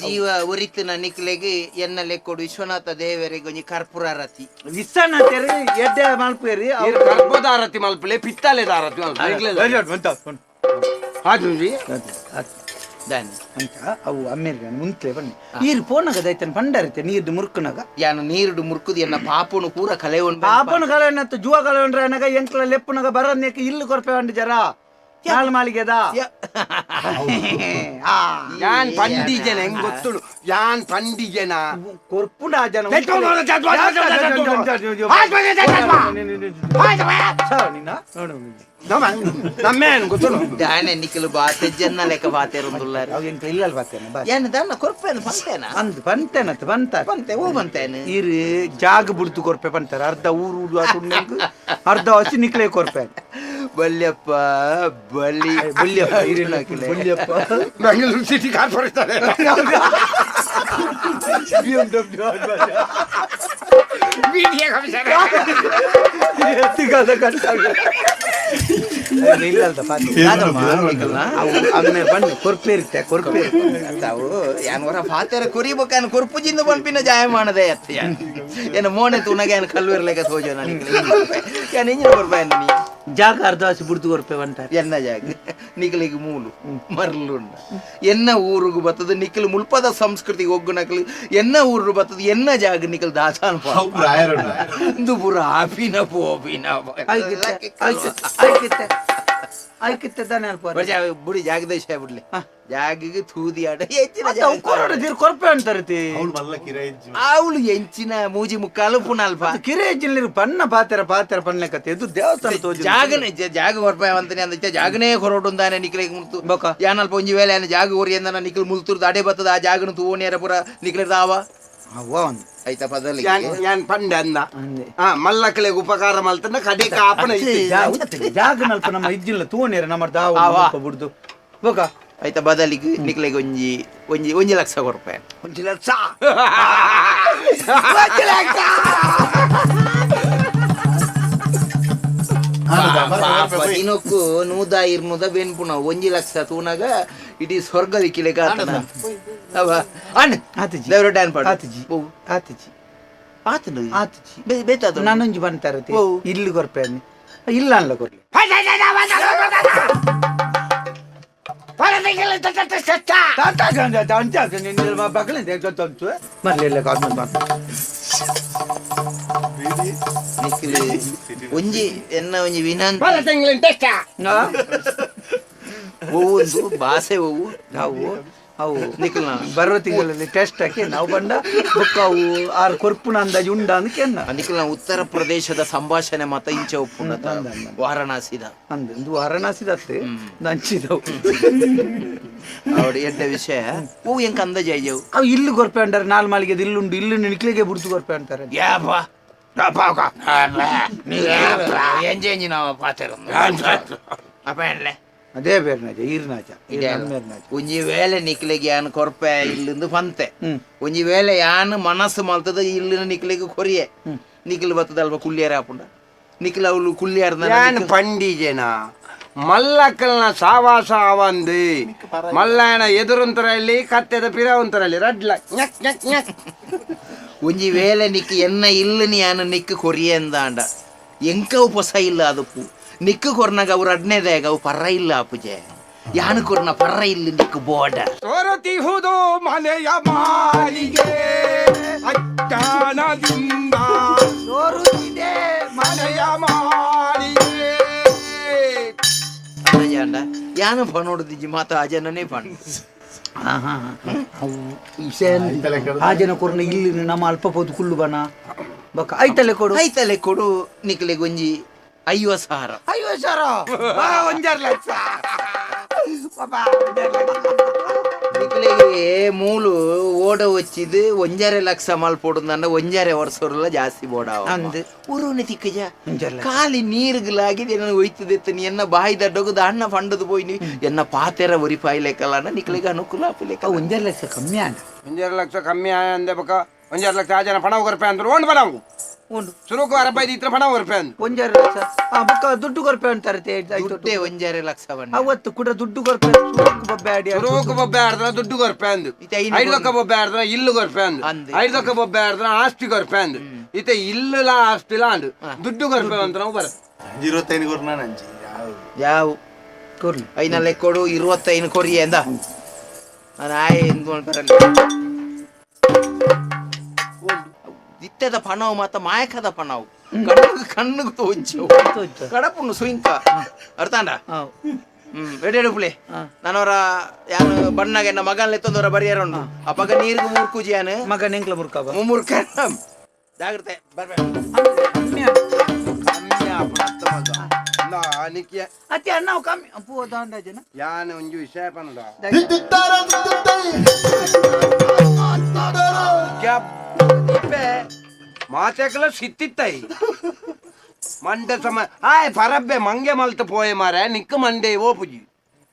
ಜೀವ ಉರಿತಿನ ನಿಕ್ಲೆಗೆ ಎನ್ನ ಲೆಕ್ಕೊಡು ವಿಶ್ವನಾಥ ದೇವರಿಗೆ ಒಂಜಿ ಕರ್ಪೂರ ಆರತಿ ವಿಶ್ವನಾಥರು ಎಡ್ಡೆ ಮಲ್ಪೇರಿ ಅವ್ರು ಕರ್ಪೂರದ ಆರತಿ ಮಲ್ಪಲೆ ಪಿತ್ತಲೆದ ಆರತಿ ಅವು ಅಮೇರಿಕನ್ ಮುಂತ್ಲೆ ಬನ್ನಿ ನೀರು ಪೋನಾಗ ದೈತನ್ ಪಂಡರಿತೆ ನೀರ್ದು ಮುರುಕುನಾಗ ಯಾನು ನೀರುಡು ಮುರುಕುದು ಎನ್ನ ಪಾಪನು ಪೂರ ಕಲೆ ಉಂಟು ಪಾಪನ ಕಲೆಯನ್ನತ್ತು ಜುವ ಕಲೆ ಉಂಡ್ರನಾಗ ಎಂಕ್ಲ ಲೆಪ್ಪುನಾಗ ಬರೋದ್ನೇಕ ಇಲ್ಲು ಕೊರ್ಪೆ ಉಂಡು ಜರ ನಾಲ್ ಮಾಳಿಗೆದ ಯಾನ್ ಪಂಡಿಜನ ಹೆಂಗ್ ಗೊತ್ತುಡು ಯಾನ್ ಪಂಡಿಜನ ಕೊರ್ಪುಂಡ ಆ ಜನ ನಮ್ಮೇನ್ ಗೊತ್ತುಡು ದಾನೆ ನಿಕ್ಕಲು ಬಾತೆ ಜನ್ನ ಲೆಕ್ಕ ಬಾತೆ ರುಂದುಲ್ಲಾರು ಅವ್ ಎಂಕ್ಲ ಇಲ್ಲಲ್ ಬಾತೇನ ಏನು ದಾನ ಕೊರ್ಪೇನು ಪಂತೇನ ಅಂದ್ ಬಂತೇನತ್ ಬಂತ ಪಂತೆ ಓ ಬಂತೇನು ಈರು ಜಾಗ ಬಿಡ್ತು ಕೊರ್ಪೆ ಬಂತಾರೆ ಅರ್ಧ ಊರು ಅರ್ಧ ಹಸಿ ನಿಕ್ಲೆ ಕೊರ್ಪೆ ಬಲ್ಯಪ್ಪ ಬಲಿ ಬಲ್ಯಪ್ಪ ಹಿರಿನ ಬಲ್ಯಪ್ಪ Bengaluru city corporate media commissioner ಎತ್ತಿಗಾದ ಕಟ್ಟಾಗ ಇಲ್ಲಲ್ದ ಅಮ್ಮೆ ಬನ್ನಿ ಕೊರ್ಪೆ ಇರುತ್ತೆ ಕೊರ್ಪೆ ಅವು ಯಾನವರ ಫಾತೆರ ಕುರಿಬೇಕನ್ ಕುರ್ಪುಜಿಂದ ಬಲ್ಪಿನ ಜಾಯ ಮಾಡದೆ ಅತ್ತ ಏನ ಮೋನೆ ತುನಗೆ ಏನ ಕಲ್ಲು ಇರ್ಲೆಕ ತೋಜೋ ನನಗೆ ಯಾನ ಇಂಜಿನ ಕೊರ್ಬಾಯ ನೀ ಜಾಗ ಅರ್ಧ ಹಸಿ ಬುಡ್ದು ಕೊರ್ಪೆ ಬಂಟ ಎನ್ನ ಜಾಗ ನಿಖಲಿಗೆ ಮೂಲು ಮರ್ಲುಂಡ ಎನ್ನ ಊರುಗು ಬತ್ತದ ನಿಖಲ್ ಮುಲ್ಪದ ಸಂಸ್ಕೃತಿಗೆ ಒಗ್ಗು ನಕಲು ಎನ್ನ ಊರು ಬತ್ತದ ಎನ್ನ ಜಾಗ ನಿಖಲ್ ದಾಸಾನ್ ದುಬುರ ಆಪಿನ ಪೋಪಿನ ಆಯ್ಕಿತ್ತೆ ತಾನೆ ಅಲ್ಪ ಬುಡಿ ಜಾಗದೇಶ ಬಿಡ್ಲಿ ಜಾಗಿಗೆ ತೂದಿ ಆಡ ಕೊರ್ಪೆ ಅಂತಾರತಿ ಅವಳು ಎಂಚಿನ ಮೂಜಿ ಮುಕ್ಕಾಲು ಪುನಲ್ಪ ಕಿರೆ ಹೆಚ್ಚಿನ ಪನ್ನ ಪಾತೆರ ಪನ್ನೆ ಕತೆ ಇದು ದೇವಸ್ಥಾನ ತೋಜಿ ಜಾಗನೆ ಜಾಗ ಹೊರಪಾಯ ಅಂತಾನೆ ಅಂದ ಜಾಗನೇ ಹೊರಟುಂದಾನೆ ನಿಕ್ಲಿಗೆ ಮುಲ್ತು ಯಾನಲ್ಪ ಒಂಜಿ ವೇಳೆ ಜಾಗ ಹೊರಿಯಂದ ನಿಕ್ಲು ಮುಲ್ತುರ್ದು ಅಡೆ ಬತ್ತದ ಆ ಜಾಗನು ತೂವನೇರ ಪುರ ನಿಕ್ಲಿರ್ದಾವ ಆಯ್ತಾ ಪದಲ್ಲಿ ಯಾನ್ ಪಂಡೆ ಅಂದ ಮಲ್ಲಕ್ಕಳಿಗೆ ಉಪಕಾರ ಮಲ್ತನ ಕಡೆ ಕಾಪನ ಜಾಗ ನಲ್ಪ ನಮ್ಮ ಇಜ್ಜಿಲ್ಲ ತೂನೇರ ನಮ್ಮ ದಾವ ಬಿಡ್ದು ಬೋಕ ಆಯ್ತಾ ಬದಲಿಗೆ ನಿಕ್ಲಿಗೆ ಒಂಜಿ ಲಕ್ಷ ರೂಪಾಯಿ 1 ಲಕ್ಷ ದಿನಕ್ಕೂ 100 ಬೆನ್ಪುನ 1 ಲಕ್ಷ ತೂನಾಗ ಇಡೀ ಸ್ವರ್ಗ ದಿಕ್ಕಿಲೆಕ ನಾನೊಂಜಿ ಬಂತಾರತಿ ಇಲ್ಲಿ ಕೊರ್ಪೆ ಇಲ್ಲ ಅಲ್ಲ ಕೊರ್ಲಿ ಒಂಜಿ ಎನ್ನ ಒಂಜಿ ವಿನಂತಿ ಭಾಷೆ ಹೋವು ನಾವು ಅವು ನಿಖಿಲ್ ಬರೋ ತಿಂಗಳಲ್ಲಿ ಟೆಸ್ಟ್ ಹಾಕಿ ನಾವು ಬಂದ ಬುಕ್ಕ ಅವು ಆರು ಕೊರ್ಪುನ ಅಂದಾಜು ಉಂಡ ಅಂದ್ಕೆನ್ನ ನಿಖಿಲ್ ನಾವು ಉತ್ತರ ಪ್ರದೇಶದ ಸಂಭಾಷಣೆ ಮತ ಇಂಚ ಒಪ್ಪುಂಡ ವಾರಣಾಸಿದ ಅಂದು ವಾರಣಾಸಿದತ್ತೆ ಹಂಚಿದವು ಅವಡು ಎಡ್ಡ ವಿಷಯ ಹೂ ಎಂಕ ಅಂದಾಜು ಅಯ್ಯವು ಅವು ಇಲ್ಲಿ ಕೊರ್ಪೆ ಅಂತಾರೆ ನಾಲ್ ಮಾಲಿಗೆ ಇಲ್ಲುಂಡು ಇಲ್ಲಿ ನಿಕ್ಲಿಗೆ ಬುಡ್ತು ಕೊರ್ಪೆ ಅಂತಾರೆ ಎಂಜಿ ನಾವು ಪಾತ್ರ ಅಪ್ಪ ಎನ್ಲೆ ಅದೇ ಬೇರ್ನಾಜ ಈರ್ನಾಜ ಒಂಜಿ ವೇಳೆ ನಿಕ್ಲಿಗೆ ಯಾನ್ ಕೊರ್ಪೆ ಇಲ್ಲಿಂದ ಪಂತೆ ಒಂಜಿ ವೇಳೆ ಯಾನ್ ಮನಸ್ಸು ಮಲ್ತದ ಇಲ್ಲಿನ ನಿಕ್ಲಿಗೆ ಕೊರಿಯೆ ನಿಖಿಲ್ ಬತ್ತದಲ್ವ ಕುಳ್ಳಿಯಾರ ಹಾಪುಂಡ ನಿಖಿಲ್ ಅವಳು ಕುಳ್ಳಿಯಾರ ಯಾನ್ ಪಂಡಿಜೆನ ಮಲ್ಲಕ್ಕಲ್ನ ಸಾವಾಸ ಅವಂದು ಮಲ್ಲಯ್ಯನ ಎದುರುಂತರಲ್ಲಿ ಕತ್ತೆದ ಪಿರವಂತರಲ್ಲಿ ರಡ್ಲ ಒಂಜಿ ವೇಳೆ ನಿಕ್ ಎನ್ನ ಇಲ್ಲನಿ ಯಾನ ನಿಕ್ ಕೊರಿಯೆ ಅಂದಾಂಡ ಎಂಕವು ಪೊಸ ಇಲ್ಲ ಅದಪ್ಪು ನಿಕ್ಕು ಕೊರ್ನಾಗ ಅವ್ರು ಅಡ್ನೇದಾಗ ಅವು ಪರ್ರ ಇಲ್ಲ ಪೂಜೆ ಯಾನು ಕೊರ್ನ ಪರ್ರ ಇಲ್ಲಿ ನಿಕ್ಕು ಬೋಡ ಸೊರತಿಹುದು ಮನೆಯ ಮಾಲಿಗೆ ಅಜ್ಞಾನದಿಂದ ಸೋರುತ್ತಿದೆ ಮನೆಯ ಮಾಲಿಗೆ ಅಂಡ ಯಾನು ಪಣೋಡಿದ್ದಿ ಮಾತ ಆ ಜನನೇ ಪಣ ಆ ಜನ ಕೊರ್ನ ಇಲ್ಲಿ ನಮ್ಮ ಅಲ್ಪ ಪೋದು ಕುಳ್ಳು ಬನ ಬಕ ಐತಲೆ ಕೊಡು ನಿಕ್ಲಿಗೆ ಒಂಜಿ 50,000 1 ಲಕ್ಷ ನಿಕ್ಲಿಗೆ ಮೂಲು ಓಡ ವಚ್ಚಿದು 1.5 ಲಕ್ಷ ಮಲ್ಪೊಡುಂದ 1.5 ವರ್ಷ ಜಾಸ್ತಿ ಬೋಡ ಉರುನಿ ತಿಕ್ಕಜ ಕಾಲಿ ನೀರ್ಗಲಾಗಿದೆ ನಾನು ಒಯ್ತದೆತ್ತ ನೀ ಎನ್ನ ಬಾಯಿ ದಡ್ಡೋಗದ ಅಣ್ಣ ಫಂಡದು ಪೋಯ್ನಿ ಎನ್ನ ಪಾತೆರ ಒರಿಪಾಯ್ಲೆಕ್ಕಲ್ಲ ನಿಕ್ಲಿಗೆ ಅನುಕೂಲ ಆಪಿಲೆಕ್ಕ 1.5 ಲಕ್ಷ ಕಮ್ಮಿ ಆನ 1.5 ಲಕ್ಷ ಕಮ್ಮಿ ಅಂದೆ ಬಕ 1.5 ಲಕ್ಷ ಆ ಜನ ಪಣ ಕೊರ್ಪೆ ಅಂದ್ರು ಓಣ್ ಬನಾವು ಉಂಡು ಸುರುಕು ಅರಬೈದು ಇತ್ರ ಪಣ ಕೊರ್ಪೆ ಅಂದು 1.5 ಲಕ್ಷ ಬಕ್ಕ ದುಡ್ಡು ಕೊರ್ಪೆ ಅಂತಾರೆ 1.5 ಲಕ್ಷ ಅವತ್ತು ಕೂಡ ದುಡ್ಡು ಕೊರ್ಪೆ ಸುರುಕು ಬೊಬ್ಬೆ ಆಡಿದ್ರ ದುಡ್ಡು ಕೊರ್ಪೆ ಅಂದು 5 ಲಕ್ಷ ಬೊಬ್ಬೆ ಆಡಿದ್ರ ಇಲ್ಲು ಕೊರ್ಪೆ ಅಂದು 5 ಲಕ್ಷ ಬೊಬ್ಬೆ ಆಡಿದ್ರ ಆಸ್ತಿ ಕೊರ್ಪೆ ಅಂದು ಇತ ಇಲ್ಲುಲ ಆಸ್ತಿಲ ಅಂದು ದುಡ್ಡು ಕೊರ್ಪೆ ಅಂತ ನಾವು ಬರ 25 ಕೊರ್ನ ನಂಜಿ ಯಾವ ಕೊರ್ಲಿ 5 ಕೊಡು 25 ಕೊರಿಯೆ ಅಂದ ನಾನು ಆಯ್ ಎಂದು ಅಂತಾರಲ್ಲ ದಿತ್ತದ ಪಣವು ಮಾತ ಮಾಯಕದ ಪಣವು ಕಣ್ಣು ತೋಂಚು ಕಡಪುಣ್ಣು ಸುಯಿಂಕ ಅರ್ಥಾಂಡ ಎಡೆಡುಪ್ಲೆ ನಾನವರ ಯಾನು ಬಣ್ಣಗೆ ಎನ್ನ ಮಗನ್ ಎತ್ತೊಂದವರ ಬರಿಯಾರ ಉಂಟು ಆ ಪಗ ನೀರಿಗೂ ಮೂರ್ಕುಜಿ ಯಾನು ಮಗ ನೆಂಕ್ಲ ಮುರ್ಕ ಮೂರ್ಕ ಜಾಗ್ರತೆ ಅತ್ತೆ ಅಣ್ಣ ಕಮ್ಮಿ ಅಪ್ಪು ಜನ ಯಾನ ಒಂಜು ವಿಷಯ ಪನದ ಮಾತೆಕಲ ಸಿತ್ತಿತ್ತೈ ಮಂಡೆ ಸಮ ಆಯ್ ಪರಬ್ಬೆ ಮಂಗೆ ಮಲ್ತ ಪೋಯೆ ಮಾರ ನಿಕ್ಕ ಮಂಡೆ ಓ ಪುಜಿ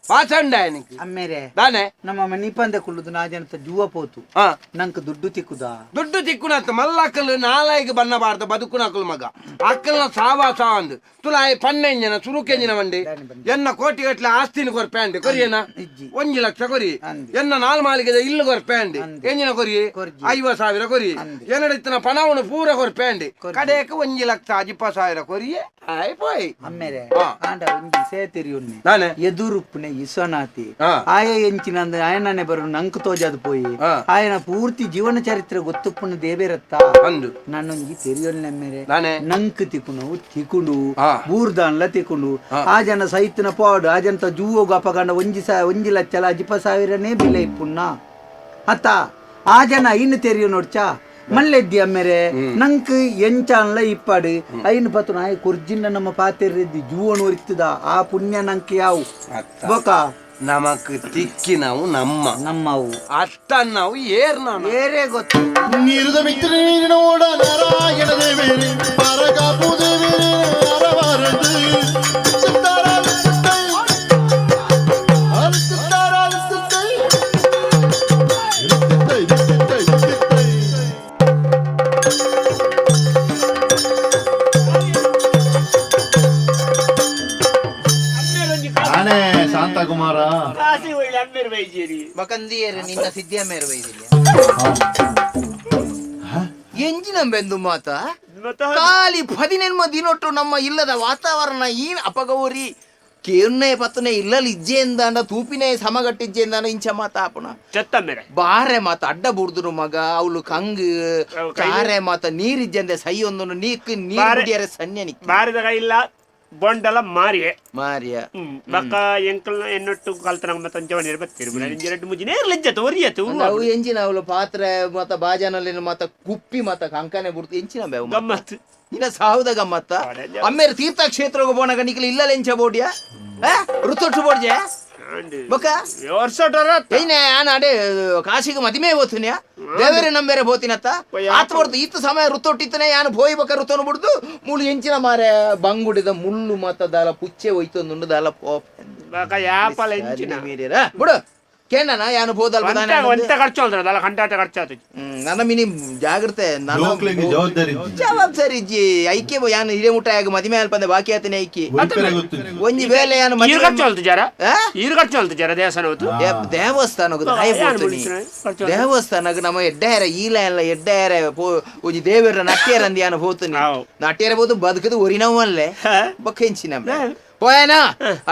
ಪಾಚಂಡ ఆయనకి ಅಮ್ಮೇರೆ దానే ನಮ್ಮ ಮನಿ ಪಂದೆ ಕುಳ್ಳುದು ನಾಜನತ ಜುವ ಪೋತು ఆ ನಂಕ್ ದುಡ್ಡು ತಿಕ್ಕುದಾ ದುಡ್ಡು ತಿಕ್ಕುನತ್ತ ಮಲ್ಲಕ್ಕಲು ನಾಲಾಯಿಗೆ ಬನ್ನಬಾರ್ದ ಬದುಕುನಕಲು ಮಗ ಅಕ್ಕಲ್ನ ಸಾವಾಸ ಅಂದು ತುಲಾಯಿ ಪನ್ನೆಂಜನ ಸುರುಕೆಂಜಿನ ಮಂಡಿ ಎನ್ನ ಕೋಟಿಗಟ್ಲೆ ಆಸ್ತಿನ ಕೊರ್ಪೆಂಡಿ ಕೊರಿಯನ 1 ಲಕ್ಷ ಕೊರಿ ಎನ್ನ ನಾಲ್ಮಾಲಿಗೆ ಇಲ್ಲು ಕೊರ್ಪೆಂಡಿ ಎಂಜಿನ ಕೊರಿ 50,000 ಕೊರಿ ಎನ್ನಡಿತ್ತಿನ ಪಣವನು ಪೂರ ಕೊರ್ಪೆಂಡಿ ಕಡೆಕ 1 ಲಕ್ಷ 20,000 ಕೊರಿಯೆ ಆಯ್ಪೋಯ್ ಅಮ್ಮೇರೆ ಆಂಡ ಒಂಜಿ ಸೇತಿರಿ ಉನ್ನೆ ನಾನೆ ಎದುರುಪ್ಪುನೆ ವಿಶ್ವನಾಥಿ ಆ. ಆಯ ಎಂಚಿನ ఆయననే ಬರು ನಂಕ್ ತೋಜದು ಪೋಯಿ ಆ. ఆయన ಪೂರ್ತಿ ಜೀವನ ಚರಿತ್ರೆ ಗೊತ್ತುಪ್ಪುನ ದೇಬೇರತ್ತ ಅಂದು ನನ್ನೊಂಜಿ ತೆರಿಯೋಲ್ನೆ ಮೇರೆ ನಾನೆ ನಂಕ್ ತಿಕ್ಕುನು ತಿಕ್ಕುಂಡು ಆ. ಬೂರ್ದಾನ್ಲ ತಿಕ್ಕುಂಡು ಆ ಜನ ಸೈತಿನ ಪಾಡು ಆ ಜನತ ಜೂವೋಗ ಅಪಗಂಡ 1 ಲಕ್ಷ 20,000ನೇ ಬೆಲೆ ಇಪ್ಪುನ್ನ ಅತ್ತ ಆ ಜನ ಇನ್ನು ತೆರಿಯೋ ನೋಡ್ಚಾ ಮಲ್ಲೆದ್ದಿ ಅಮ್ಮೆರೆ ನಂಕ್ ಎಂಚಾನ್ಲ ಇಪ್ಪಾಡು ಐನ್ ಪತ್ತು ನಾಯಿ ಕುರ್ಜಿನ ನಮ್ಮ ಪಾತೆರ್ರೆದ್ದಿ ಜೂವನು ಒರಿತದ ಆ ಪುಣ್ಯ ನಂಕ್ ಯಾವು ಬೋಕ ನಮಕ್ ತಿಕ್ಕಿನವು ನಮ್ಮವು ಅತ್ತ ನಾವು ಏರೇ ಗೊತ್ತು ನೀರುದ ಮಿತ್ರ ನೀರಿನೋಡ ನಾರಾಯಣ ದೇವೇರಿ ಪರಗಾಪು ದೇವೇರಿ ಅರವರದು ನಾನೇ ಶಾಂತಕುಮಾರ ರಾಸಿ ಒಳ್ಳೆ ಅಮ್ಮೇರು ಬೈಜೇರಿ ಮಕಂದಿಯರು ನಿನ್ನ ಸಿದ್ಧಿಯಮ್ಮೇರು ಬೈದಿಲ್ಲ ಎಂಜಿನ ಬೆಂದು ಮಾತ ಖಾಲಿ 14 ದಿನೊಟ್ಟು ನಮ್ಮ ಇಲ್ಲದ ವಾತಾವರಣ ಈ ಅಪಗೌರಿ ಕೇರ್ನೆ ಪತ್ತನೆ ಇಲ್ಲಲ್ಲಿ ಇಜ್ಜೆಂದಾಂಡ ತೂಪಿನೇ ಸಮಗಟ್ಟಿಜ್ಜೆಂದಾಂಡ ಇಂಚ ಮಾತ ಆಪುಣ ಚೆತ್ತಮ್ಮೇರೆ ಬಾರೆ ಮಾತ ಅಡ್ಡ ಬುಡ್ದುನು ಮಗ ಅವಳು ಕಂಗ್ ಕಾರೆ ಮಾತ ನೀರಿಜ್ಜಂದೆ ಸೈ ಒಂದು ನೀರು ಕುಡಿಯರೆ ಸನ್ಯ ನಿಕ್ ಬಾರಿದ ಕೈಲ್ಲ ಬೊಂಡಲ ಮಾರಿಯೆ ಮಾರಿಯ ಬಕ್ಕ ಎಂಕಲ್ನ ಎನ್ನೊಟ್ಟು ಕಲ್ತನ ಮತ್ತೆ ಅಂಚವನಿರ ಬತ್ತಿರು ಎರಡು ಮುಜಿನೇ ಲೆಜ್ಜತ ಒರಿಯತು ಅವು ಎಂಚಿನ ಅವಳು ಪಾತ್ರೆ ಮತ್ತ ಬಾಜಾನಲ್ಲಿ ಮತ್ತ ಕುಪ್ಪಿ ಮತ್ತ ಕಂಕನೆ ಬುಡ್ತು ಎಂಚಿನ ಬೇವು ಗಮ್ಮತ್ ಇನ್ನ ಸಾವುದ ಗಮ್ಮತ್ತ ಅಮ್ಮೇರ ತೀರ್ಥಕ್ಷೇತ್ರ ಬೋನಾಗ ನಿಖಿಲ್ ಇಲ್ಲ ಎಂಚ ಬೋಡ್ಯ ಋತೊಟ್ಟು ಬೋಡ್ಜೆ ಬೊಕ್ಕ ಏನೇ ನಾನು ಅಡೆ ಕಾಶಿಗೆ ಮದಿಮೆ ಹೋಗ್ತೀನಿ ದೇವರೇ ನಂಬೇರೆ ಹೋತಿನತ್ತ ಆತ ಬರ್ತು ಇತ್ತು ಸಮಯ ಋತೊಟ್ಟಿತ್ತನೆ ಯಾನು ಹೋಯ್ ಬಕ ಋತೊನು ಬಿಡ್ದು ಮುಳು ಎಂಚಿನ ಮಾರೆ ಬಂಗುಡಿದ ಮುಳ್ಳು ಮತ್ತ ದಾಲ ಪುಚ್ಚೆ ಹೋಯ್ತೊಂದು ದಾಲ ಪೋಪ್ ಯಾಪಲ ಎಂಚಿನ ಬಿಡು ಕೇಳಣ ಯಾನು ಹೋದಲ್ ಒಂತ ಖರ್ಚು ಅಲ್ದ್ರಲ್ಲ ಕಂಟಾಟ ಖರ್ಚಾತು ನನ್ನ ಮಿನಿ ಜಾಗ್ರತೆ ಜವಾಬ್ದಾರಿ ಜಿ ಐಕ್ಯ ಯಾನು ಹಿರೇಮುಟ್ಟಾಗ ಮದಿಮೆ ಅಲ್ಪಂದೆ ಬಾಕಿ ಆತನೆ ಐಕಿ ಒಂಜಿ ವೇಳೆ ಯಾನು ಖರ್ಚು ಅಲ್ತು ಜರ ಖರ್ಚು ಅಲ್ತು ಜರ ದೇವಸ್ಥಾನ ದೇವಸ್ಥಾನಕ್ಕೆ ನಮ್ಮ ಎಡ್ಡಾರ ಈಲ ಎಲ್ಲ ಎಡ್ಡಾರ ಒಂಜಿ ದೇವರ ನಟ್ಯರಂದಿ ಯಾನು ಹೋತನಿ ನಟ್ಯರ ಹೋತು ಬದುಕದು ಒರಿನವಲ್ಲೇ ಬಕ್ಕೆಂಚಿನ പോയാനാ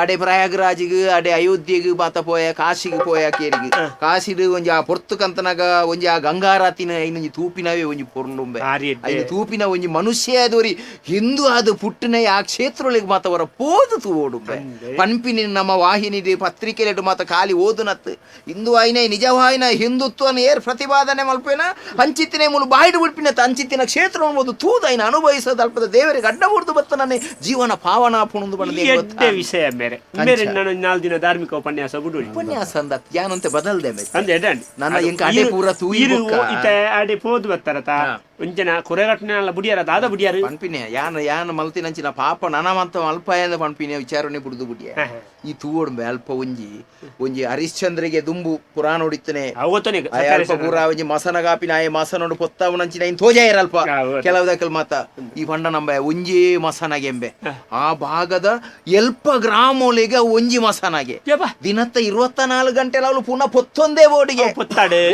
അടെ പ്രയാഗ്രാജിക്ക് അടെ അയോധ്യക്ക് മാത്ത പോയ കാശിക്ക് പോയ കേരിക്ക് കാശില് ಒಂಜಿ ಆ ಪೊರ್ತು ಕಂತನಾಗ ಒಂಜಿ ಆ ಗಂಗಾರಾತಿನ ಐನೊಂಜಿ ತೂಪಿನವೇ ಒಂಜಿ ಪೊರ್ನುಂಬೆ ಐದು ತೂಪಿನ ಒಂಜಿ ಮನುಷ್ಯ ಆದೋರಿ ಹಿಂದೂ ಆದ ಪುಟ್ಟಿನ ಆ ಕ್ಷೇತ್ರಗಳಿಗೆ ಮಾತ ಅವರ ಪೋದು ತೂಡುಂಬೆ ಪನ್ಪಿನ ನಮ್ಮ ವಾಹಿನಿ ಪತ್ರಿಕೆಲೆಟ್ ಮಾತ ಖಾಲಿ ಓದುನತ್ ಹಿಂದೂ ಆಯ್ನ ನಿಜವಾಯಿನ ಹಿಂದುತ್ವನ ಏರ್ ಪ್ರತಿಪಾದನೆ ಮಲ್ಪೇನ ಹಂಚಿತ್ತಿನ ಮುಳು ಬಾಯಿಡು ಬಿಡ್ಪಿನ ಹಂಚಿತ್ತಿನ ಕ್ಷೇತ್ರ ಓದು ತೂದೈನ ಅನುಭವಿಸೋದು ಅಲ್ಪದ ದೇವರಿಗೆ ಅಡ್ಡ ಹೊಡೆದು ಬತ್ತ ನನ್ನ ಜೀವನ ಪಾವನ ಪುಣಂದು ಬಣ್ಣದೆ ವಿಷಯ ಬೇರೆ ಬೇರೆ ನಾನು 4 ದಿನ ಧಾರ್ಮಿಕ ಉಪನ್ಯಾಸ ಬಿಡು ಉಪನ್ಯಾಸ ಅಂದ ಯಾನಂತೆ ಬದಲ್ದೆ ಅಂದೆ ನನ್ನ ಇಂಕ ಅಡೆ ಪೂರ ತೂಯಿ ಇತ ಅಡೆ ಪೋದು ಬತ್ತರತ ಒಂಜನ ಕೊರೆಗಟ್ಟನೆ ಅಲ್ಲ ಬುಡಿಯಾರ ದಾದ ಬುಡಿಯಾರ ಪನ್ಪಿನೆ ಯಾನ ಮಲ್ತಿನಂಚಿನ ಪಾಪ ನನಮಂತ ಅಲ್ಪಯಂದ ಪನ್ಪಿನೆ ವಿಚಾರಣೆ ಬಿಡುದು ಬುಡಿಯ ಈ ತೂವೊಡ್ಬೆ ಅಲ್ಪ ಒಂಜಿ ಹರಿಶ್ಚಂದ್ರಿಗೆ ದುಂಬು ಪುರಾಣ ಹೊಡಿತನೆ ಅಲ್ಪ ಪೂರ ಒಂಜಿ ಮಸನಗಾಪಿನ ಆಯ ಮಸನೋಡು ಪೊತ್ತವನಂಚಿನ ಇನ್ ತೋಜ ಇರಲ್ಪ ಕೆಲವುದಕ್ಕಲ್ ಮಾತ ಈ ಪಂಡ ನಂಬ ಒಂಜಿ ಮಸನಗೆಂಬೆ ಆ ಭಾಗದ ಎಲ್ಪ ಗ್ರಾಮೋಲಿಗೆ ಒಂಜಿ ಮಸನಗೆ ದಿನತ್ತ 24 ಗಂಟೆ ಅವಳು ಪುನಃ ಪೊತ್ತೊಂದೇ ಬೋಡಿಗೆ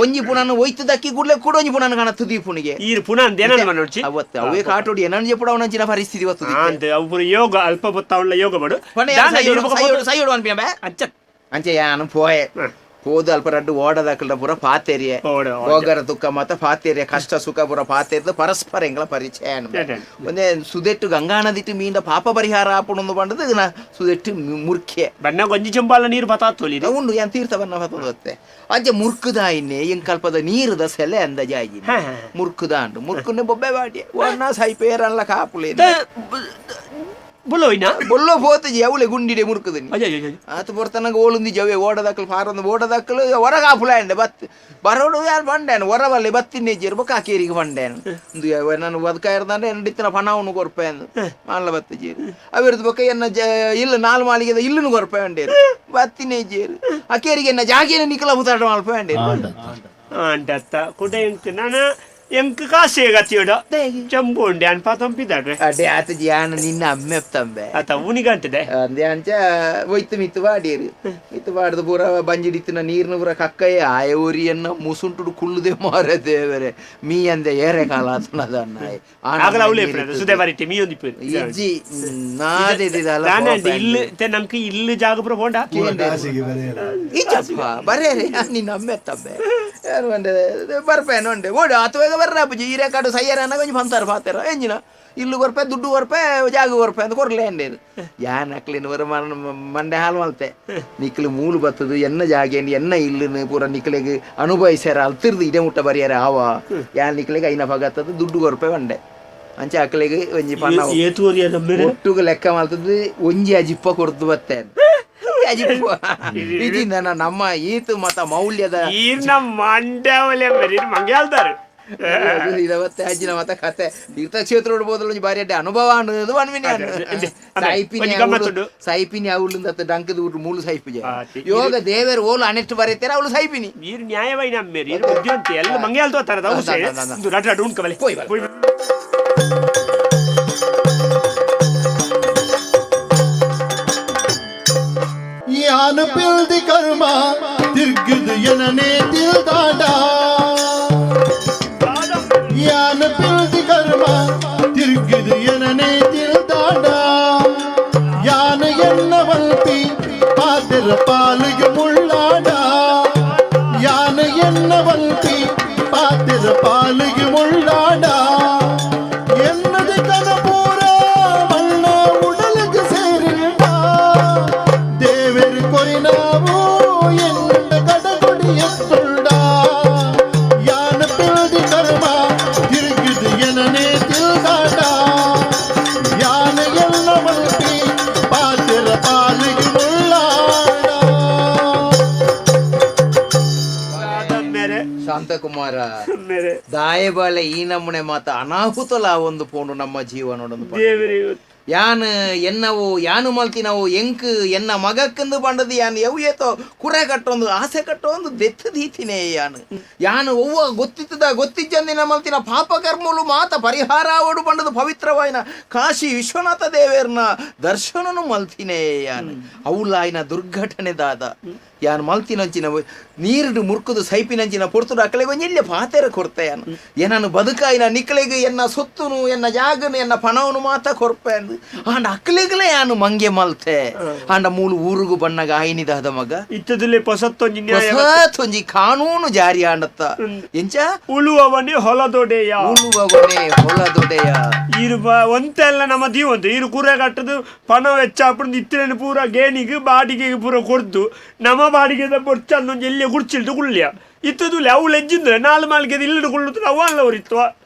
ಒಂಜಿ ಪುನಃ ಒಯ್ತದಕ್ಕಿ ಗುಡ್ಲೆ ಕೂಡ ಒಂಜಿ ಪುನಃ ಕಾಣತ್ತು ದೀಪುನಿಗೆ ಅವತ್ತು ಅವೇ ಕಾಟೋಡಿ ಏನನ್ನು చెప్పడం ನಂಚಿನ ಪರಿಸ್ಥಿತಿ ವತ್ತು ಅವು ಯೋಗ ಅಲ್ಪ ಪೊತ್ತವಳ ಯೋಗ ಮಾಡು ಸೈಡ್ ಅನ್ಪಿನ ಅಂಚೆ ಯಾನು ಪೋಯೆ ಹೋದ ಅಲ್ಪ ರಡ್ಡು ಓಡದಾಕಲ್ದ ಪುರ ಪಾತೆರಿಯೆ ಹೋಗರ ದುಃಖ ಮತ ಪಾತೆರಿಯ ಕಷ್ಟ ಸುಖ ಪುರ ಪಾತೆರ್ದು ಪರಸ್ಪರ ಎಂಗಳ ಪರಿಚಯ ಒಂದೇ ಸುದೆಟ್ಟು ಗಂಗಾನದಿಟ್ಟು ಮೀಂದ ಪಾಪ ಪರಿಹಾರ ಆಪುಣೊಂದು ಬಂಡದು ಇದನ್ನ ಸುದೆಟ್ಟು ಮುರ್ಖೆ ಬಣ್ಣ ಗೊಂಜಿ ಚಂಬಾಲ ನೀರು ಬತಾತೋಲಿ ಉಂಡು ಯಾನ್ ತೀರ್ಥ ಬಣ್ಣ ಬತ್ತದತ್ತೆ ಅಂಚೆ ಮುರ್ಕುದ ಇನ್ನೆ ಎಂಕಲ್ಪದ ನೀರದ ಸೆಲೆ ಅಂದಜಾಗಿ ಮುರ್ಕುದ ಅಂಡು ಮುರ್ಕುನೆ ಬೊಬ್ಬೆ ಬಾಟಿ ಒಣ್ಣ ಸೈಪೇರಲ್ಲ ಕಾಪುಲೆ ಬುಲ್ಲೋಯ್ನಾ ಬೊಲ್ಲೋ ಪೋತಜಿ ಅವಳೆ ಗುಂಡಿಡೆ ಮುರುಕದನಿ ಅಯ್ಯೋ ಆತ ಬರ್ತನಗ ಓಲುಂದಿ ಜವೆ ಓಡದಕ್ಕಲು ಫಾರೊಂದು ಓಡದಕ್ಕಲು ಹೊರಗ ಆಪುಲಾಂಡೆ ಬತ್ ಬರೋಡು ಯಾರು ಬಂಡೇನು ಹೊರವಲ್ಲಿ ಬತ್ತಿನ ಜೇರು ಕಾಕೇರಿಗೆ ಬಂಡೇನು ನಾನು ಬದುಕಾಯಿರ್ದಂಡೆ ಎಂಡಿತ್ತಿನ ಪಣವನ್ನು ಕೊರ್ಪೇನು ಮಾಲ ಬತ್ತಜೇರು ಅವಿರ್ದು ಬೊಕ್ಕ ಎನ್ನ ಇಲ್ಲ ನಾಲ್ ಮಾಲಿಗೆ ಇಲ್ಲನು ಕೊರ್ಪೆ ಅಂಡೇರು ಬತ್ತಿನೇ ಜೇರು ಅಕೇರಿಗೆ ಎನ್ನ ಜಾಗೇನ ನಿಕಲ ಮುತಾಟ ಮಲ್ಪೆ ಅಂಡೇರು ಅಂಟತ್ತ ಕುಡೆ ಎಂಕ್ ನಾನು ಎಂಕ್ ಕಾಸೆ ಗತಿಯೋಡ ಚಂಬು ಉಂಡೆ ಅನ್ಪ ತಂಪಿದಾಡ್ರೆ ಅಡೆ ಆತ ಜ್ಞಾನ ನಿನ್ನ ಅಮ್ಮೆ ತಂಬೆ ಆತ ಉನಿಗಂಟದೆ ಅಂದೆ ಅಂಚ ಒಯ್ತು ಮಿತ್ತು ಬಾಡೀರು ಮಿತ್ತು ಬಾಡ್ದು ಪೂರ ಬಂಜಿಡಿತ್ತಿನ ನೀರ್ನ ಪೂರ ಕಕ್ಕಯ್ಯ ಆಯ ಊರಿಯನ್ನ ಮುಸುಂಟುಡು ಕುಳ್ಳುದೆ ಮಾರ ದೇವರೆ ಮೀ ಅಂದೆ ಏರೆ ಕಾಲ ಆತನದನ್ನ ಆಗಲ ಅವಳೆ ಸುದೆ ಬರಿತೆ ಮೀ ಒಂದಿ ಪೇರು ಇಜ್ಜಿ ನಾದೆದಿದಲ್ಲ ನಾನಂಡೆ ಇಲ್ಲಿ ನಮ್ಗೆ ಇಲ್ಲಿ ಜಾಗ ಪುರ ಹೋಂಡ ಇಜ್ಜಪ್ಪ ಬರೇರೆ ನಿನ್ನ ಅಮ್ಮೆ ತಂಬೆ ಯಾರು ಅಂದೆ ಬರ್ಪೇನು ಅಂಡೆ ಓಡಿ ಅಥವಾ ಬರ್ರ ಅಪ್ಪಜಿ ಈ ರೇಖಾಡು ಸಯ್ಯರನ್ನ ಕೊಂಚ ಪಂತಾರ ಪಾತಾರ ಎಂಜಿನ ಇಲ್ಲು ಕೊರ್ಪೆ ದುಡ್ಡು ಕೊರ್ಪೆ ಜಾಗ ಕೊರ್ಪೆ ಅಂತ ಕೊರ್ಲೆ ಅಂಡೇದು ಯಾನ್ ಅಕ್ಲಿನ ವರ ಮಂಡೆ ಹಾಲು ಮಲ್ತೆ ನಿಕ್ಲು ಮೂಲು ಬತ್ತದು ಎನ್ನ ಜಾಗೇನು ಎನ್ನ ಇಲ್ಲುನು ಪೂರ ನಿಕ್ಲಿಗೆ ಅನುಭವಿಸ್ಯಾರ ಅಲ್ತಿರ್ದು ಇಡೆ ಮುಟ್ಟ ಬರಿಯಾರ ಆವ ಯಾನ್ ನಿಕ್ಲಿಗೆ ಐನ ಪಗತ್ತದು ದುಡ್ಡು ಕೊರ್ಪೆ ಒಂಡೆ ಅಂಚೆ ಅಕ್ಲಿಗೆ ಒಂಜಿ ಪಣ್ಣ ಒಟ್ಟುಗ ಲೆಕ್ಕ ಮಲ್ತದ್ದು ಒಂಜಿ ಅಜಿಪ್ಪ ಕೊರ್ದು ಬತ್ತೆ ಇದರಿಂದ ನಮ್ಮ ಈತು ಮತ ಮೌಲ್ಯದ ಮಂಡ್ಯ ಮಂಗೆ ಹೇಳ್ತಾರೆ ಇದವತ್ತೆ ಅಜ್ಜಿನ ಮತ ಕತೆ ತೀರ್ಥಕ್ಷೇತ್ರ ಉಡ್ಬೋದಲ್ಲ ಒಂಜಿ ಬಾರಿ ಅಡ್ಡೆ ಅನುಭವ ಅನ್ನೋದು ಸೈಪಿನಿ ಅವಳಿಂದ ಡಂಕದ ಊಟ ಮೂಲು ಸೈಪಿಜೆ ಯೋಗ ದೇವರು ಓಲು ಅನೆಟ್ಟು ಬರೀತಾರೆ ಅವಳು ಸೈಪಿನಿ ನೀರು ನ್ಯಾಯವೈ ನಮ್ಮೇರಿ ಬುದ್ಧಿವಂತಿ ಎಲ್ಲ ಮಂಗೆ ಹೇಳ್ತಾರ ಉಂಟ್ಕಬಲೆ ಯಾನ ಪಿಲ್ದಿ ಕರ್ಮ ತಿರ್ಗಿದು ಎನನೆ ತಿಲ್ದಾಡ ಯಾನ ಪಿಲ್ದಿ ಕರ್ಮ ತಿರ್ಗಿದು ಎನನೆ ತಿಲ್ದಾಡ ಯಾನ ಎನ್ನ ವಲ್ಪಿ ಪಾದರ ಪಾಲಿಗೆ ಮುಳ್ಳಾಡ ಯಾನ ಎನ್ನ ವಲ್ಪಿ ಪಾದರ ಪಾಲಿಗೆ ಮುಳ್ಳಾಡ ಎನ್ನದ ಕನಪೂರ ಮಣ್ಣ ಉಡಲಿಗೆ ಸೇರಿಡ ದೇವರು ಕೊರಿನಾವು ಎನ್ನ ಕಡಗೊಡಿ ಎತ್ತುಳ್ಳ ಯಾನ ಪಿಲ್ದಿ ಕರ್ಮ ತಿರುಗಿದು ಎನನೆ ತಿಲ್ದಾಡ ಯಾನ ಎನ್ನ ಮಲ್ಪಿ ಪಾದರ ಪಾಲಿಗೆ ಮುಳ್ಳಾಡ ಶಾಂತಕುಮಾರ ದಾಯಬಾಲೆ ಈ ನಮ್ಮನೆ ಮಾತ ಅನಾಹುತಲ ಒಂದು ಪೋಂಡು ನಮ್ಮ ಜೀವನೊಡೊಂದು ಯಾನ್ ಎನ್ನವು ಯಾನು ಮಲ್ತಿನವು ಎಂಕ್ ಎನ್ನ ಮಗಕ್ಕಂದು ಬಂಡದು ಯಾನ್ ಯವು ಏತೋ ಕುರೆ ಕಟ್ಟೊಂದು ಆಸೆ ಕಟ್ಟೊಂದು ದೆತ್ತದೀತಿನೇ ಯಾನು ಒವ್ವ ಗೊತ್ತಿಜ್ಜಂದಿನ ಮಲ್ತಿನ ಪಾಪ ಕರ್ಮಲು ಮಾತ ಪರಿಹಾರ ಓಡು ಬಂಡದು ಪವಿತ್ರವಾಯಿನ ಕಾಶಿ ವಿಶ್ವನಾಥ ದೇವೇರ್ನ ದರ್ಶನನು ಮಲ್ತಿನೇ ಯಾನ್ ಅವಲಾಯಿನ ದುರ್ಘಟನೆ ದಾದ ಯಾನ್ ಮಲ್ತಿನಂಚಿನ ನೀರು ಮುರ್ಕುದು ಸೈಪಿನಂಚಿನ ಪೊರ್ತುಡು ಅಕ್ಕಳಿಗೆ ಒಂಜೆಲ್ಲೆ ಪಾತೆರ ಕೊಡ್ತೆಯಾನು ಏನನ್ನು ಬದುಕಾಯಿನ ನಿಕ್ಕಳಿಗೆ ಎನ್ನ ಸೊತ್ತುನು ಎನ್ನ ಜಾಗನು ಎನ್ನ ಪಣವನು ಮಾತ ಕೊರ್ಪೆ ಅಂದು ಆಂಡ ಅಕ್ಕಳಿಗಲೇ ಯಾನು ಮಂಗೆ ಮಲ್ತೆ ಆಂಡ ಮೂಲು ಊರುಗು ಬಣ್ಣಗ ಆಯ್ನಿದಾದ ಮಗ ಇತ್ತದಲ್ಲಿ ಹೊಸತೊಂಜಿ ಕಾನೂನು ಜಾರಿ ಆಂಡತ್ತ ಎಂಚ ಉಳುವವನೇ ಹೊಲದೊಡೆಯ ಇರು ಒಂತೆಲ್ಲ ನಮ್ಮ ದೀವಂತ ಇರು ಕುರೆ ಕಟ್ಟದು ಪಣ ವೆಚ್ಚ ಹಾಕೊಂಡು ಇತ್ತಿನ ಪೂರ ಗೇಣಿಗೆ ಬಾಡಿಗೆಗೆ ಪೂರ ಕೊಡ್ದು ನಮ್ಮ ಬಾಡಿಗೆ ಬೊಚ್ಚ ಅನ್ನೊಂದು ಎಲ್ಲಿ ಕುಡ್ಚಿಲ್ದು ಕುಳ್ಳ್ಯ ಇತ್ತದುಲೆ ಅವಳು ಎಜ್ಜಿದ್ರೆ ನಾಲ್ ಮಾಲ್ಗೆ ಇಲ್ಲಡು ಕುಳ್ಳುತ್ತ ಅವರಿತ್ತು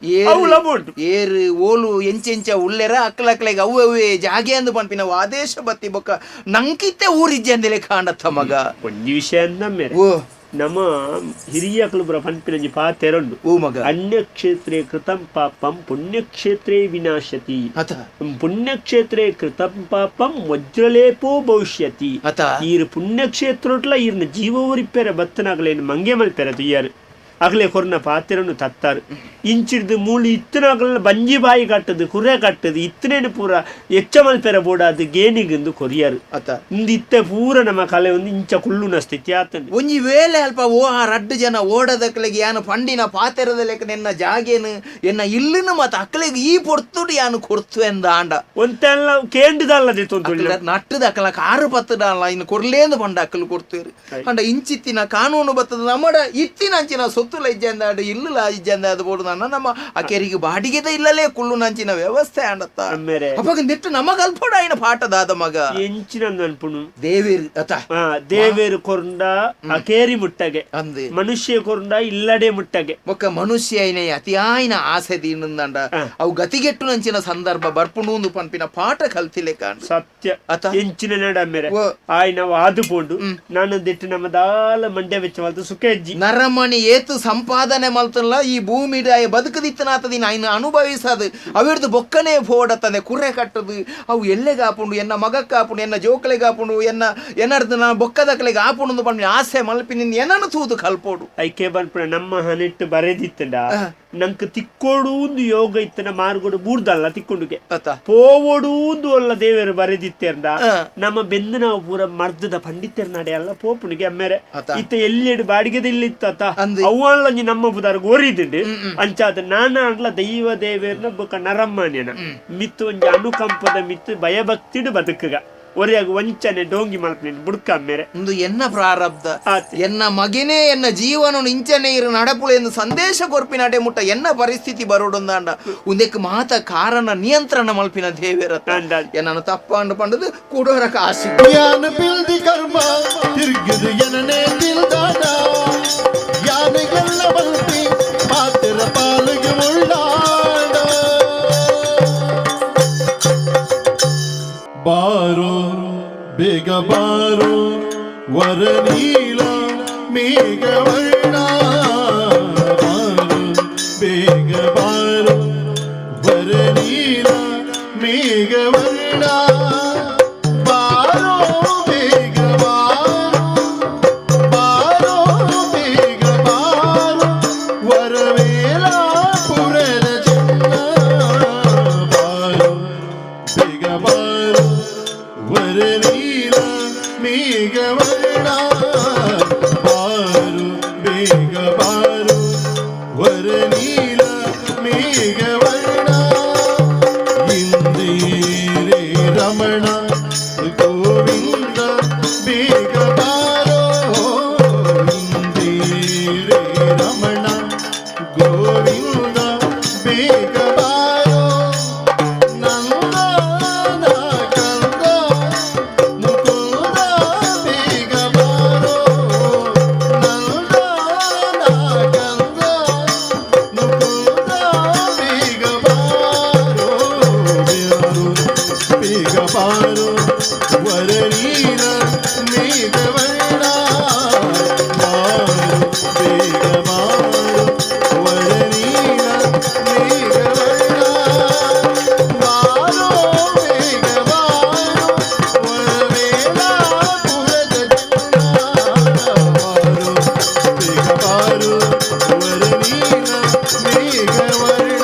ಅವಳ ಬೋಟ್ ಏರು ಓಲು ಎಂಚೆಂಚ ಉಳ್ಳೆರ ಅಕ್ಕಲಕ್ಕಲೆಗೆ ಅವೇ ಜಾಗೆ ಅಂದು ಪಂಪಿನ ಆದೇಶ ಬತ್ತಿ ಬೊಕ್ಕ ನಂಕಿತ್ತೆ ಊರಿಜ್ಜೆ ಅಂದೆಲೆ ಕಾಂಡತ್ತ ಮಗ ಒಂಜಿ ವಿಷಯ ಮೇರೆ ನಮ್ಮ ಹಿರಿಯ ಕುಲುಬರ ಪಂಪಿನ ಪಾತೆರೊಂಡು ಓ ಮಗ ಅನ್ಯಕ್ಷೇತ್ರೇ ಕೃತಂ ಪಾಪಂ ಪುಣ್ಯಕ್ಷೇತ್ರೇ ವಿನಾಶತಿ ಪುಣ್ಯಕ್ಷೇತ್ರೇ ಕೃತಂ ಪಾಪಂ ವಜ್ರಲೇಪೋ ಭವಿಷ್ಯತಿ ಈರು ಪುಣ್ಯಕ್ಷೇತ್ರ ಈರ್ನ ಜೀವವರಿಪ್ಪೆರ ಬತ್ತನಾಗಲೇನು ಮಂಗೆ ಮಲ್ಪೆರ ತುಯ್ಯಾರು ಅಗಲೇ ಕೊರ್ನ ಪಾತೆರನ್ನು ತತ್ತಾರು ಇಂಚಿಡ್ದು ಮೂಳು ಇತ್ತನಾಗಲ ಬಂಜಿ ಬಾಯಿ ಕಟ್ಟದು ಕುರೆ ಕಟ್ಟದು ಇತ್ತನೇನು ಪೂರ ಎಚ್ಚ ಮಲ್ಪೆರ ಬೋಡಾದು ಗೇಣಿಗಿಂದು ಕೊರಿಯರು ಇಂದು ಇತ್ತೆ ಪೂರ ನಮ್ಮ ಕಲೆ ಒಂದು ಇಂಚ ಕುಳ್ಳುನ ಸ್ಥಿತಿ ಆತಂದು ಒಂಜಿ ವೇಳೆ ಅಲ್ಪ ಓ ಆ ರಡ್ಡು ಜನ ಓಡದಕ್ಲೆಗೆ ಯಾನು ಪಂಡಿನ ಪಾತೆರದ ಲೆಕ್ಕ ಎನ್ನ ಜಾಗೇನು ಎನ್ನ ಇಲ್ಲಿನ ಮತ್ತ ಅಕ್ಕಳಿಗೆ ಈ ಪೊರ್ತುಡು ಯಾನು ಕೊಡ್ತು ಎಂದ ಆಂಡ ಒಂತೆಲ್ಲ ಕೇಂಡಿದಲ್ಲದೆ ತೊಂದು ನಟ್ಟದ ಅಕ್ಕಲ ಕಾರು ಪತ್ತಡಲ್ಲ ಇನ್ನು ಕೊರ್ಲೇಂದು ಪಂಡ ಅಕ್ಕಲು ಕೊಡ್ತೇರು ಅಂಡ ಇಂಚಿತ್ತಿನ ಕಾನೂನು ಬತ್ತದ ನಮ್ಮಡ ಇತ್ತಿನ ಅಂಚಿನ ಸೊತ್ತುಲ ಇಜ್ಜಂದಾಡು ಇಲ್ಲುಲ ಇಜ್ಜಂದಾದು ಬೋಡು ನನ್ನ ನಮ್ಮ ಆ ಕೆರಿಗೆ ಬಾಡಿಗೆದ ಇಲ್ಲಲೇ ಕುಳ್ಳು ನಂಚಿನ ವ್ಯವಸ್ಥೆ ಅಂಡತ್ತ ಅವಾಗ ನಿಟ್ಟು ನಮಗ ಅಲ್ಪೋಡ ಆಯ್ನ ಪಾಠದಾದ ಮಗ ಎಂಚಿನ ಅನ್ಪುಣು ದೇವೇರು ಅತ ದೇವೇರು ಕೊರಂಡ ಆ ಕೇರಿ ಮುಟ್ಟಗೆ ಅಂದೆ ಮನುಷ್ಯ ಕೊರಂಡ ಇಲ್ಲಡೆ ಮುಟ್ಟಗೆ ಒಕ್ಕ ಮನುಷ್ಯ ಐನೆ ಅತಿಯಾಯಿನ ಆಸೆ ದೀನಂದಂಡ ಅವು ಗತಿಗೆಟ್ಟು ನಂಚಿನ ಸಂದರ್ಭ ಬರ್ಪುಣೂಂದು ಪನ್ಪಿನ ಪಾಠ ಕಲ್ತಿಲೆ ಕಾಣ ಸತ್ಯ ಎಂಚಿನ ನಡಮ್ಮೆರೆ ಆಯ್ನ ವಾದು ಪೋಂಡು ನಾನು ದಿಟ್ಟು ನಮ್ಮ ದಾಲ ಮಂಡ್ಯ ವೆಚ್ಚ ಮಲ್ತು ಸುಖಜ್ಜಿ ನರಮಣಿ ಏತು ಸಂಪಾದನೆ ಮಲ್ತಲ್ಲ ಈ ಭೂಮಿ ಬದುಕದಿತ್ತನಾತದಿನ ಆಯ್ನ ಅನುಭವಿಸದು ಅವಿಡ್ದು ಬೊಕ್ಕನೆ ಫೋಡತ್ತನೆ ಕುರೆ ಕಟ್ಟದು ಅವು ಎಲ್ಲೆಗಾಪುಂಡು ಎನ್ನ ಮಗಕ್ಕಾಪುಂಡು ಎನ್ನ ಜೋಕಲೆಗಾಪುಂಡು ಎನ್ನರ್ದು ನಾ ಬೊಕ್ಕದಕ್ಲೆಗೆ ಆಪುಂಡು ಪಂಡ ಆಸೆ ಮಲ್ಪಿ ನಿನ್ನ ಏನನ್ನು ತೂದು ಕಲ್ಪೋಡು ಐಕೆ ಬನ್ಪುಣ ನಮ್ಮ ಹನಿಟ್ಟು ಬರೆದಿತ್ತಂಡ ನಂಗೆ ತಿಕ್ಕೋಡು ಯೋಗ ಇತ್ತನ ಮಾರ್ಗೋಡು ಬೂರ್ದಲ್ಲ ತಿಕ್ಕೊಂಡುಗೆ ಪೋವೋಡು ಅಲ್ಲ ದೇವರು ಬರೆದಿತ್ತೇರ್ದ ನಮ್ಮ ಬೆಂದು ನಾವು ಪೂರ ಮರ್ದದ ಪಂಡಿತರ ನಡೆ ಅಲ್ಲ ಪೋಪುಣಿಗೆ ಅಮ್ಮೇರೆ ಇತ್ತ ಎಲ್ಲೆಡು ಬಾಡಿಗೆದಿಲ್ಲ ಇತ್ತ ಅವಲ್ಲ ನಮ್ಮ ಬುದಾರ ಗೋರಿದ್ದುಂಡು ಅಂಚಾದ ನಾನ ಅನ್ಲ ದೈವ ದೇವೇರ್ನ ಬೊಕ್ಕ ನರಮ್ಮನ್ಯನ ಮಿತ್ತು ಒಂಜಿ ಅನುಕಂಪದ ಮಿತ್ತು ಭಯಭಕ್ತಿಡು ಬದುಕಗ ಒರೆಯಾಗ ವಂಚನೆ ಡೋಂಗಿ ಮಲ್ಪನೇನು ಬುಡ್ಕ ಮೇರೆ ಒಂದು ಎನ್ನ ಪ್ರಾರಬ್ಧ ಎನ್ನ ಮಗನೇ ಎನ್ನ ಜೀವನ ಇಂಚನೆ ಇರು ನಡಪುಳು ಎಂದು ಸಂದೇಶ ಕೊರ್ಪಿನ ಅಡೆ ಮುಟ್ಟ ಎನ್ನ ಪರಿಸ್ಥಿತಿ ಬರೋಡೊಂದಾಂಡ ಒಂದಕ್ಕೆ ಮಾತ ಕಾರಣ ನಿಯಂತ್ರಣ ಮಲ್ಪಿನ ದೇವೇರ ಎನ್ನನ್ನು ತಪ್ಪಾಂಡು ಪಂಡದು ಕೂಡೋರ ಕಾಶಿ ಯಾನ ಬಿಲ್ದಿ ಕರ್ಮ ತಿರುಗಿದು ಎನನೆ ತಿಲ್ದಾಡ ಯಾನೆಗೆಲ್ಲ ಮಲ್ಪಿ ಮಾತಿರ ಪಾಲಿಗೆ ಉಳ್ಳಾಡ ಬಾರೋ ಬೇಗ ಬಾರೋ ವರನೀಲ ಮೇಘವರ್ಣ ಬಾರೋ ಬೇಗ ಬಾರೋ ವರನೀಲ ಮೇಘವರ್ಣ ಬಾರೋ ಬೇಗ ಬಾರೋ ಬಾರೋ ಬೇಗ ಬಾರೋ ವರವೇಲ ಪುರದ ಚಿನ್ನ ಬಾರೋ ಬೇಗ ಬಾರೋ ವರನೀಲ ಮೇಘವರ್ಣ ಬಾರು ಬೇಗ ಬಾರು ವರನೀಲ ಮೇಘವರ್ಣ ಇಂದಿರೇ ರಮಣ ಗೋವಿಂದ ಬೇಗ ಬಾರೋ ಇಂದಿರೇ ರಮಣ ಗೋವಿಂದ ಬೇಗ ಬಾರೋ ನಂದನ ಕಂದ ಮುಕುಂದ ಬೇಗ ಬಾರೋ ನಂದನ ಕಂದ ಮುಕುಂದ ಬೇಗ ಬಾರೋ ಬೇಗ ಬಾರೋ ವರನೀಲ ಮೇಘವರ್ಣ ಬಾರೋ ಬೇಗ ಬಾರೋ ವರನೀಲ ಮೇಘವರ್ಣ ಬಾರೋ ಬೇಗ ಬಾರೋ ವರವೇಲ ಪುರದ ಚಿನ್ನ ಬಾರೋ ಬೇಗ ಬಾರೋ ವರನೀಲ ಮೇಘವರ್ಣ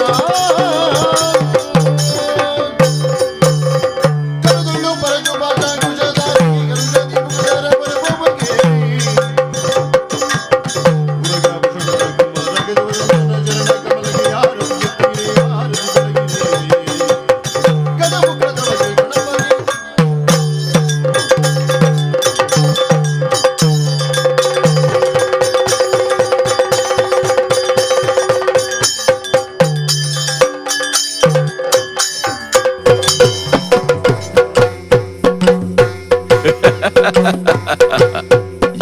ಕರದುಳ್ಳು ಪರಜು ಬಾಟ ಗುಜದಾರಿ ಗಂಗದಿ ಪುಜರ ಪರಬಗೆ ಉರಗ ಪುಷಕ ಕುಮರಗದ ವರನ ಜನ ಕಮಲಗೆ ಯಾರು ಮುತ್ತಿಗೆ ಯಾರು ಬೆಳಗಿದೆ ಗದ ಮುಖದ ಬಗೆ ಗಣಪತಿ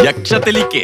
ಯಕ್ಷತೆಲಿಕೆ